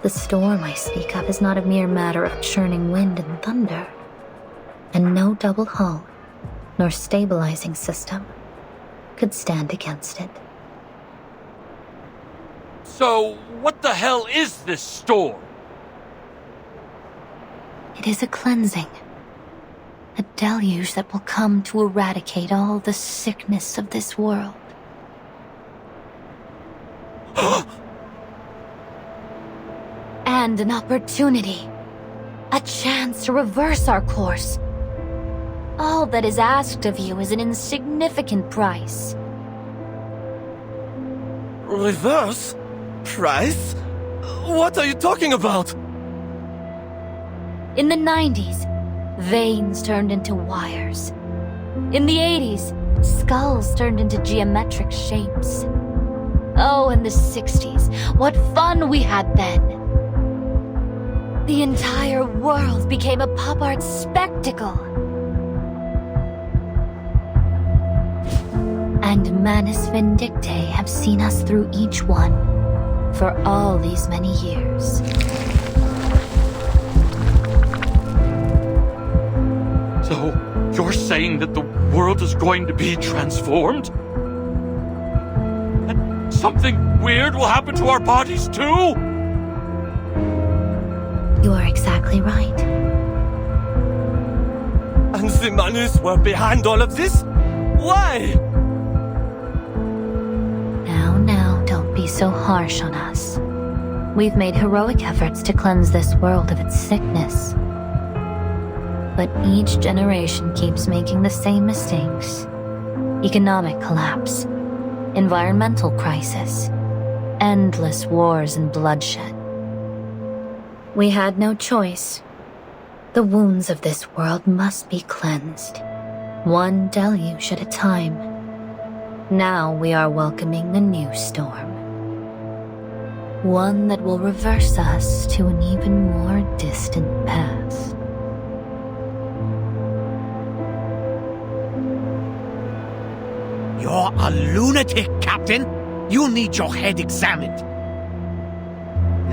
the storm I speak of is not a mere matter of churning wind and thunder, and no double hull nor stabilizing system could stand against it. So, what the hell is this storm? It is a cleansing. A deluge that will come to eradicate all the sickness of this world. And an opportunity. A chance to reverse our course. All that is asked of you is an insignificant price. Reverse? Price? What are you talking about? In the 90s, veins turned into wires. In the 80s, skulls turned into geometric shapes. Oh, in the 60s, what fun we had then! The entire world became a pop art spectacle. And Manus Vindictae have seen us through each one for all these many years. So, you're saying that the world is going to be transformed? And something weird will happen to our bodies too? You are exactly right. And the Manus were behind all of this? Why? Now, don't be so harsh on us. We've made heroic efforts to cleanse this world of its sickness. But each generation keeps making the same mistakes. Economic collapse, environmental crisis, endless wars and bloodshed. We had no choice. The wounds of this world must be cleansed, one deluge at a time. Now we are welcoming the new storm. One that will reverse us to an even more distant past. You're a lunatic, Captain. You need your head examined.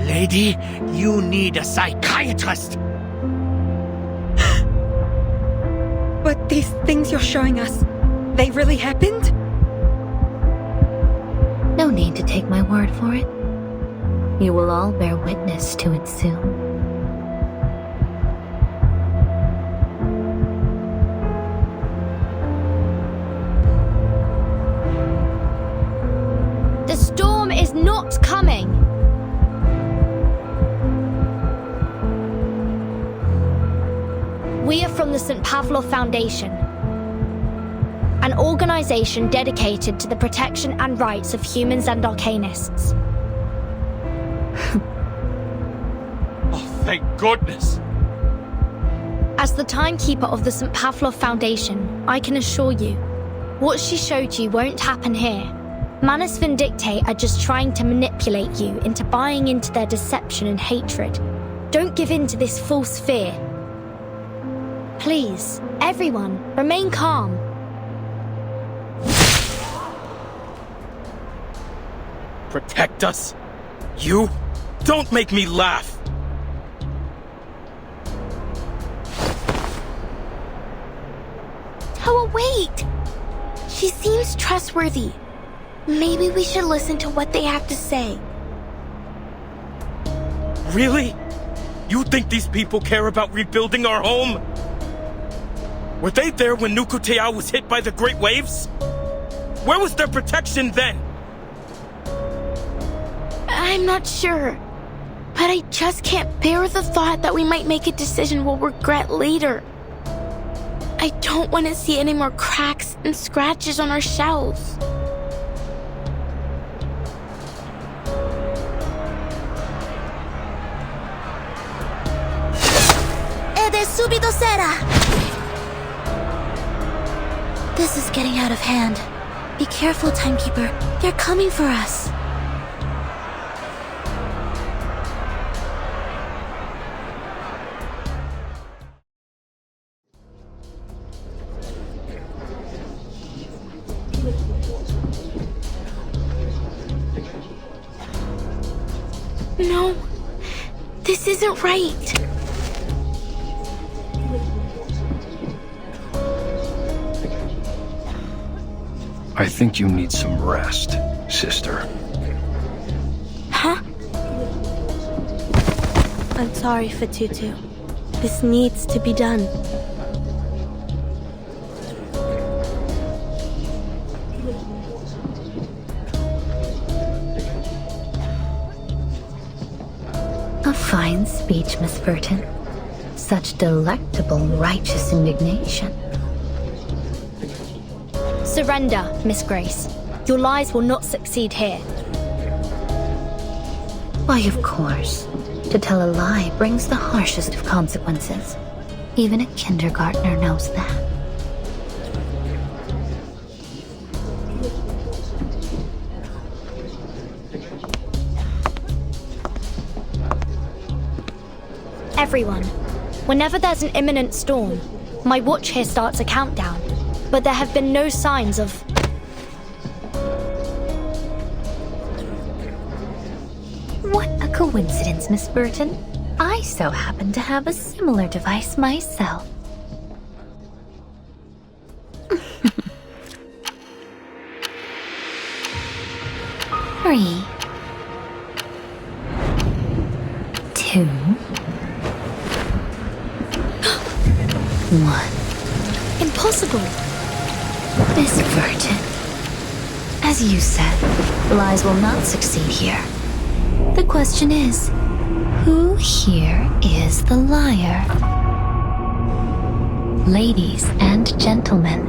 Lady, you need a psychiatrist. But these things you're showing us, they really happened? No need to take my word for it. You will all bear witness to it soon. The storm is not coming! We are from the St. Pavlov Foundation. organization dedicated to the protection and rights of humans and arcanists. Oh, thank goodness! As the timekeeper of the St. Pavlov Foundation, I can assure you, what she showed you won't happen here. Manus Vindictae are just trying to manipulate you into buying into their deception and hatred. Don't give in to this false fear. Please, everyone, remain calm. Protect us? You? Don't make me laugh! Oh, wait! She seems trustworthy. Maybe we should listen to what they have to say. Really? You think these people care about rebuilding our home? Were they there when Nukutea was hit by the great waves? Where was their protection then? I'm not sure. But I just can't bear the thought that we might make a decision we'll regret later. I don't want to see any more cracks and scratches on our shelves. Subito sera! This is getting out of hand. Be careful, timekeeper. They're coming for us. No, this isn't right. I think you need some rest, sister. Huh? I'm sorry, Fatutu. This needs to be done. A fine speech, Miss Burton. Such delectable, righteous indignation. Surrender, Miss Grace. Your lies will not succeed here. Why, of course. To tell a lie brings the harshest of consequences. Even a kindergartner knows that. Everyone, whenever there's an imminent storm, my watch here starts a countdown, but there have been no signs of... What a coincidence, Miss Burton. I so happen to have a similar device myself. 3, 2, 1. Impossible! Miss Burton, as you said, lies will not succeed here. The question is, who here is the liar? Ladies and gentlemen,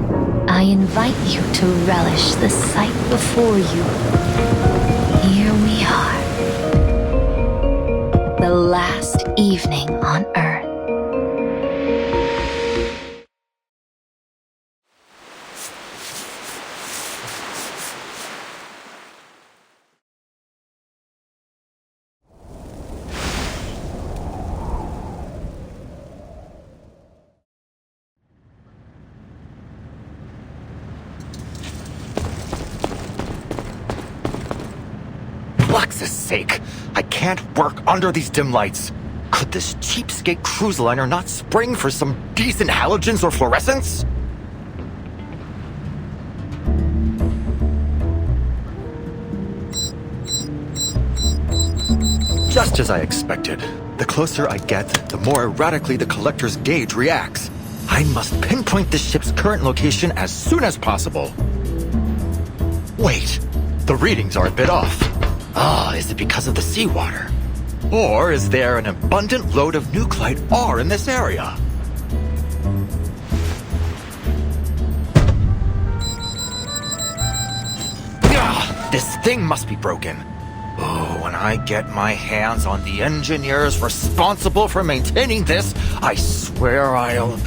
I invite you to relish the sight before you. Here we are. The last evening on Earth. Flex's sake, I can't work under these dim lights. Could this cheapskate cruise liner not spring for some decent halogens or fluorescence? Just as I expected. The closer I get, the more erratically the collector's gauge reacts. I must pinpoint the ship's current location as soon as possible. Wait, the readings are a bit off. Is it because of the seawater? Or is there an abundant load of nuclide R in this area? This thing must be broken. Oh, when I get my hands on the engineers responsible for maintaining this, I swear I'll...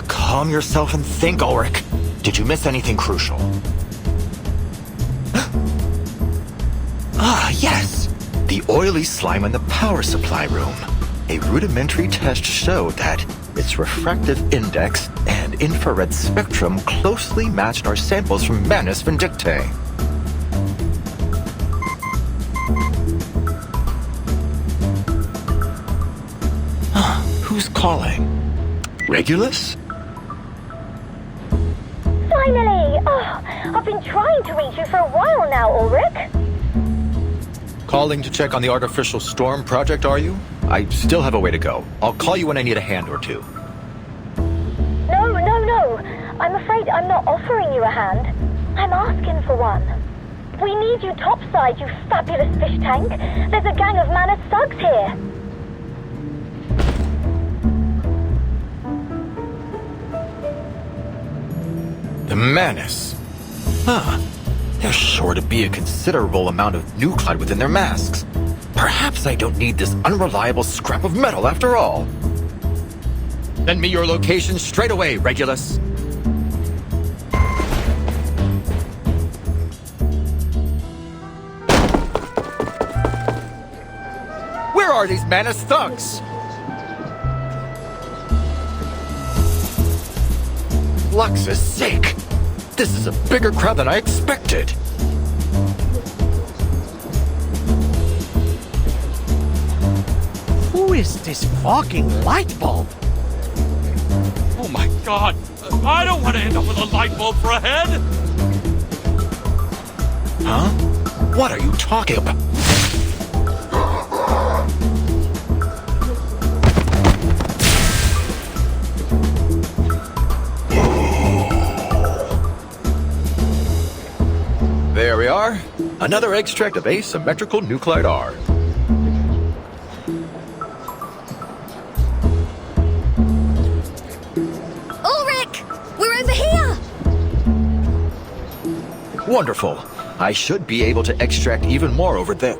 Calm yourself and think, Ulrich. Did you miss anything crucial? Yes! The oily slime in the power supply room. A rudimentary test showed that its refractive index and infrared spectrum closely matched our samples from Manus Vindictae. Who's calling? Regulus? Finally! Oh, I've been trying to reach you for a while now, Ulrich. Calling to check on the artificial storm project, are you? I still have a way to go. I'll call you when I need a hand or two. No. I'm afraid I'm not offering you a hand. I'm asking for one. We need you topside, you fabulous fish tank. There's a gang of Manus thugs here. The Manus. There's sure to be a considerable amount of nuclide within their masks. Perhaps I don't need this unreliable scrap of metal after all. Send me your location straight away, Regulus. Where are these Manus thugs? Lux's sake! This is a bigger crowd than I expected. Who is this fucking light bulb? Oh my god! I don't want to end up with a light bulb for a head! Huh? What are you talking about? There we are. Another extract of asymmetrical nuclide R. Ulrich! We're over here! Wonderful. I should be able to extract even more over there.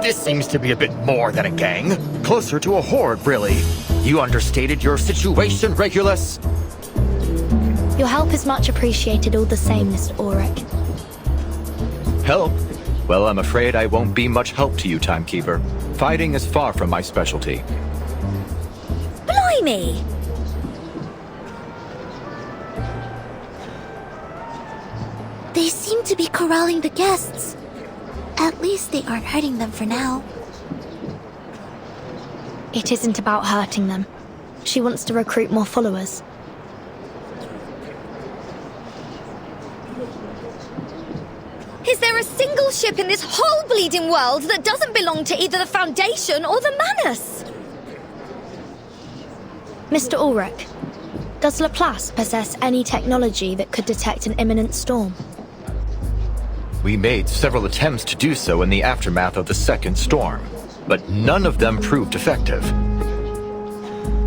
This seems to be a bit more than a gang. Closer to a horde, really. You understated your situation, Regulus. Your help is much appreciated all the same, Mr. Ulrich. Help? Well, I'm afraid I won't be much help to you, Timekeeper. Fighting is far from my specialty. Blimey! They seem to be corralling the guests. At least they aren't hurting them for now. It isn't about hurting them. She wants to recruit more followers. Is there a single ship in this whole bleeding world that doesn't belong to either the Foundation or the Manus? Mr. Ulrich, does Laplace possess any technology that could detect an imminent storm? We made several attempts to do so in the aftermath of the second storm, but none of them proved effective.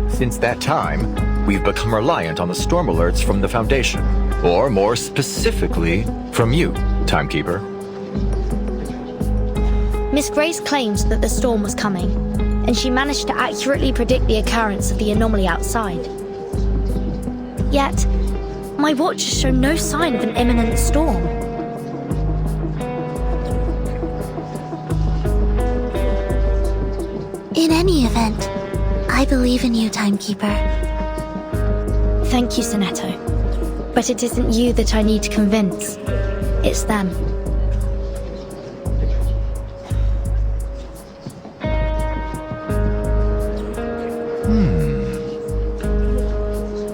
Since that time, we've become reliant on the storm alerts from the Foundation, or more specifically, from you, Timekeeper. Miss Grace claimed that the storm was coming, and she managed to accurately predict the occurrence of the anomaly outside. Yet, my watch has shown no sign of an imminent storm. In any event, I believe in you, Timekeeper. Thank you, Sonetto. But it isn't you that I need to convince. It's them.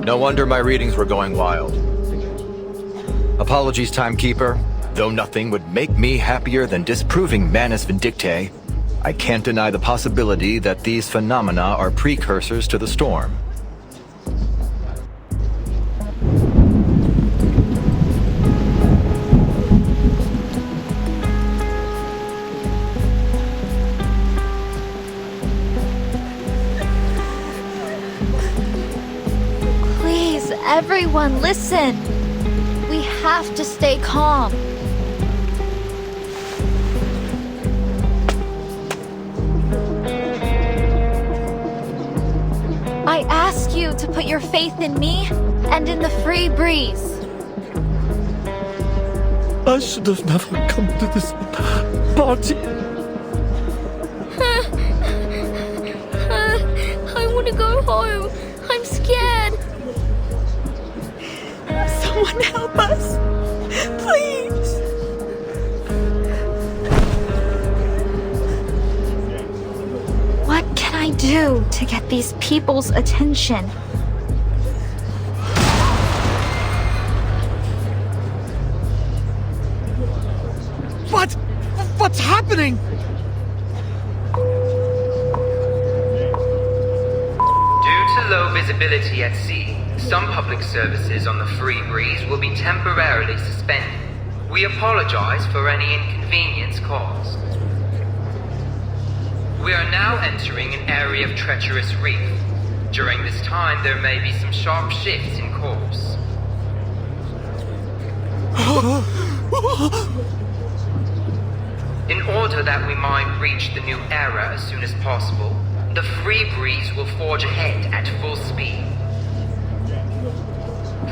No wonder my readings were going wild. Apologies, Timekeeper. Though nothing would make me happier than disproving Manus Vindictae, I can't deny the possibility that these phenomena are precursors to the storm. Everyone, listen. We have to stay calm. I ask you to put your faith in me and in the free breeze. I should have never come to this party. I want to go home. I'm scared. Someone help us. Please. What can I do to get these people's attention? What's happening? Due to low visibility at sea, some public services on the free breeze will be temporarily suspended. We apologize for any inconvenience caused. We are now entering an area of treacherous reef. During this time, there may be some sharp shifts in course. In order that we might reach the new era as soon as possible, the free breeze will forge ahead at full speed.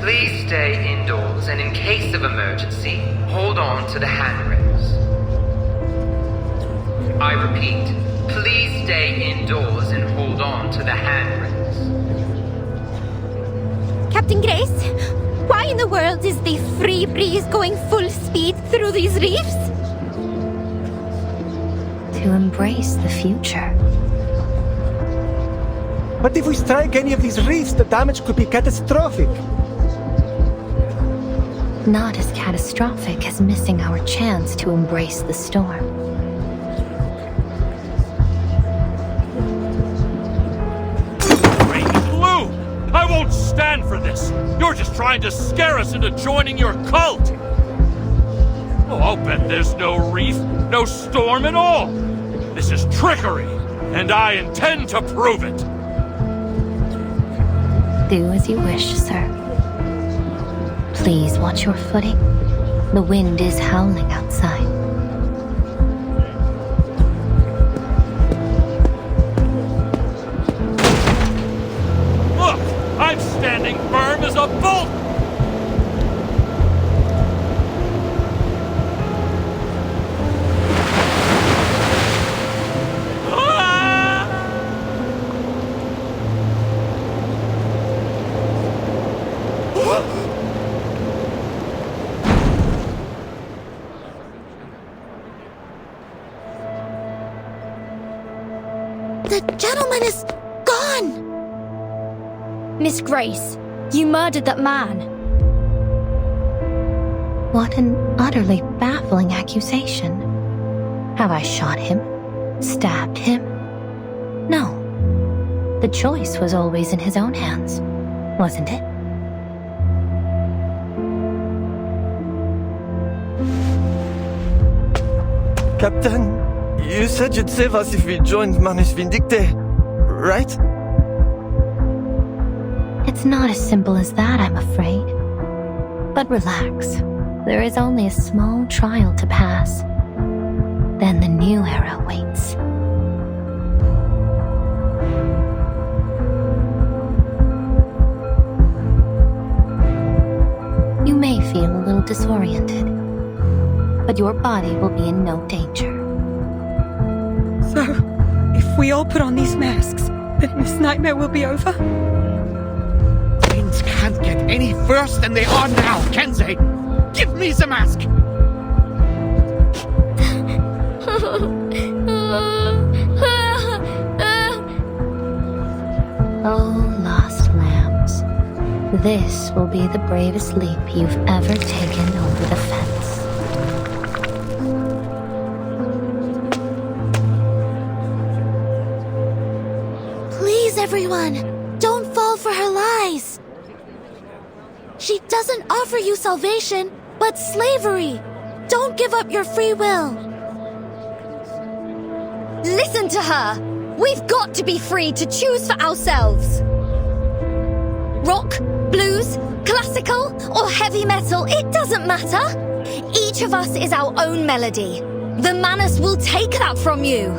Please stay indoors and in case of emergency, hold on to the handrails. I repeat, please stay indoors and hold on to the handrails. Captain Grace, why in the world is the free breeze going full speed through these reefs? To embrace the future. But if we strike any of these reefs, the damage could be catastrophic. Not as catastrophic as missing our chance to embrace the storm. Great Blue! I won't stand for this! You're just trying to scare us into joining your cult! Oh, I'll bet there's no reef, no storm at all! This is trickery, and I intend to prove it! Do as you wish, sir. Please watch your footing. The wind is howling outside. Look! I'm standing firm as a bolt! The gentleman is gone! Miss Grace, you murdered that man. What an utterly baffling accusation. Have I shot him? Stabbed him? No. The choice was always in his own hands, wasn't it? Captain, you said you'd save us if we joined Manus Vindicte, right? It's not as simple as that, I'm afraid. But relax. There is only a small trial to pass. Then the new era waits. You may feel a little disoriented, but your body will be in no danger. So, if we all put on these masks, then this nightmare will be over? Things can't get any worse than they are now, can they? Give me the mask! Oh, lost lambs. This will be the bravest leap you've ever taken over the fence. Please, everyone, don't fall for her lies. She doesn't offer you salvation, but slavery. Don't give up your free will. Listen to her! We've got to be free to choose for ourselves. Rock, blues, classics. or heavy metal, it doesn't matter. Each of us is our own melody. The Manus will take that from you.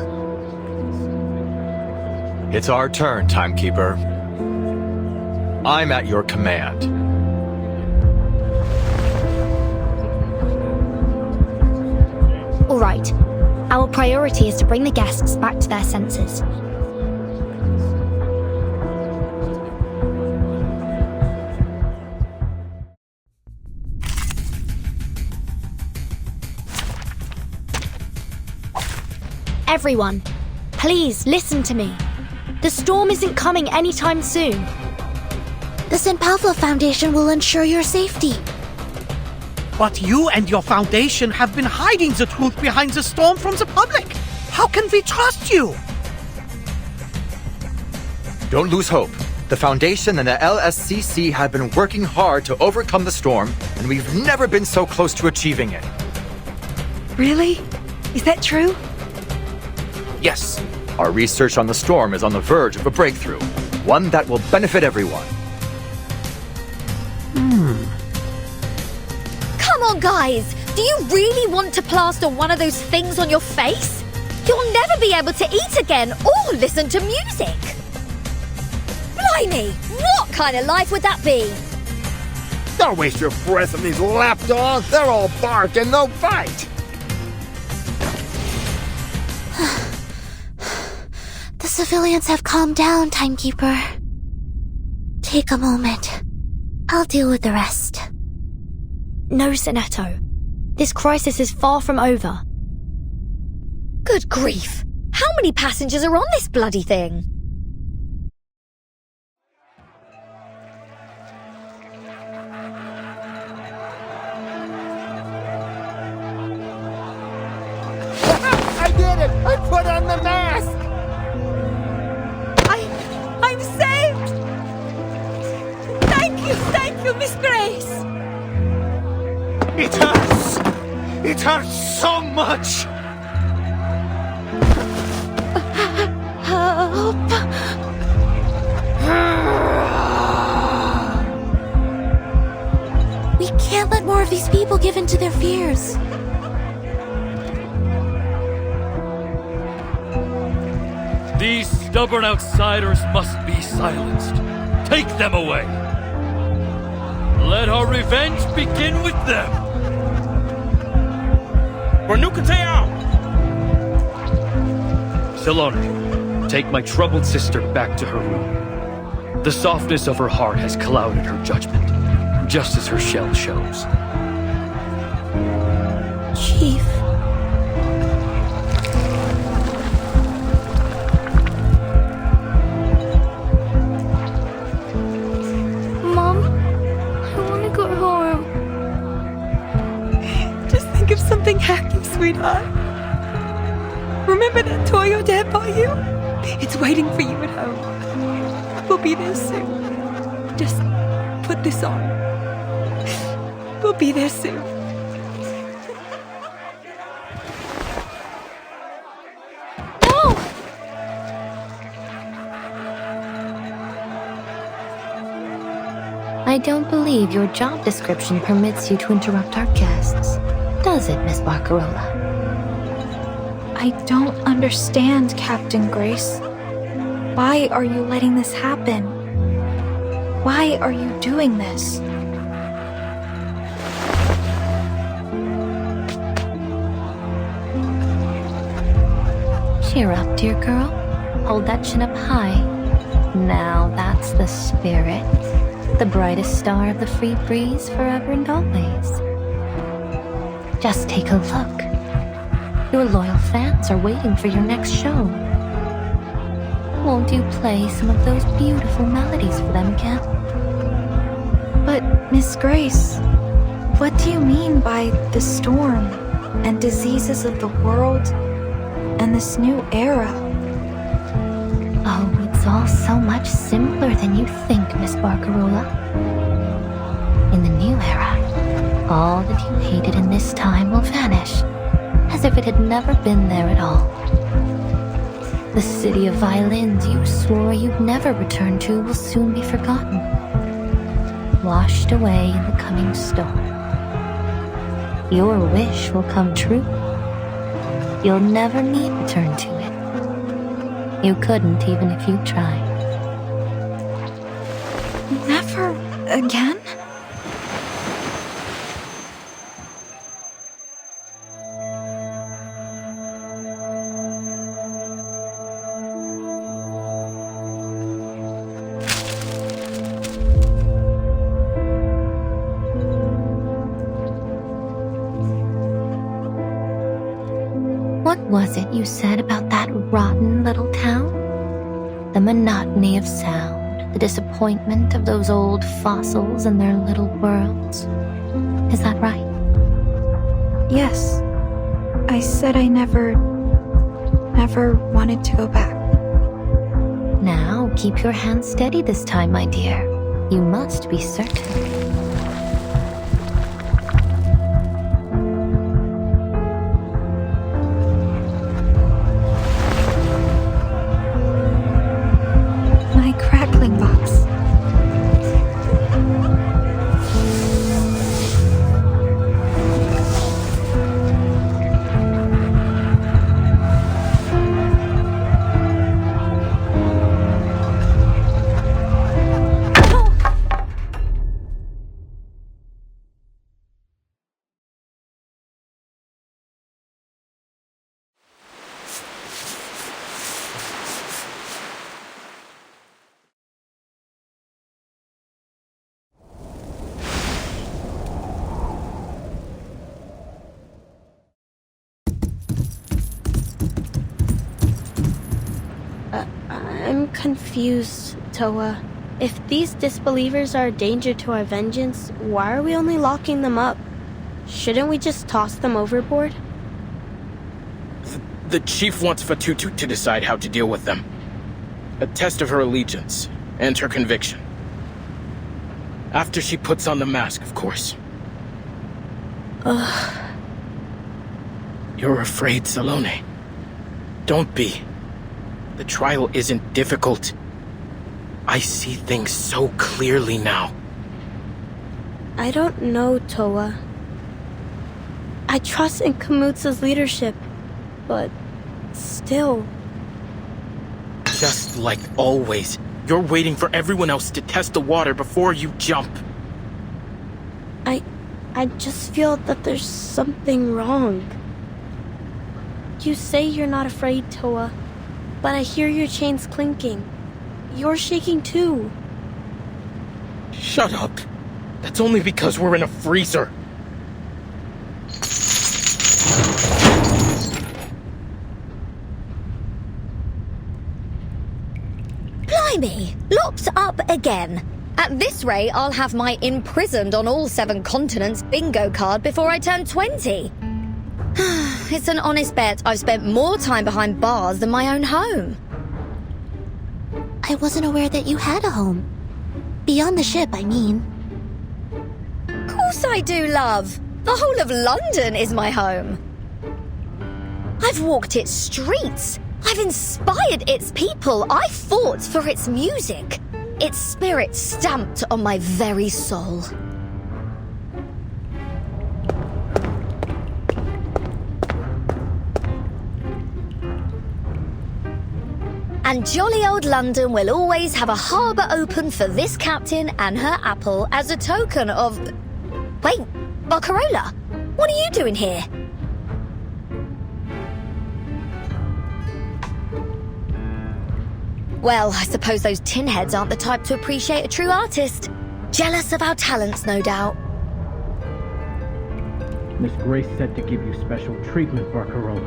It's our turn, Timekeeper. I'm at your command. All right. Our priority is to bring the guests back to their senses. Everyone, please listen to me. The storm isn't coming anytime soon. The St. Pavlo Foundation will ensure your safety. But you and your foundation have been hiding the truth behind the storm from the public. How can we trust you? Don't lose hope. The Foundation and the LSCC have been working hard to overcome the storm, and we've never been so close to achieving it. Really? Is that true? Yes. Our research on the storm is on the verge of a breakthrough, one that will benefit everyone. Come on, guys! Do you really want to plaster one of those things on your face? You'll never be able to eat again or listen to music! Blimey! What kind of life would that be? Don't waste your breath on these lapdogs! They're all bark and no bite! The civilians have calmed down, Timekeeper. Take a moment. I'll deal with the rest. No, Sinetto. This crisis is far from over. Good grief! How many passengers are on this bloody thing? I did it! I put on the mask! I'm saved! Thank you, Miss Grace! It hurts! It hurts so much! Help! We can't let more of these people give in to their fears. These stubborn outsiders must be silenced. Take them away. Let our revenge begin with them. Salone, take my troubled sister back to her room. The softness of her heart has clouded her judgment, just as her shell shows. Chief. Mom, I want to go home. Just think of something happy, sweetheart. Remember that toy your dad bought you? It's waiting for you at home. We'll be there soon. Just put this on. We'll be there soon. I don't believe your job description permits you to interrupt our guests, does it, Miss Barcarola? I don't understand, Captain Grace. Why are you letting this happen? Why are you doing this? Cheer up, dear girl. Hold that chin up high. Now that's the spirit. The brightest star of the free breeze forever and always. Just take a look. Your loyal fans are waiting for your next show. Won't you play some of those beautiful melodies for them again? But, Miss Grace, what do you mean by the storm and diseases of the world and this new era? Oh, it's all so much simpler than you think, Miss Barcarola. In the new era, all that you hated in this time will vanish, as if it had never been there at all. The city of violins you swore you'd never return to will soon be forgotten, washed away in the oncoming storm. Your wish will come true. You'll never need to turn to it. You couldn't even if you tried. Never again? What was it you said about that rotten little town? The monotony of sound, the disappointment of those old fossils and their little worlds. Is that right? Yes. I said I never wanted to go back. Now, keep your hand steady this time, my dear. You must be certain. My crackling box. I'm confused, Toa. If these disbelievers are a danger to our vengeance, why are we only locking them up? Shouldn't we just toss them overboard? The chief wants Fatutu to decide how to deal with them. A test of her allegiance and her conviction. After she puts on the mask, of course. You're afraid, Salome. Don't be. The trial isn't difficult. I see things so clearly now. I don't know, Toa. I trust in Kamutsa's leadership, but still. Just like always, you're waiting for everyone else to test the water before you jump. I just feel that there's something wrong. You say you're not afraid, Toa, but I hear your chains clinking. You're shaking too. Shut up. That's only because we're in a freezer. Blimey! Locked up again. At this rate, I'll have my imprisoned on all 7 continents bingo card before I turn 20. It's an honest bet I've spent more time behind bars than my own home. I wasn't aware that you had a home. Beyond the ship, I mean. Of course I do, love. The whole of London is my home. I've walked its streets. I've inspired its people. I fought for its music. Its spirit stamped on my very soul. And jolly old London will always have a harbour open for this captain and her apple as a token of... Wait, Barcarola, what are you doing here? Well, I suppose those tin heads aren't the type to appreciate a true artist. Jealous of our talents, no doubt. Miss Grace said to give you special treatment, Barcarola.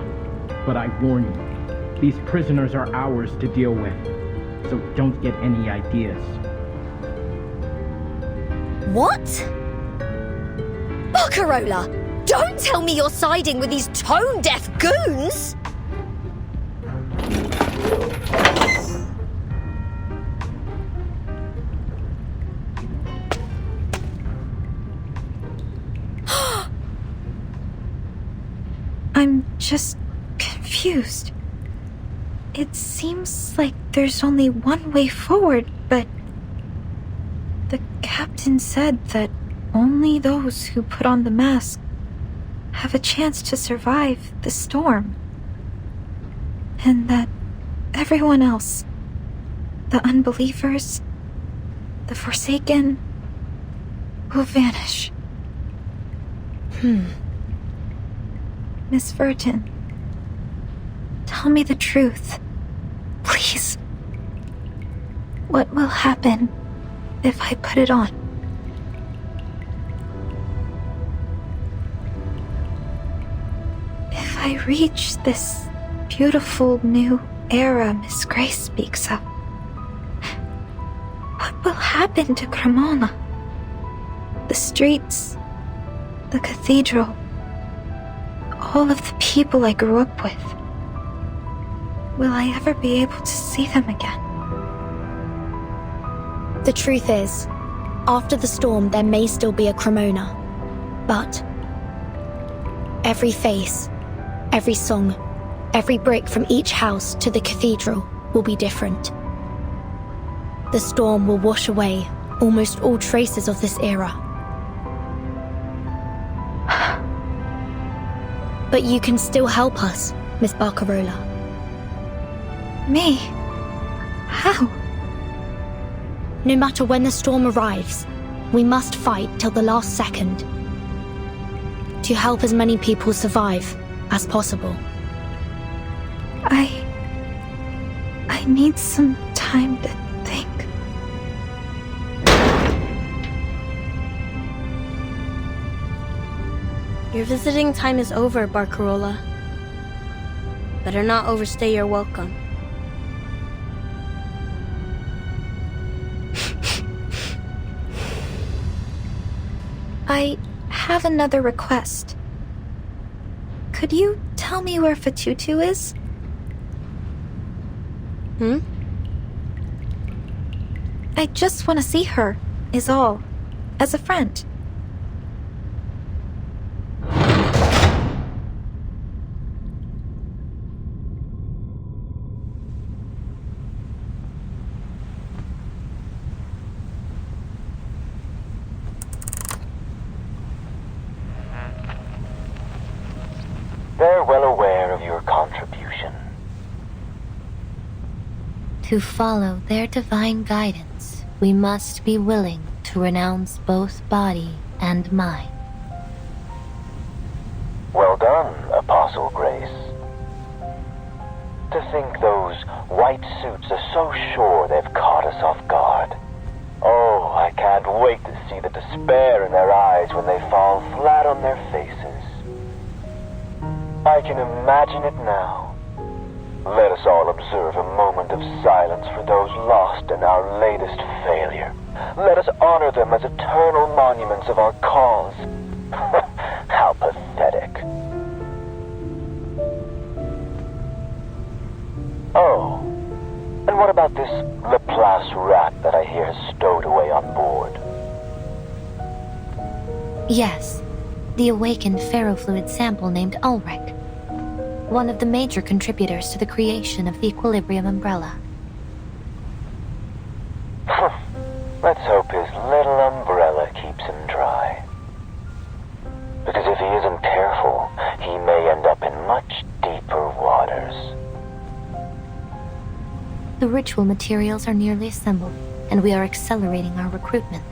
But I warn you, these prisoners are ours to deal with. So don't get any ideas. What? Barcarola, don't tell me you're siding with these tone-deaf goons! I'm just confused. It seems like there's only one way forward, but the captain said that only those who put on the mask have a chance to survive the storm. And that everyone else, the unbelievers, the forsaken, will vanish. Miss Verton, tell me the truth, please. What will happen if I put it on? If I reach this beautiful new era Miss Grace speaks of, what will happen to Cremona? The streets, the cathedral, all of the people I grew up with. Will I ever be able to see them again? The truth is, after the storm there may still be a Cremona, but every face, every song, every brick from each house to the cathedral will be different. The storm will wash away almost all traces of this era. But you can still help us, Miss Barcarola. Me? How? No matter when the storm arrives, we must fight till the last second to help as many people survive as possible. I need some time to think. Your visiting time is over, Barcarola. Better not overstay your welcome. I have another request. Could you tell me where Fatutu is? I just want to see her, is all. As a friend. They're well aware of your contribution. To follow their divine guidance, we must be willing to renounce both body and mind. Well done, Apostle Grace. To think those white suits are so sure they've caught us off guard. Oh, I can't wait to see the despair in their eyes when they fall flat on their faces. I can imagine it now. Let us all observe a moment of silence for those lost in our latest failure. Let us honor them as eternal monuments of our cause. How pathetic. Oh, and what about this Laplace rat that I hear is stowed away on board? Yes, the awakened ferrofluid sample named Ulrich. One of the major contributors to the creation of the Equilibrium umbrella. Let's hope his little umbrella keeps him dry. Because if he isn't careful, he may end up in much deeper waters. The ritual materials are nearly assembled, and we are accelerating our recruitment.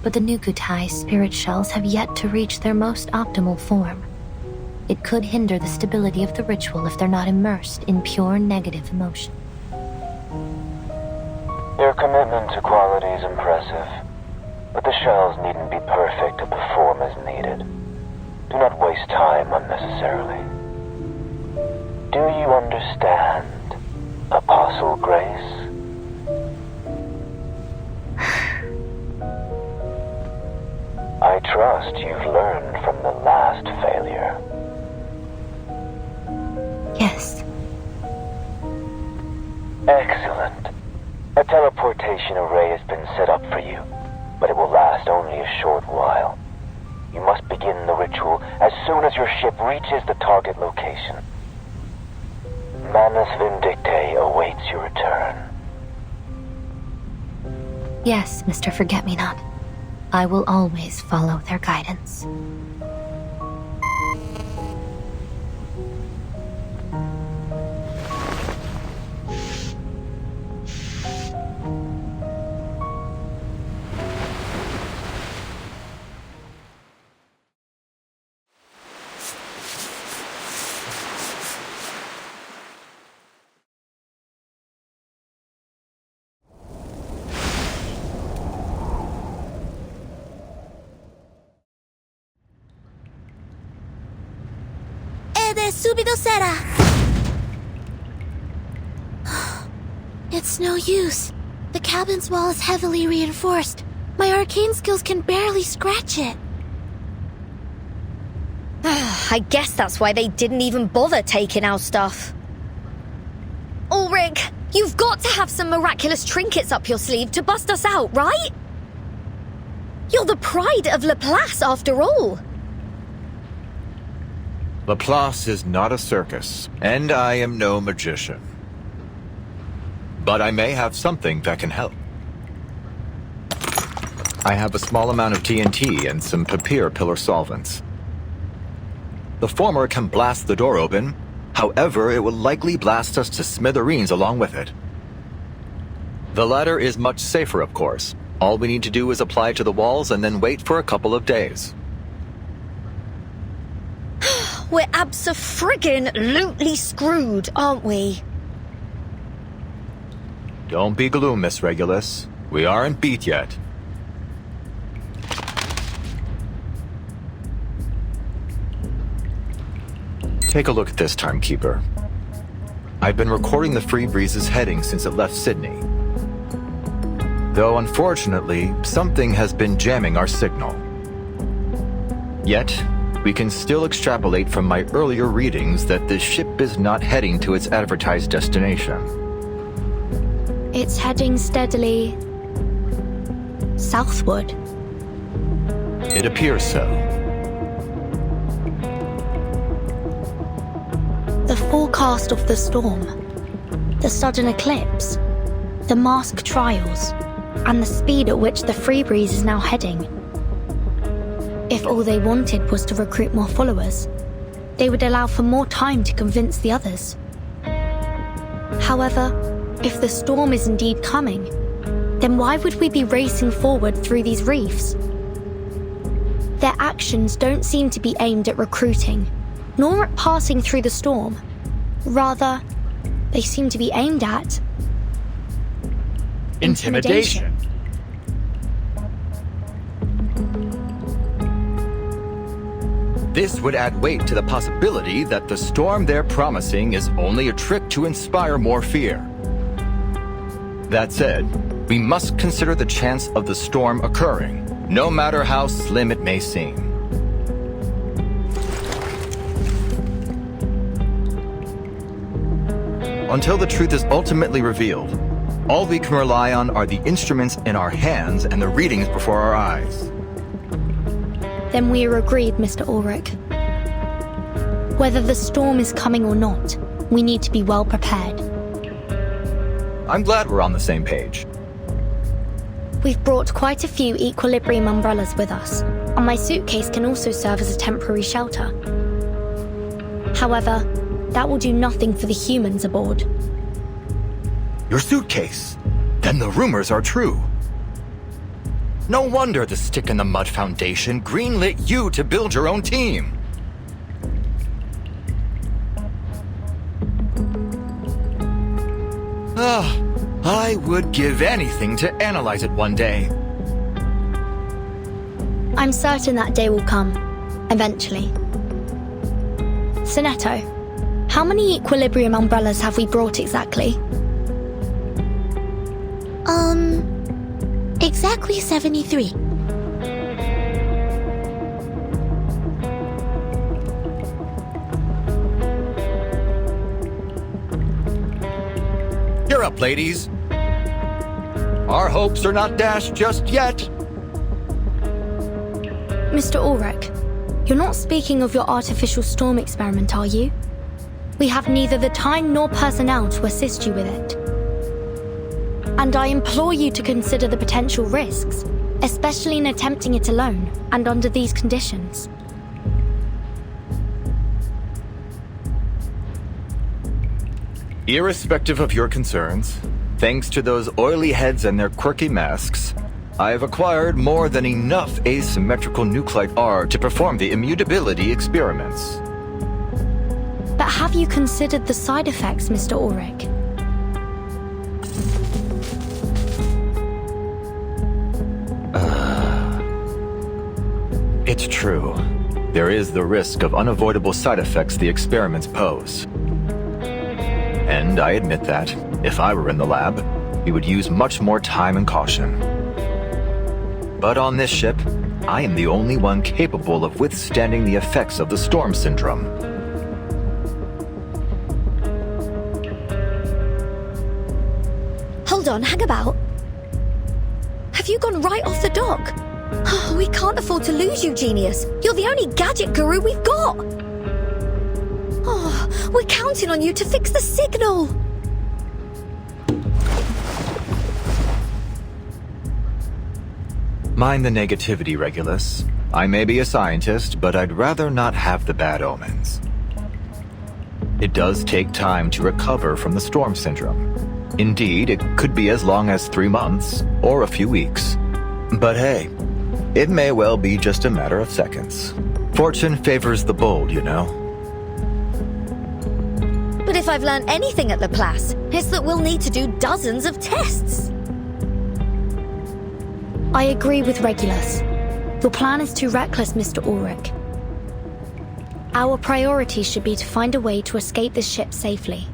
But the Nukutai spirit shells have yet to reach their most optimal form. It could hinder the stability of the ritual if they're not immersed in pure negative emotion. Your commitment to quality is impressive, but the shells needn't be perfect to perform as needed. Do not waste time unnecessarily. Do you understand, Apostle Grace? I trust you've learned from the last failure. Yes. Excellent. A teleportation array has been set up for you, but it will last only a short while. You must begin the ritual as soon as your ship reaches the target location. Manus Vindictae awaits your return. Yes, Mr. Forget-Me-Not. I will always follow their guidance. Subito sera. It's no use. The cabin's wall is heavily reinforced. My arcane skills can barely scratch it. I guess that's why they didn't even bother taking our stuff. Ulrich, you've got to have some miraculous trinkets up your sleeve to bust us out, right? You're the pride of Laplace, after all. Laplace is not a circus, and I am no magician. But I may have something that can help. I have a small amount of TNT and some papier pillar solvents. The former can blast the door open, however, it will likely blast us to smithereens along with it. The latter is much safer, of course. All we need to do is apply to the walls and then wait for a couple of days. We're abso-friggin-lutely screwed, aren't we? Don't be gloom, Miss Regulus. We aren't beat yet. Take a look at this, Timekeeper. I've been recording the Free Breeze's heading since it left Sydney. Though unfortunately, something has been jamming our signal. Yet, we can still extrapolate from my earlier readings that the ship is not heading to its advertised destination. It's heading steadily southward. It appears so. The forecast of the storm, the sudden eclipse, the mask trials, and the speed at which the Free Breeze is now heading. If all they wanted was to recruit more followers, they would allow for more time to convince the others. However, if the storm is indeed coming, then why would we be racing forward through these reefs? Their actions don't seem to be aimed at recruiting, nor at passing through the storm. Rather, they seem to be aimed at intimidation. This would add weight to the possibility that the storm they're promising is only a trick to inspire more fear. That said, we must consider the chance of the storm occurring, no matter how slim it may seem. Until the truth is ultimately revealed, all we can rely on are the instruments in our hands and the readings before our eyes. Then we are agreed, Mr. Ulrich. Whether the storm is coming or not, we need to be well prepared. I'm glad we're on the same page. We've brought quite a few equilibrium umbrellas with us, and my suitcase can also serve as a temporary shelter. However, that will do nothing for the humans aboard. Your suitcase? Then the rumors are true. No wonder the Stick in the Mud Foundation greenlit you to build your own team. I would give anything to analyze it one day. I'm certain that day will come, eventually. Sonetto, how many equilibrium umbrellas have we brought exactly? Exactly 73. You're up, ladies. Our hopes are not dashed just yet. Mr. Ulrich, you're not speaking of your artificial storm experiment, are you? We have neither the time nor personnel to assist you with it. And I implore you to consider the potential risks. especially in attempting it alone and under these conditions. Irrespective of your concerns, thanks to those oily heads and their quirky masks, I have acquired more than enough asymmetrical nuclide R to perform the immutability experiments. But have you considered the side effects, Mr. Ulrich? It's true. There is the risk of unavoidable side effects the experiments pose. And I admit that, if I were in the lab, we would use much more time and caution. But on this ship, I am the only one capable of withstanding the effects of the storm syndrome. Hold on, hang about. Have you gone right off the dock? Oh, we can't afford to lose you, genius. You're the only gadget guru we've got. Oh, we're counting on you to fix the signal. Mind the negativity, Regulus. I may be a scientist, but I'd rather not have the bad omens. It does take time to recover from the storm syndrome. Indeed, it could be as long as 3 months, or a few weeks. But hey, it may well be just a matter of seconds. Fortune favors the bold, you know. But if I've learned anything at Laplace, it's that we'll need to do dozens of tests. I agree with Regulus. Your plan is too reckless, Mr. Ulrich. Our priority should be to find a way to escape this ship safely.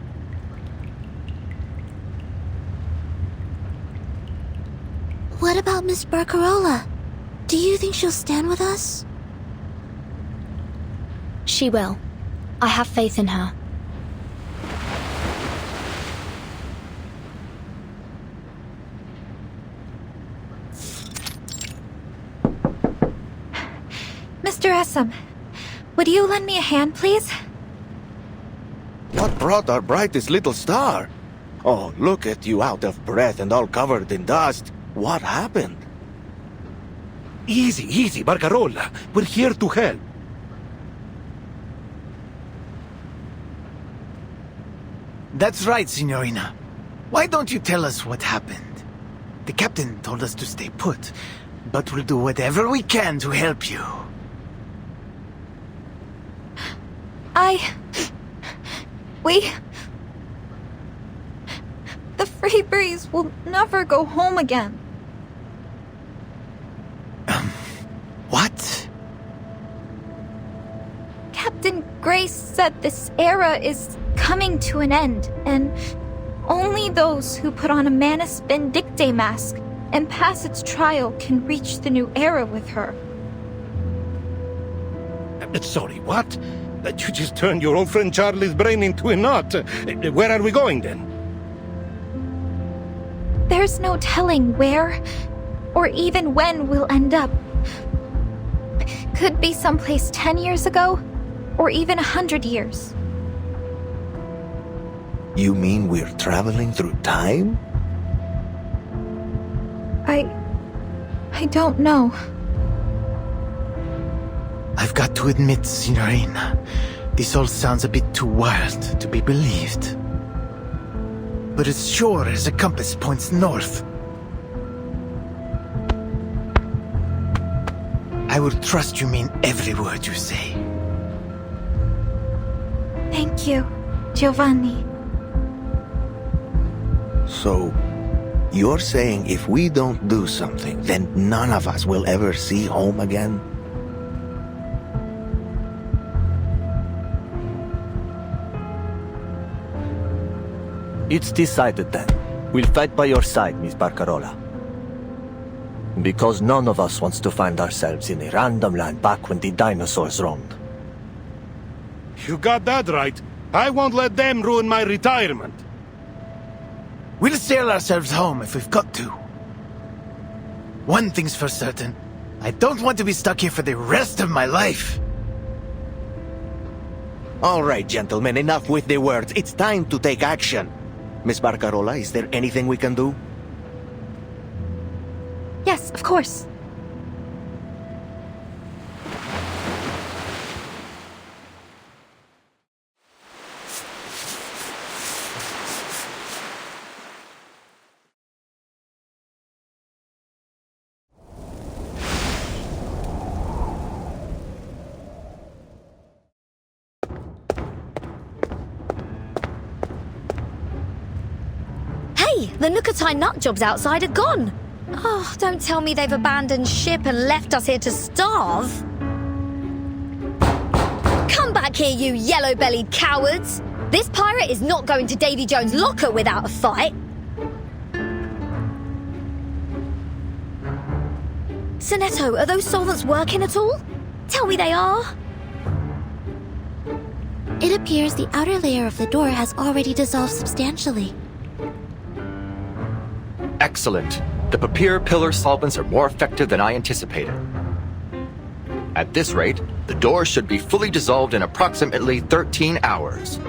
What about Miss Barcarola? Do you think she'll stand with us? She will. I have faith in her. Mr. Essam, would you lend me a hand, please? What brought our brightest little star? Oh, look at you out of breath and all covered in dust. What happened? Easy, easy, Barcarola. We're here to help. That's right, Signorina. Why don't you tell us what happened? The captain told us to stay put, but we'll do whatever we can to help you. The Free Breeze will never go home again. What? Captain Grace said this era is coming to an end, and only those who put on a Manus Vindictae mask and pass its trial can reach the new era with her. Sorry, what? You just turned your old friend Charlie's brain into a knot. Where are we going then? There's no telling where or even when we'll end up. Could be someplace 10 years ago, or even 100 years. You mean we're traveling through time? I don't know. I've got to admit, Signorina, this all sounds a bit too wild to be believed. But as sure as a compass points north, I will trust you mean every word you say. Thank you, Giovanni. So, you're saying if we don't do something, then none of us will ever see home again? It's decided then. We'll fight by your side, Miss Barcarola. Because none of us wants to find ourselves in a random land back when the dinosaurs roamed. You got that right. I won't let them ruin my retirement. We'll sail ourselves home if we've got to. One thing's for certain. I don't want to be stuck here for the rest of my life. All right, gentlemen, enough with the words. It's time to take action. Miss Barcarola, is there anything we can do? Yes, of course. Hey, the Nukatai nut jobs outside are gone. Oh, don't tell me they've abandoned ship and left us here to starve. Come back here, you yellow-bellied cowards. This pirate is not going to Davy Jones' locker without a fight. Sonetto, are those solvents working at all? Tell me they are. It appears the outer layer of the door has already dissolved substantially. Excellent. The papier pillar solvents are more effective than I anticipated. At this rate, the door should be fully dissolved in approximately 13 hours.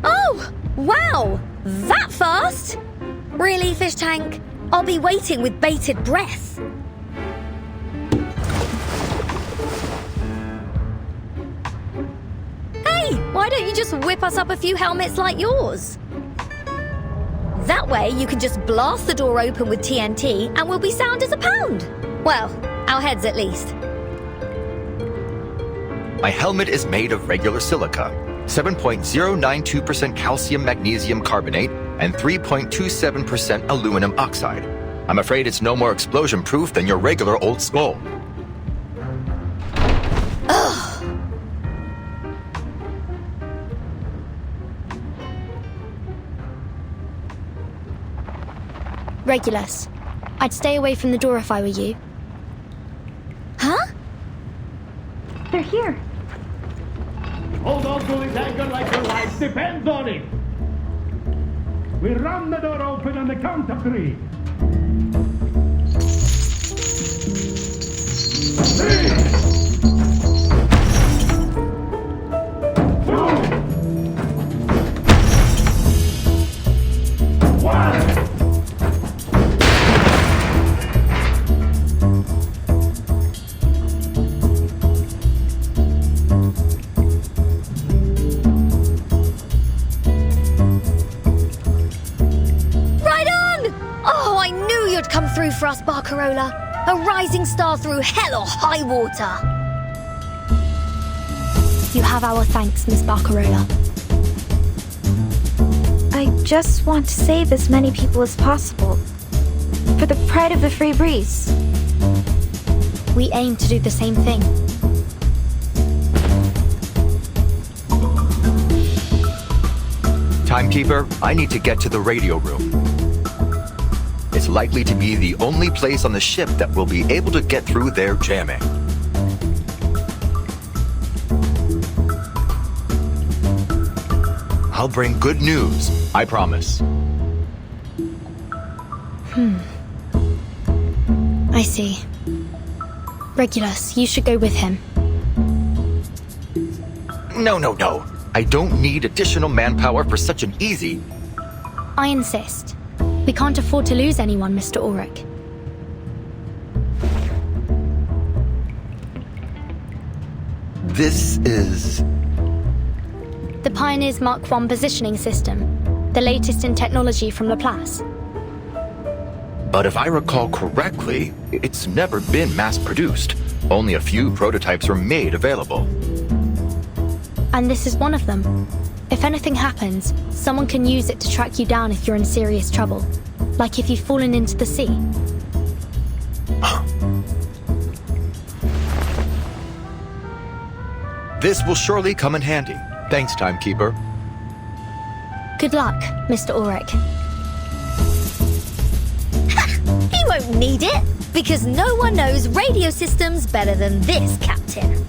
Oh, wow! That fast? Really, Fish Tank? I'll be waiting with bated breath. Hey, why don't you just whip us up a few helmets like yours? That way you can just blast the door open with TNT and we'll be sound as a pound. Well, our heads at least. My helmet is made of regular silica, 7.092% calcium magnesium carbonate, and 3.27% aluminum oxide. I'm afraid it's no more explosion-proof than your regular old skull. Ugh. Regulus, I'd stay away from the door if I were you. Huh? They're here. Hold on to this anchor like your life depends on it. We ram the door open on the count of 3. 3! 2! 1! Come through for us, Barcarola. A rising star through hell or high water. You have our thanks, Miss Barcarola. I just want to save as many people as possible. For the pride of the Free Breeze. We aim to do the same thing. Timekeeper, I need to get to the radio room. It's likely to be the only place on the ship that will be able to get through their jamming. I'll bring good news, I promise. I see. Regulus, you should go with him. No. I don't need additional manpower for such an easy... I insist. We can't afford to lose anyone, Mr. Ulrich. This is... The Pioneer's Mark I positioning system, the latest in technology from Laplace. But if I recall correctly, it's never been mass-produced. Only a few prototypes were made available. And this is one of them. If anything happens, someone can use it to track you down if you're in serious trouble. Like if you've fallen into the sea. This will surely come in handy. Thanks, Timekeeper. Good luck, Mr. Ulrich. He won't need it, because no one knows radio systems better than this captain.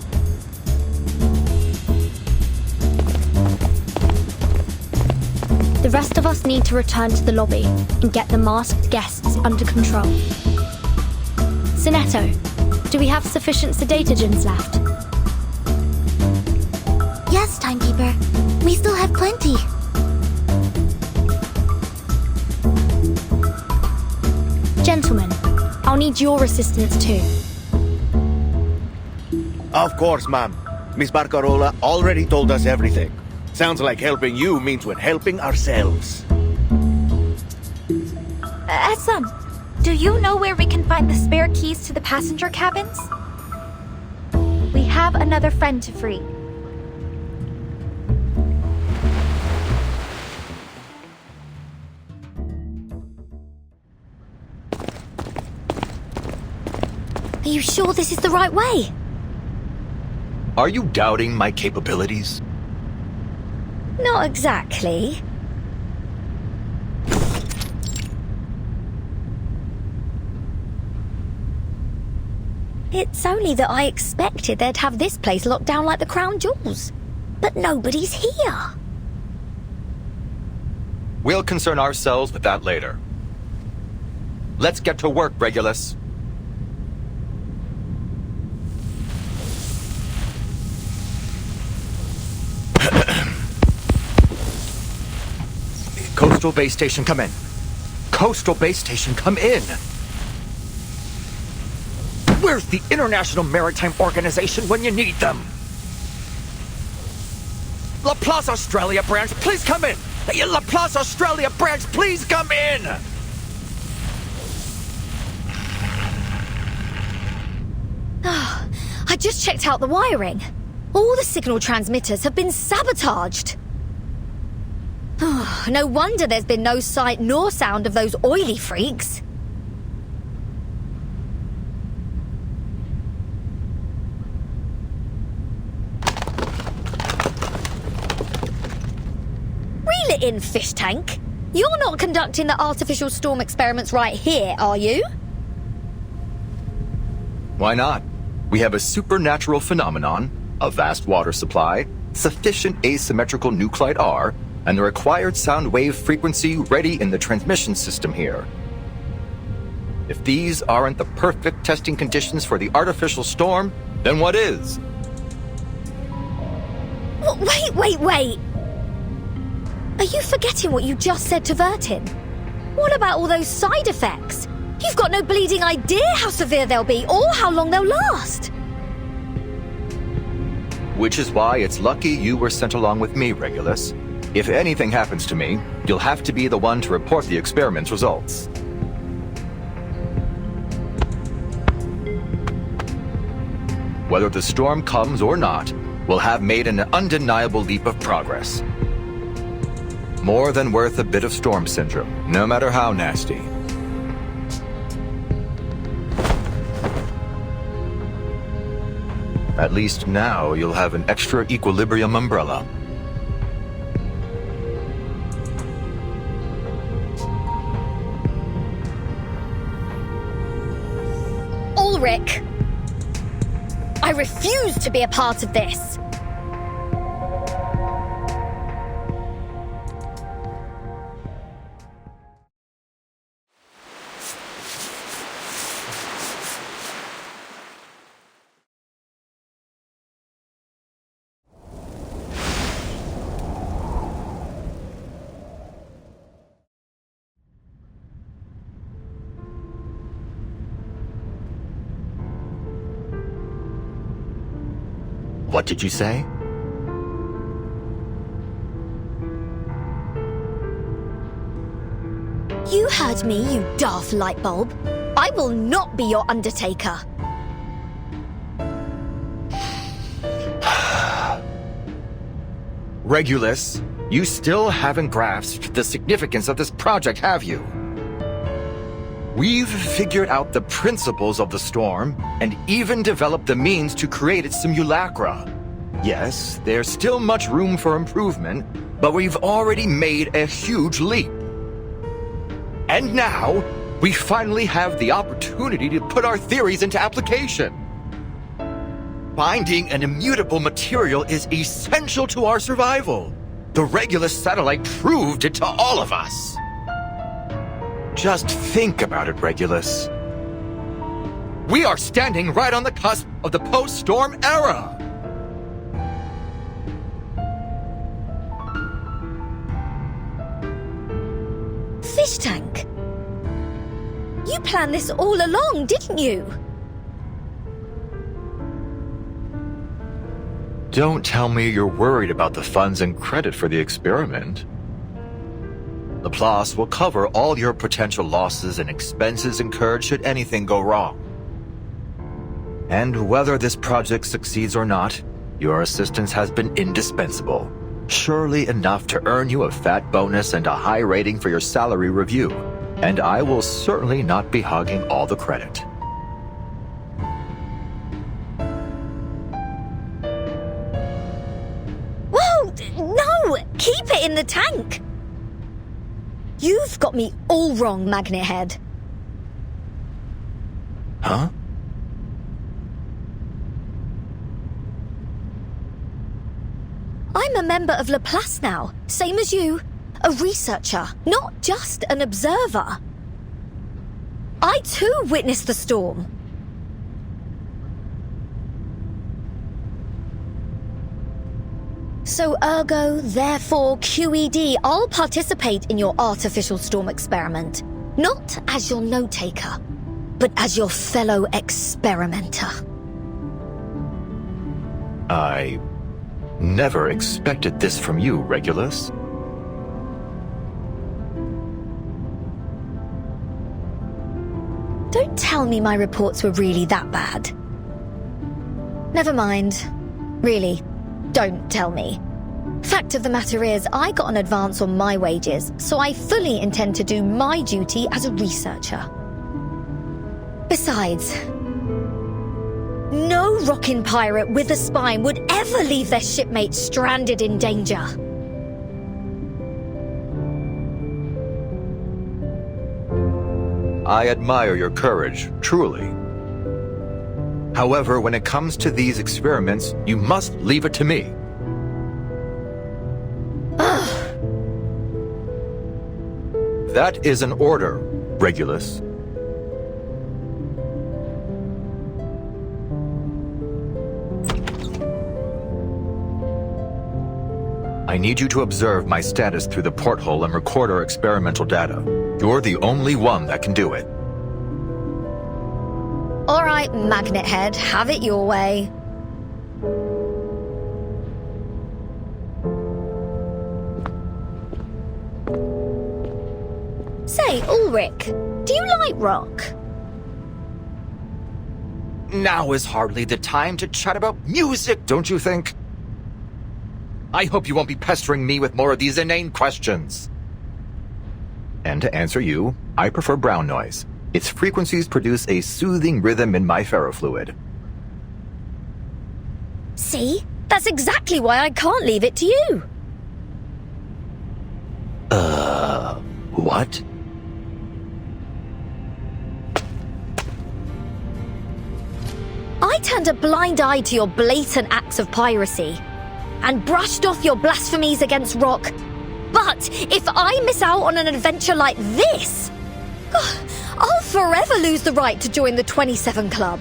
The rest of us need to return to the lobby and get the masked guests under control. Sonetto, do we have sufficient sedatogens left? Yes, Timekeeper. We still have plenty. Gentlemen, I'll need your assistance too. Of course, ma'am. Miss Barcarola already told us everything. Sounds like helping you means we're helping ourselves. Son, do you know where we can find the spare keys to the passenger cabins? We have another friend to free. Are you sure this is the right way? Are you doubting my capabilities? Not exactly. It's only that I expected they'd have this place locked down like the crown jewels. But nobody's here. We'll concern ourselves with that later. Let's get to work, Regulus. Coastal Base Station, come in. Coastal Base Station, come in. Where's the International Maritime Organization when you need them? Laplace Australia branch, please come in. Laplace Australia branch, please come in. I just checked out the wiring. All the signal transmitters have been sabotaged. No wonder there's been no sight nor sound of those oily freaks. Reel it in, fish tank. You're not conducting the artificial storm experiments right here, are you? Why not? We have a supernatural phenomenon, a vast water supply, sufficient asymmetrical nuclide R, and the required sound wave frequency ready in the transmission system here. If these aren't the perfect testing conditions for the artificial storm, then what is? Wait. Are you forgetting what you just said to Vertin? What about all those side effects? You've got no bleeding idea how severe they'll be or how long they'll last. Which is why it's lucky you were sent along with me, Regulus. If anything happens to me, you'll have to be the one to report the experiment's results. Whether the storm comes or not, we'll have made an undeniable leap of progress. More than worth a bit of storm syndrome, no matter how nasty. At least now you'll have an extra equilibrium umbrella. Ulrich! I refuse to be a part of this! What did you say? You heard me, you daft light bulb. I will not be your undertaker. Regulus, you still haven't grasped the significance of this project, have you? We've figured out the principles of the storm and even developed the means to create its simulacra. Yes, there's still much room for improvement, but we've already made a huge leap. And now, we finally have the opportunity to put our theories into application. Finding an immutable material is essential to our survival. The Regulus satellite proved it to all of us. Just think about it, Regulus. We are standing right on the cusp of the post-storm era. Fish tank. You planned this all along, didn't you? Don't tell me you're worried about the funds and credit for the experiment. Laplace will cover all your potential losses and expenses incurred should anything go wrong. And whether this project succeeds or not, your assistance has been indispensable. Surely enough to earn you a fat bonus and a high rating for your salary review. And I will certainly not be hogging all the credit. Keep it in the tank. You've got me all wrong, Magnet Head. Huh? I'm a member of Laplace now, same as you. A researcher, not just an observer. I too witnessed the storm. So ergo, therefore, QED, I'll participate in your artificial storm experiment. Not as your note-taker, but as your fellow experimenter. I never expected this from you, Regulus. Don't tell me my reports were really that bad. Never mind. Really, don't tell me. Fact of the matter is, I got an advance on my wages, so I fully intend to do my duty as a researcher. Besides, no rockin' pirate with a spine would ever leave their shipmates stranded in danger. I admire your courage, truly. However, when it comes to these experiments, you must leave it to me. That is an order, Regulus. I need you to observe my status through the porthole and record our experimental data. You're the only one that can do it. All right, Magnet Head, have it your way. Say, Ulrich, do you like rock? Now is hardly the time to chat about music, don't you think? I hope you won't be pestering me with more of these inane questions. And to answer you, I prefer brown noise. Its frequencies produce a soothing rhythm in my ferrofluid. See? That's exactly why I can't leave it to you. What? I turned a blind eye to your blatant acts of piracy and brushed off your blasphemies against rock. But if I miss out on an adventure like this, I'll forever lose the right to join the 27 Club.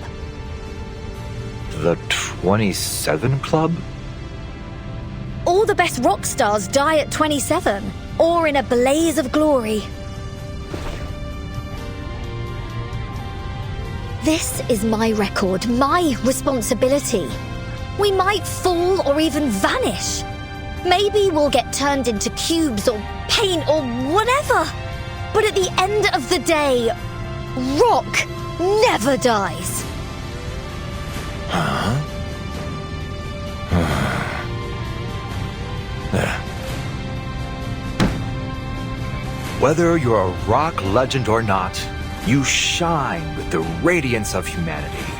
The 27 Club? All the best rock stars die at 27, or in a blaze of glory. This is my record, my responsibility. We might fall or even vanish. Maybe we'll get turned into cubes or paint or whatever. But at the end of the day, rock never dies. Huh? Whether you're a rock legend or not, you shine with the radiance of humanity.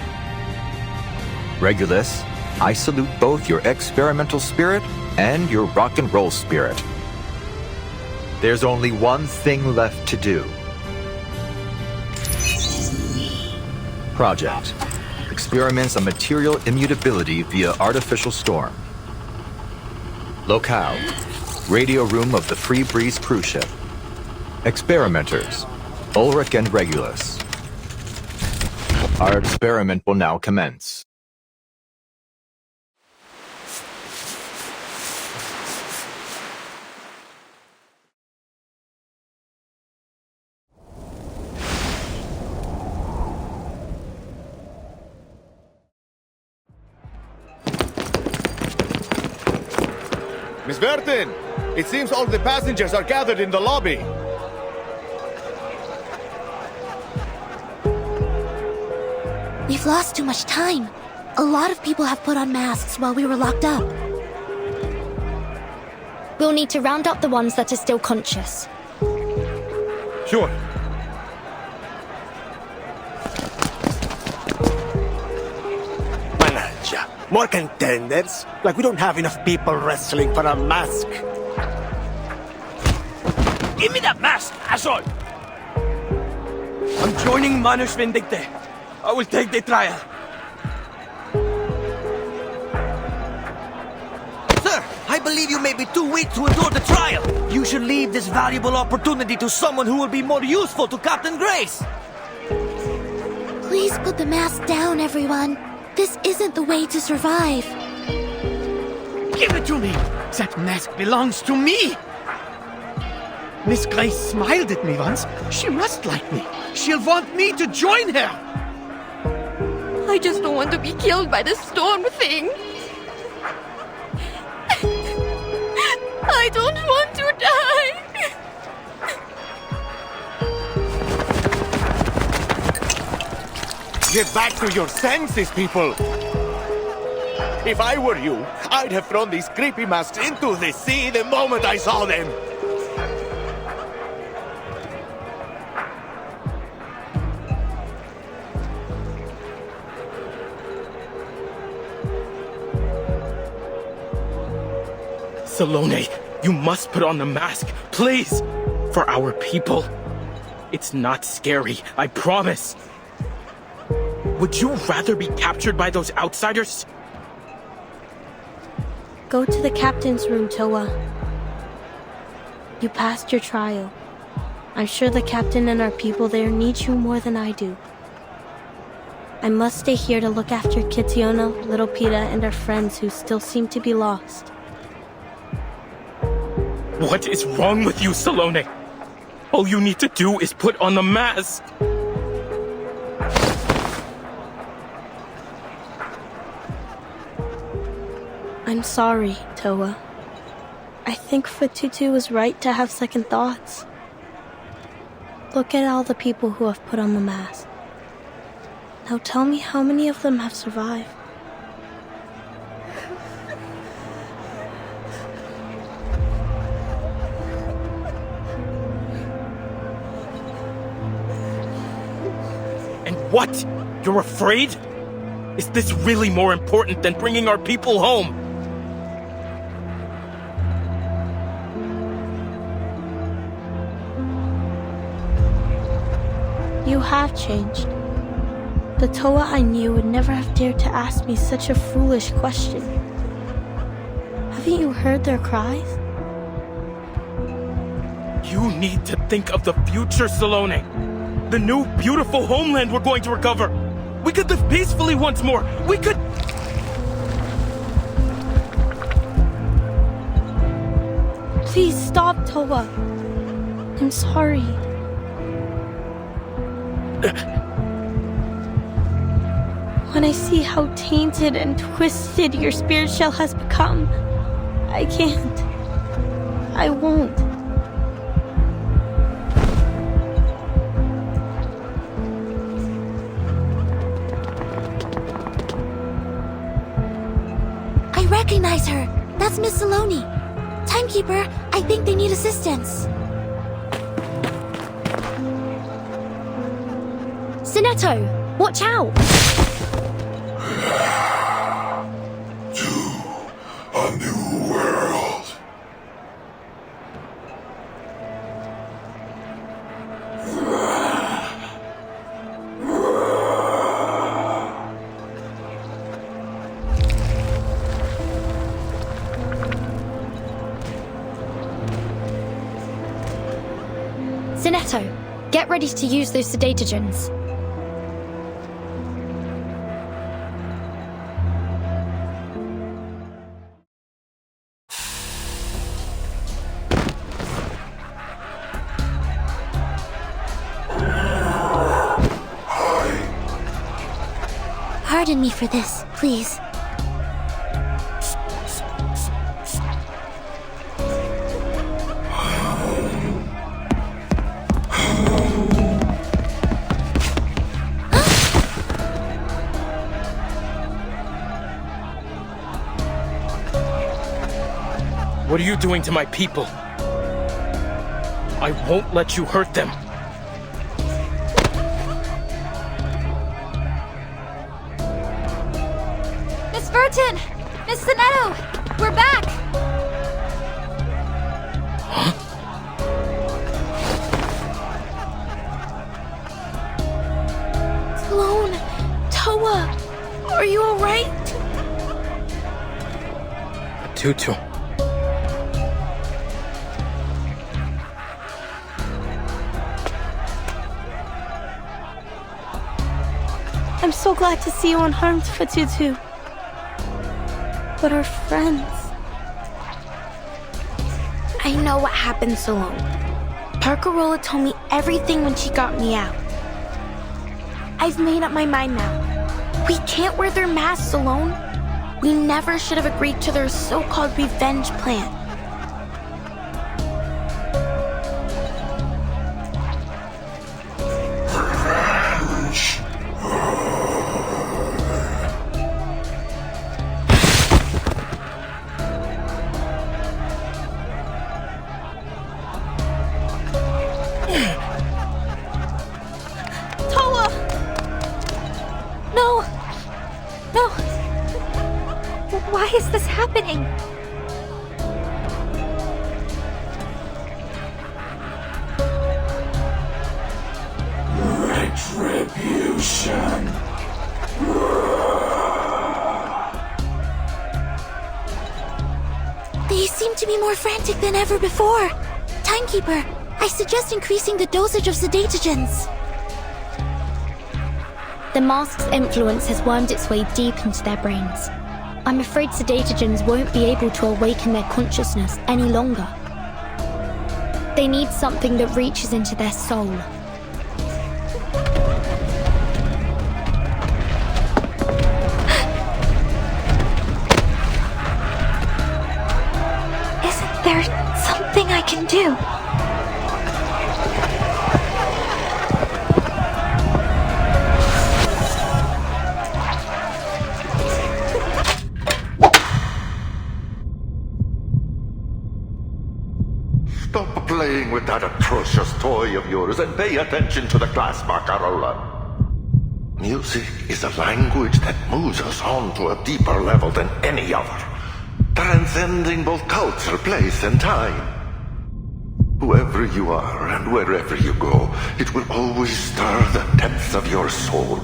Regulus, I salute both your experimental spirit and your rock and roll spirit. There's only one thing left to do. Project. Experiments on material immutability via artificial storm. Locale. Radio room of the Free Breeze cruise ship. Experimenters. Ulrich and Regulus. Our experiment will now commence. Miss Bertin, it seems all the passengers are gathered in the lobby. We've lost too much time. A lot of people have put on masks while we were locked up. We'll need to round up the ones that are still conscious. Sure. Manager, more contenders? Like we don't have enough people wrestling for a mask. Give me that mask, asshole! I'm joining Manus Vindicte. I will take the trial. Sir, I believe you may be too weak to endure the trial. You should leave this valuable opportunity to someone who will be more useful to Captain Grace. Please put the mask down, everyone. This isn't the way to survive. Give it to me! That mask belongs to me! Miss Grace smiled at me once. She must like me. She'll want me to join her. I just don't want to be killed by the storm thing. I don't want to die. Get back to your senses, people! If I were you, I'd have thrown these creepy masks into the sea the moment I saw them! Salome, you must put on the mask, please! For our people. It's not scary, I promise. Would you rather be captured by those outsiders? Go to the captain's room, Toa. You passed your trial. I'm sure the captain and our people there need you more than I do. I must stay here to look after Kitsiono, Little Pita, and our friends who still seem to be lost. What is wrong with you, Salome? All you need to do is put on the mask. I'm sorry, Toa. I think Fatutu was right to have second thoughts. Look at all the people who have put on the mask. Now tell me how many of them have survived. And what? You're afraid? Is this really more important than bringing our people home? You have changed. The Toa I knew would never have dared to ask me such a foolish question. Haven't you heard their cries? You need to think of the future, Salome. The new, beautiful homeland we're going to recover. We could live peacefully once more. We could... Please stop, Toa. I'm sorry. When I see how tainted and twisted your spirit shell has become, I can't. I won't. I recognize her. That's Miss Saloni. Timekeeper, I think they need assistance. Sinetto, watch out! A new world. Sinetto, get ready to use those sedatogens. Pardon me for this, please. What are you doing to my people? I won't let you hurt them. Miss Burton! Miss Sinetto! We're back! You too. I'm so glad to see you unharmed, Fatutu. But our friends... I know what happened, Salome. Parkerola told me everything when she got me out. I've made up my mind now. We can't wear their masks alone. We never should have agreed to their so-called revenge plan. Toa! No! No! Why is this happening? Retribution. They seem to be more frantic than ever before. Timekeeper, I suggest increasing the dosage of sedatogens. The mask's influence has wormed its way deep into their brains. I'm afraid sedatogens won't be able to awaken their consciousness any longer. They need something that reaches into their soul. Isn't there something I can do? Stop playing with that atrocious toy of yours and pay attention to the class, Barcarola. Music is a language that moves us on to a deeper level than any other, transcending both culture, place, and time. Whoever you are and wherever you go, it will always stir the depths of your soul.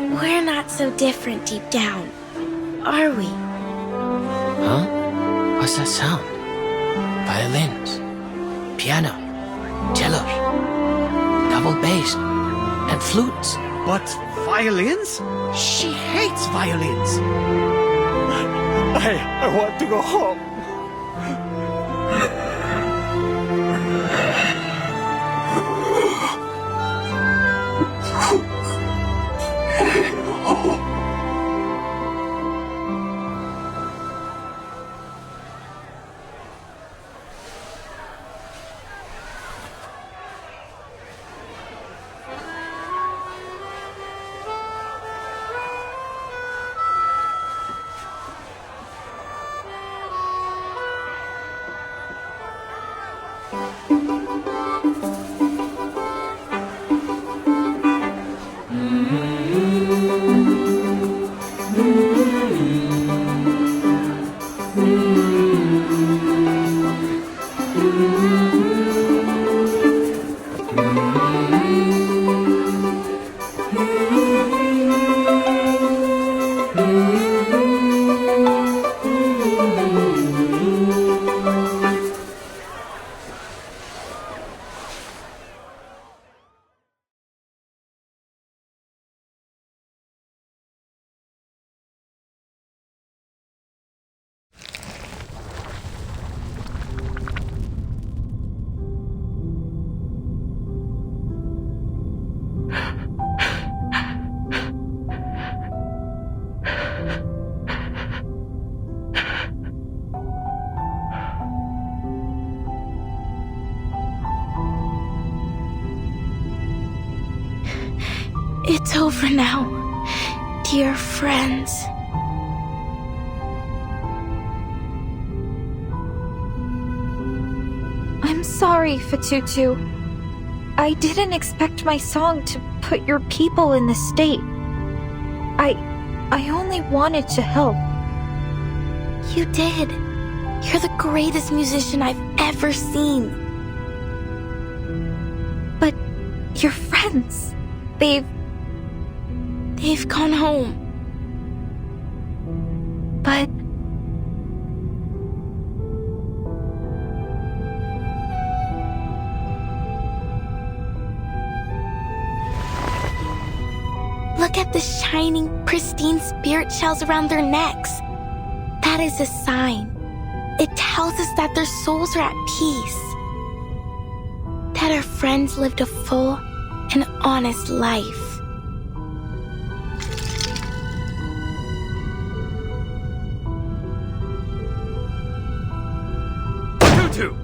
We're not so different deep down, are we? Huh? What's that sound? Violins, piano, cellos, double bass, and flutes. But violins? She hates violins. I want to go home. It's over now, dear friends. I'm sorry, Fatutu. I didn't expect my song to put your people in this state. I only wanted to help. You did. You're the greatest musician I've ever seen. But your friends, they've gone home. But look at the shining, pristine spirit shells around their necks. That is a sign. It tells us that their souls are at peace. That our friends lived a full and honest life. Tutu!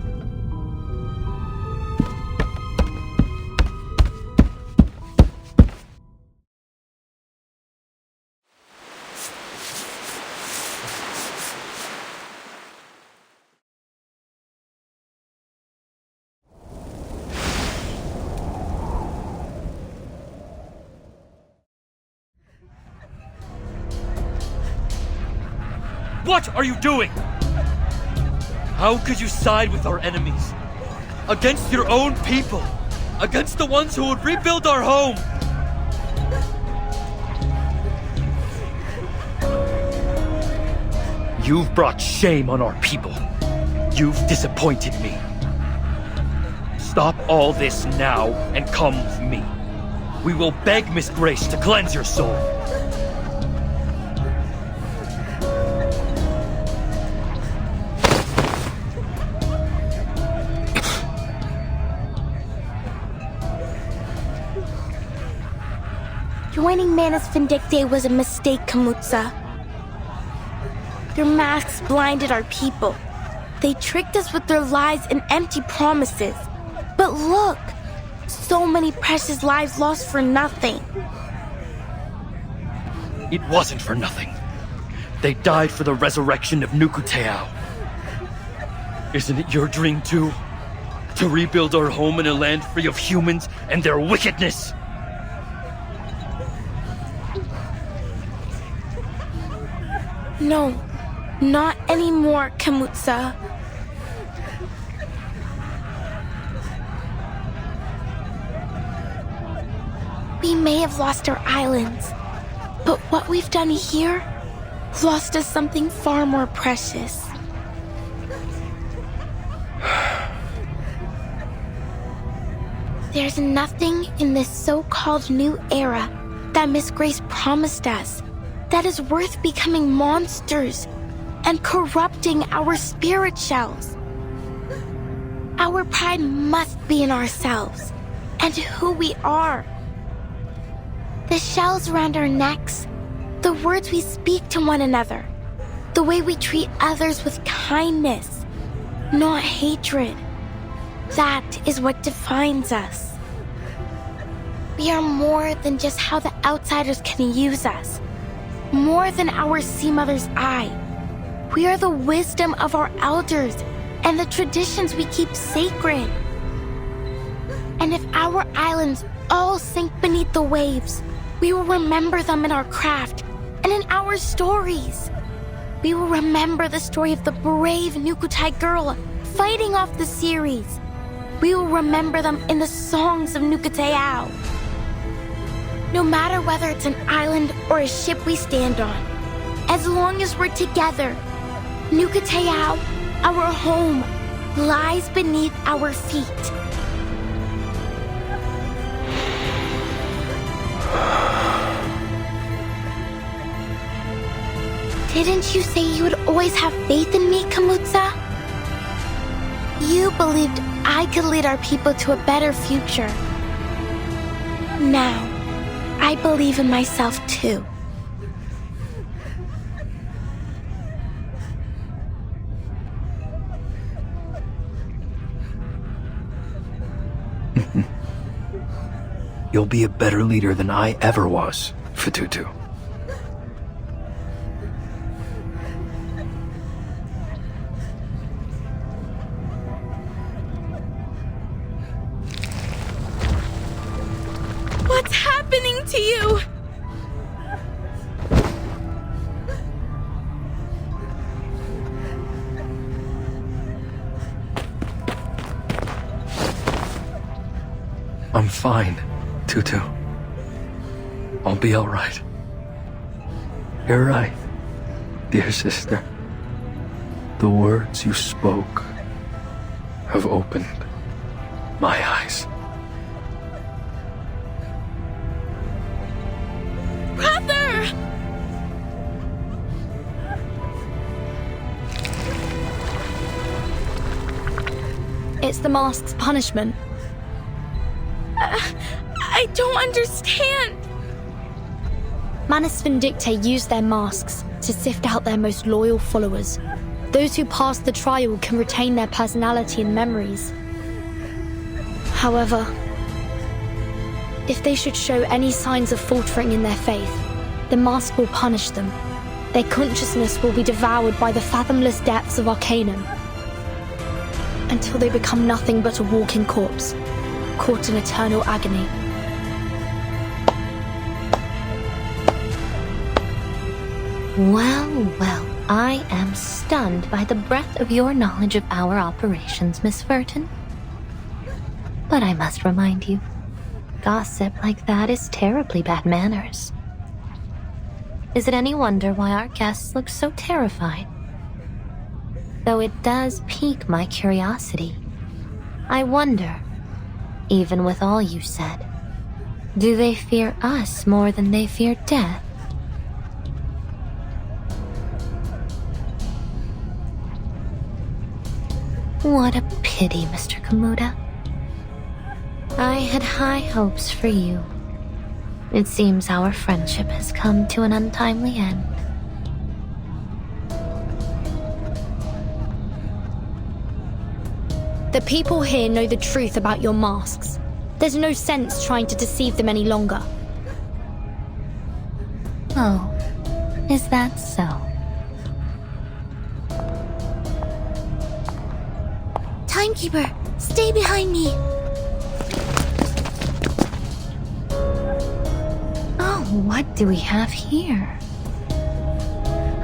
What are you doing? How could you side with our enemies? Against your own people? Against the ones who would rebuild our home? You've brought shame on our people. You've disappointed me. Stop all this now and come with me. We will beg Miss Grace to cleanse your soul. Joining Manus Vindictae was a mistake, Kamutsa. Their masks blinded our people. They tricked us with their lies and empty promises. But look! So many precious lives lost for nothing. It wasn't for nothing. They died for the resurrection of Nukuteao. Isn't it your dream too? To rebuild our home in a land free of humans and their wickedness? No, not anymore, Kamutsa. We may have lost our islands, but what we've done here lost us something far more precious. There's nothing in this so-called new era that Miss Grace promised us that is worth becoming monsters and corrupting our spirit shells. Our pride must be in ourselves and who we are. The shells around our necks, the words we speak to one another, the way we treat others with kindness, not hatred. That is what defines us. We are more than just how the outsiders can use us. More than our sea mother's eye. We are the wisdom of our elders and the traditions we keep sacred. And if our islands all sink beneath the waves, we will remember them in our craft and in our stories. We will remember the story of the brave Nukutai girl fighting off the series. We will remember them in the songs of Nukuteao. No matter whether it's an island or a ship we stand on, as long as we're together, Nukuteao, our home, lies beneath our feet. Didn't you say you would always have faith in me, Kamutsa? You believed I could lead our people to a better future. Now, I believe in myself too. You'll be a better leader than I ever was, Fatutu. I'm fine, Tutu. I'll be all right. You're right, dear sister. The words you spoke have opened my eyes. Brother! It's the mask's punishment. I don't understand. Manus Vindictae used their masks to sift out their most loyal followers. Those who pass the trial can retain their personality and memories. However, if they should show any signs of faltering in their faith, the mask will punish them. Their consciousness will be devoured by the fathomless depths of Arcanum, until they become nothing but a walking corpse, caught in eternal agony. Well, well, I am stunned by the breadth of your knowledge of our operations, Miss Furton. But I must remind you, gossip like that is terribly bad manners. Is it any wonder why our guests look so terrified? Though it does pique my curiosity. I wonder, even with all you said, do they fear us more than they fear death? What a pity, Mr. Kamuda. I had high hopes for you. It seems our friendship has come to an untimely end. The people here know the truth about your masks. There's no sense trying to deceive them any longer. Oh, is that so? Timekeeper, stay behind me. Oh, what do we have here?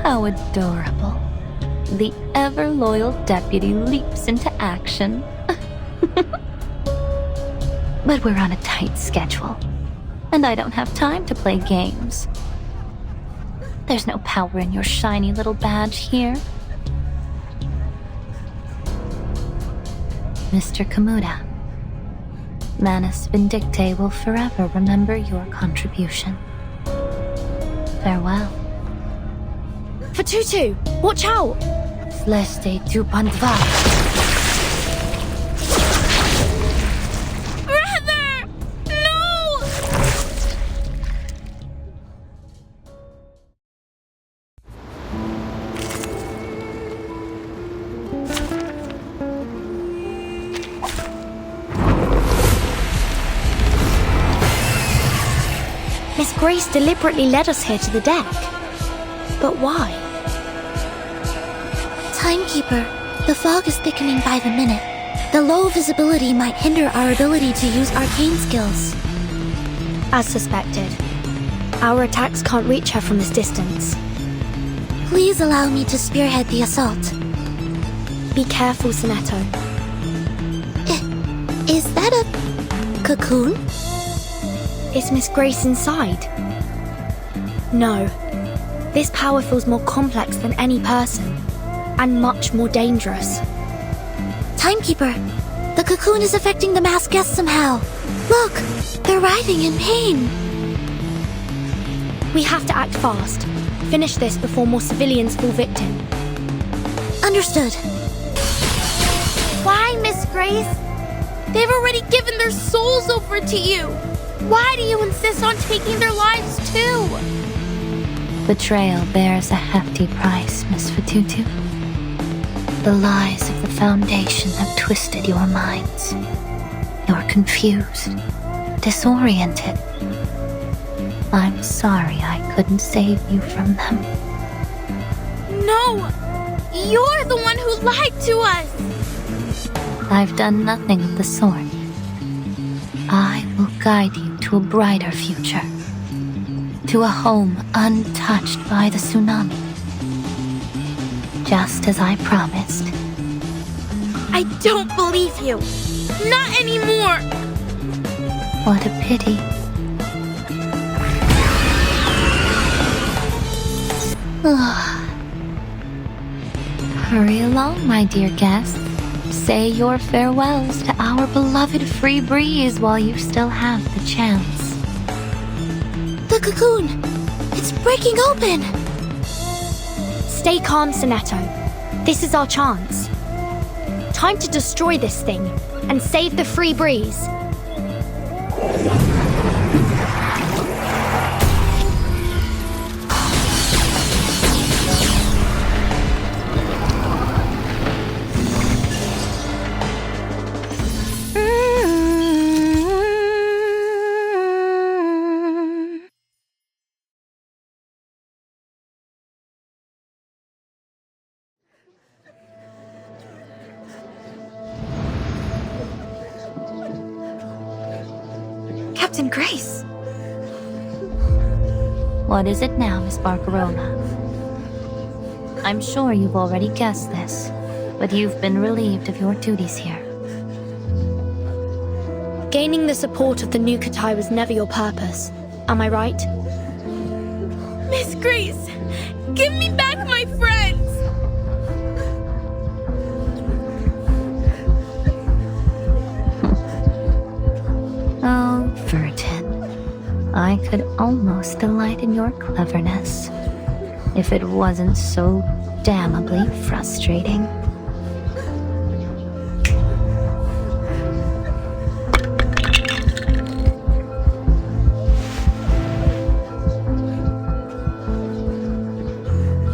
How adorable. The ever-loyal deputy leaps into action. But we're on a tight schedule, and I don't have time to play games. There's no power in your shiny little badge here. Mr. Kamuda, Manus Vindictae will forever remember your contribution. Farewell. For Tutu, watch out! Fleste 2.4. Brother! No! Miss Grace deliberately led us here to the deck. But why? Timekeeper, the fog is thickening by the minute. The low visibility might hinder our ability to use arcane skills. As suspected, our attacks can't reach her from this distance. Please allow me to spearhead the assault. Be careful, Sonetto. Is that a cocoon? Is Miss Grace inside? No. This power feels more complex than any person, and much more dangerous. Timekeeper, the cocoon is affecting the masked guests somehow. Look, they're writhing in pain. We have to act fast. Finish this before more civilians fall victim. Understood. Why, Miss Grace? They've already given their souls over to you. Why do you insist on taking their lives too? Betrayal bears a hefty price, Miss Fatutu. The lies of the Foundation have twisted your minds. You're confused, disoriented. I'm sorry I couldn't save you from them. No! You're the one who lied to us! I've done nothing of the sort. I will guide you to a brighter future. To a home untouched by the tsunami. Just as I promised. I don't believe you. Not anymore. What a pity. Hurry along, my dear guests. Say your farewells to our beloved free breeze while you still have the chance. The cocoon! It's breaking open! Stay calm, Sonetto. This is our chance. Time to destroy this thing and save the free breeze. Captain Grace! What is it now, Miss Barcarola? I'm sure you've already guessed this, but you've been relieved of your duties here. Gaining the support of the Nukatai was never your purpose. Am I right? Miss Grace, give me back my friends! Oh, Vertin, I could almost delight in your cleverness, if it wasn't so damnably frustrating.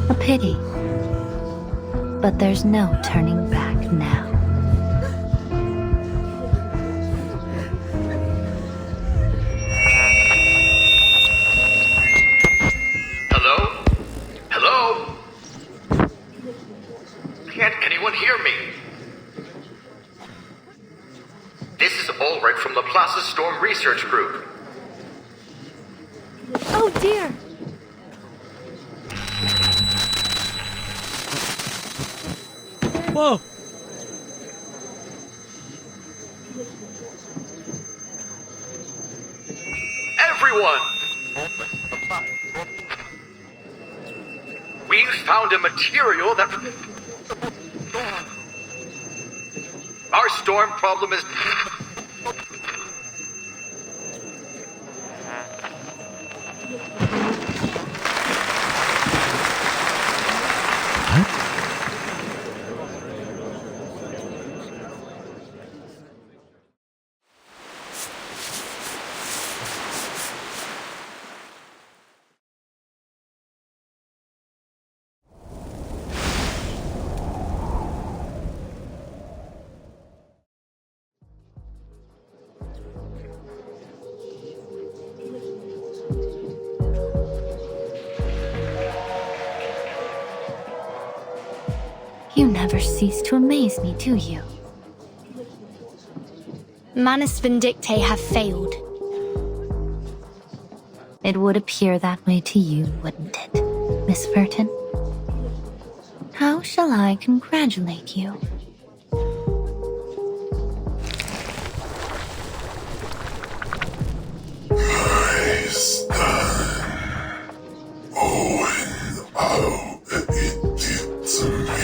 A pity, but there's no turning back now. Storm Research Group. Oh dear! Whoa! Everyone! We've found a material that... Our storm problem is... You never cease to amaze me, do you? Manus Vindictae have failed. It would appear that way to you, wouldn't it, Miss Vertin? How shall I congratulate you? Nice done. Owing how it did to me.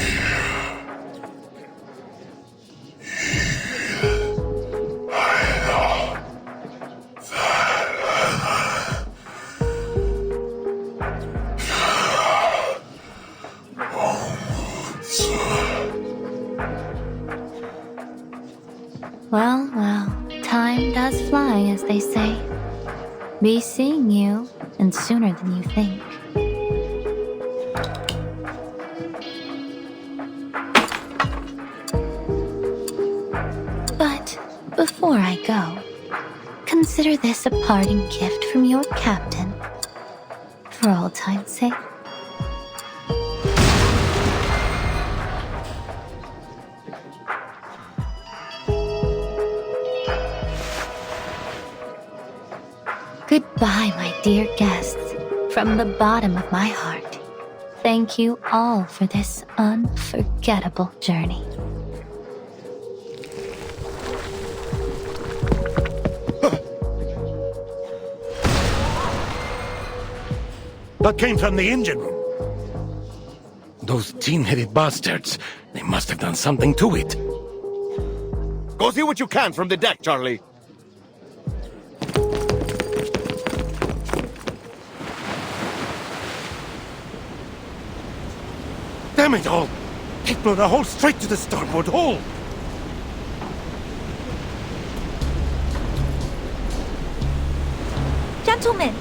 Well, well, time does fly, as they say. Be seeing you, and sooner than you think. But before I go, consider this a parting gift from your captain. For all time's sake. Goodbye, my dear guests. From the bottom of my heart, thank you all for this unforgettable journey. That came from the engine room. Those tin-headed bastards, they must have done something to it. Go see what you can from the deck, Charlie. Damn it all! It blew a hole straight to the starboard hull! Gentlemen,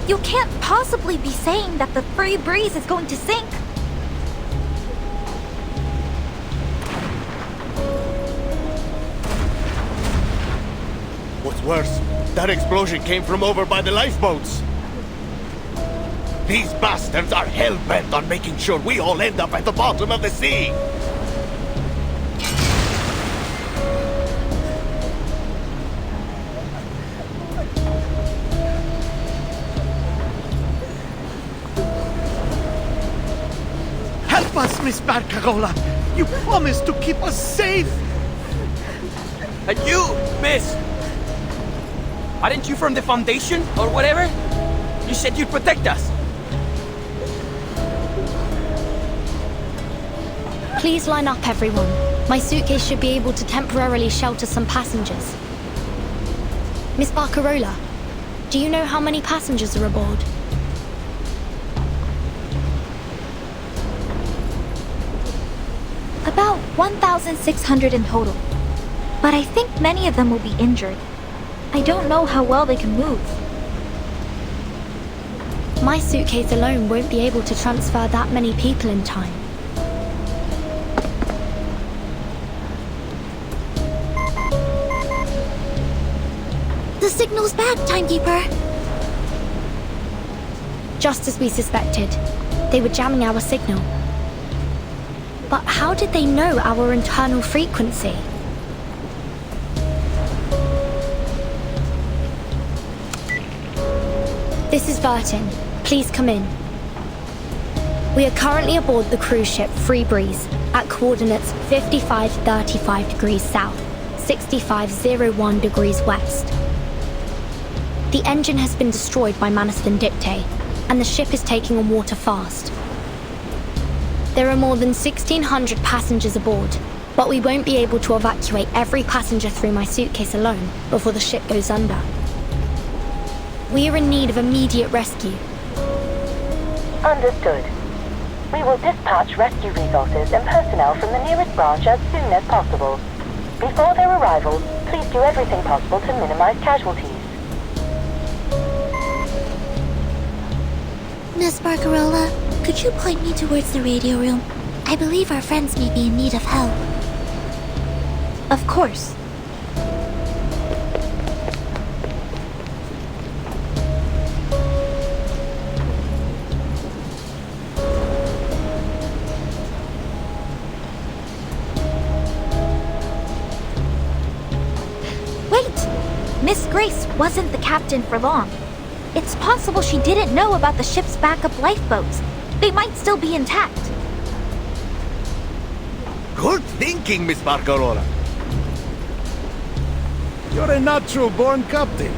you can't possibly be saying that the free breeze is going to sink. What's worse, that explosion came from over by the lifeboats. These bastards are hell-bent on making sure we all end up at the bottom of the sea. Help us, Miss Barcarola. You promised to keep us safe. And you, miss! Aren't you from the Foundation, or whatever? You said you'd protect us. Please line up, everyone. My suitcase should be able to temporarily shelter some passengers. Miss Barcarola, do you know how many passengers are aboard? About 1,600 in total. But I think many of them will be injured. I don't know how well they can move. My suitcase alone won't be able to transfer that many people in time. The signal's back, timekeeper. Just as we suspected, they were jamming our signal. But how did they know our internal frequency? This is Vertin. Please come in. We are currently aboard the cruise ship Free Breeze at coordinates 5535 degrees south, 6501 degrees west. The engine has been destroyed by Manastin Dictate, and the ship is taking on water fast. There are more than 1,600 passengers aboard, but we won't be able to evacuate every passenger through my suitcase alone before the ship goes under. We are in need of immediate rescue. Understood. We will dispatch rescue resources and personnel from the nearest branch as soon as possible. Before their arrival, please do everything possible to minimize casualties. Miss Barcarola, could you point me towards the radio room? I believe our friends may be in need of help. Of course. Miss Grace wasn't the captain for long. It's possible she didn't know about the ship's backup lifeboats. They might still be intact. Good thinking, Miss Barcarola. You're a natural-born captain.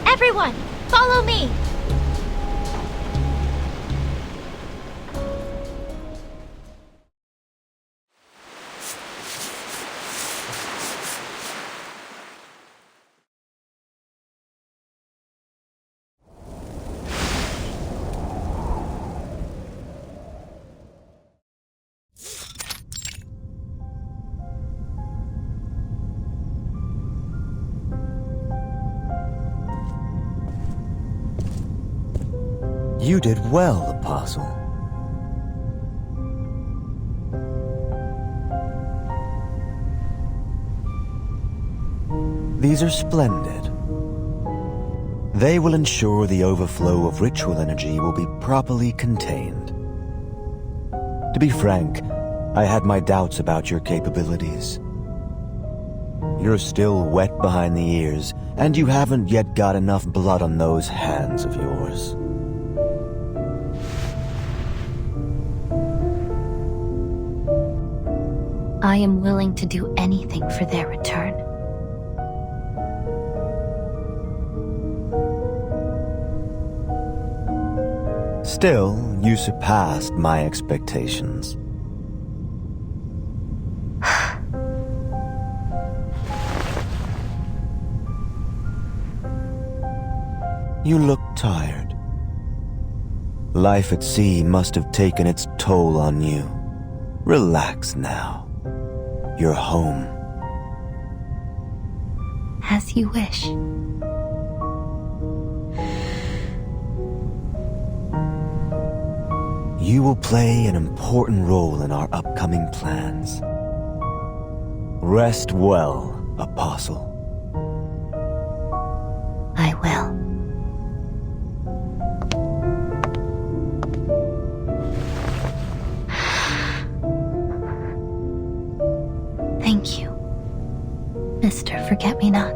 Everyone, follow me! You did well, Apostle. These are splendid. They will ensure the overflow of ritual energy will be properly contained. To be frank, I had my doubts about your capabilities. You're still wet behind the ears, and you haven't yet got enough blood on those hands of yours. I am willing to do anything for their return. Still, you surpassed my expectations. You look tired. Life at sea must have taken its toll on you. Relax now. You're home. As you wish. You will play an important role in our upcoming plans. Rest well, Apostle. I will. Thank you, Mr. Forget-Me-Not.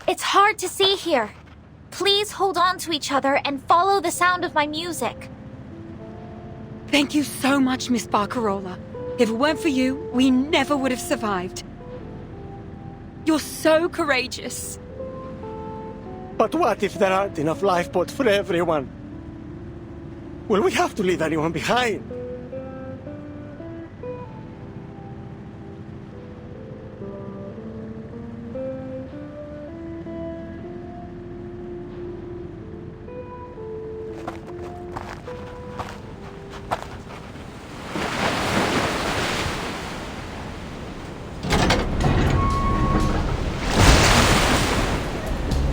It's hard to see here. Please hold on to each other and follow the sound of my music. Thank you so much, Miss Barcarola. If it weren't for you, we never would have survived. You're so courageous. But what if there aren't enough lifeboats for everyone? Will we have to leave anyone behind?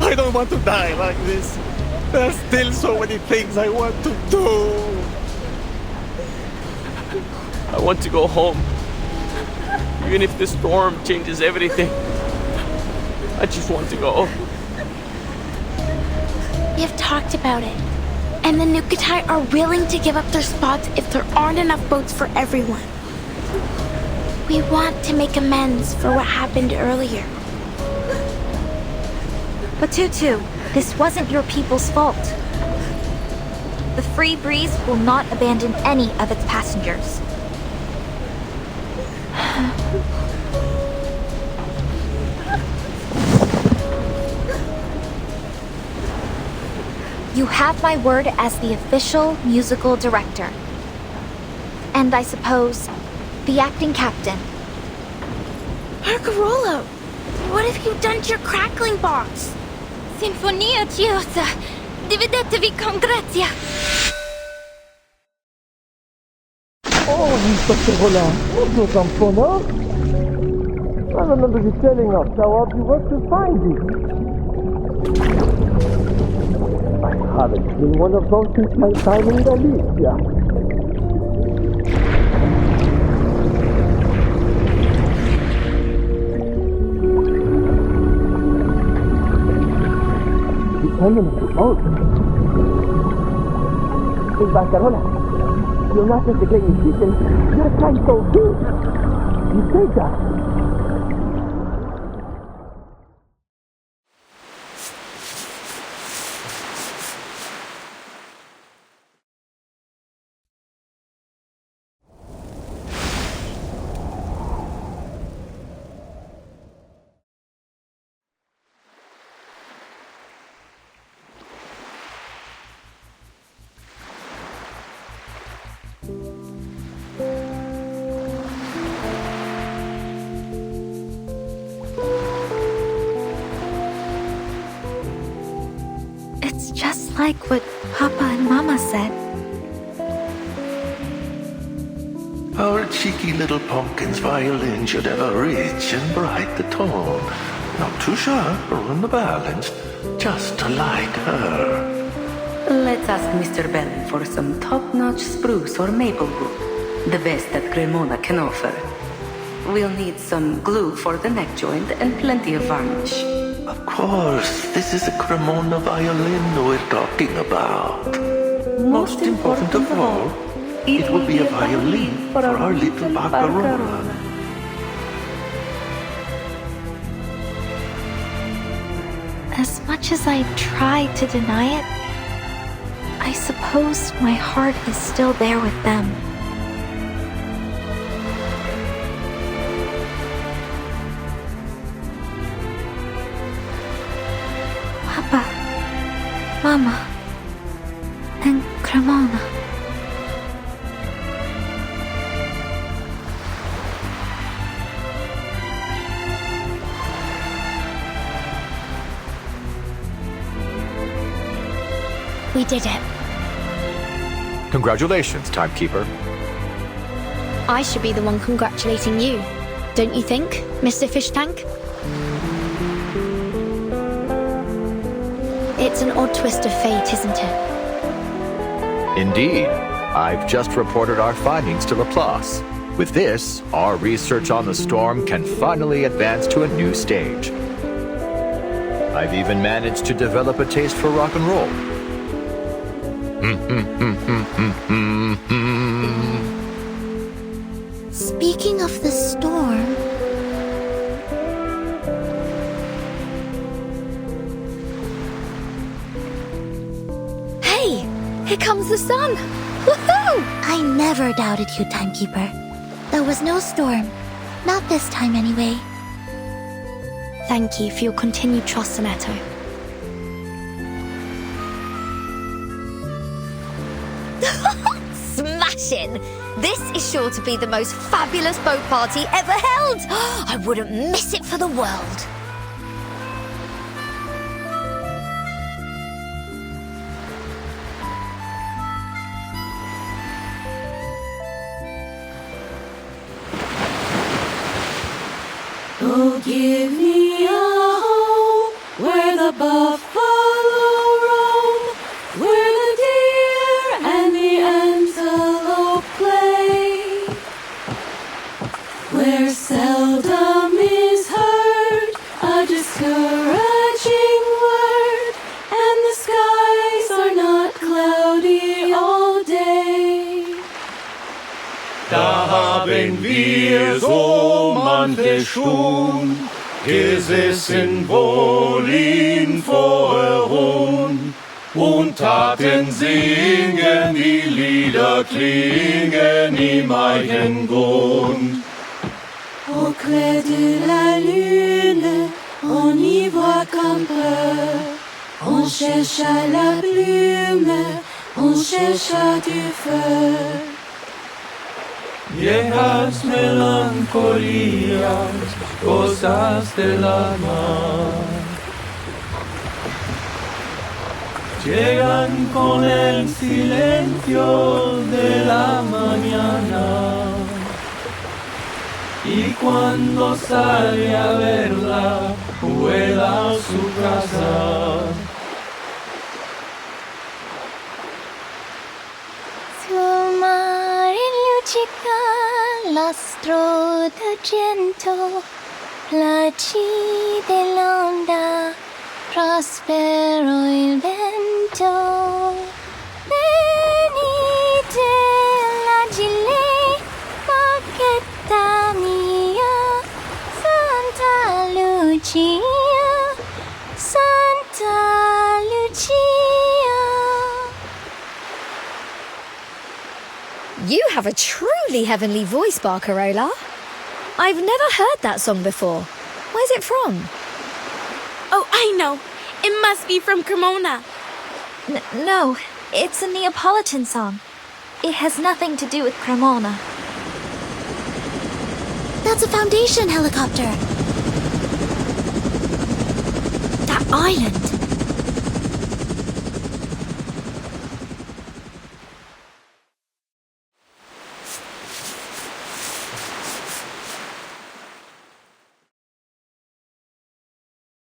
I don't want to die like this. There are still so many things I want to do. I want to go home. Even if the storm changes everything. I just want to go. We have talked about it. And the Nukatai are willing to give up their spots if there aren't enough boats for everyone. We want to make amends for what happened earlier. But Tutu, this wasn't your people's fault. The Free Breeze will not abandon any of its passengers. You have my word as the official musical director. And I suppose, the acting captain. Barcarola, what have you done to your crackling box? Sinfonia Giosa, dividetevi con grazia. Oh, Mr. Rola, what's your comfort? I remember you telling us how hard you worked to find it. I haven't seen one of those since my time in Galicia. Depending on the boat. Hey, Barcarola, you're not just a great musician, you're a kind soul too. You say that. It's just like what Papa and Mama said. Our cheeky little pumpkin's violin should have a rich and bright tone. Not too sharp or unbalanced, just like her. Let's ask Mr. Bellin for some top-notch spruce or maple wood, the best that Cremona can offer. We'll need some glue for the neck joint and plenty of varnish. Of course, this is a Cremona violin we're talking about. Most important of all, it will be a violin for our little Barcarola. As much as I try to deny it, I suppose my heart is still there with them. Papa, Mama, and Cremona. We did it. Congratulations, Timekeeper. I should be the one congratulating you. Don't you think, Mr. Fish Tank? It's an odd twist of fate, isn't it? Indeed. I've just reported our findings to Laplace. With this, our research on the storm can finally advance to a new stage. I've even managed to develop a taste for rock and roll. Speaking of the storm... Hey! Here comes the sun! Woohoo! I never doubted you, Timekeeper. There was no storm. Not this time, anyway. Thank you for your continued trust, Annetto. Smashing! This is sure to be the most fabulous boat party ever held! I wouldn't miss it for the world! Oh, give me a home where the buffalo roam, where the deer and the antelope play, where seldom is heard a discouraging word, and the skies are not cloudy all day. Da haben wir so manche schon gesessen wohl in froher Ruhe und taten singen, die Lieder klingen im Eigengrund. Au clair de la lune, on y voit comme peur. On cherche à la plume, on cherche à du feu. Viejas melancolías, cosas del alma, llegan con el silencio de la mañana, y cuando sale a verla, vuela a su casa. L'astro d'argento, placide l'onda, prospero il vento. Venite la gilet, bacchetta mia, Santa Lucia, Santa Lucia. You have a truly heavenly voice, Barcarola. I've never heard that song before. Where's it from? Oh, I know. It must be from Cremona. No, it's a Neapolitan song. It has nothing to do with Cremona. That's a Foundation helicopter. That island.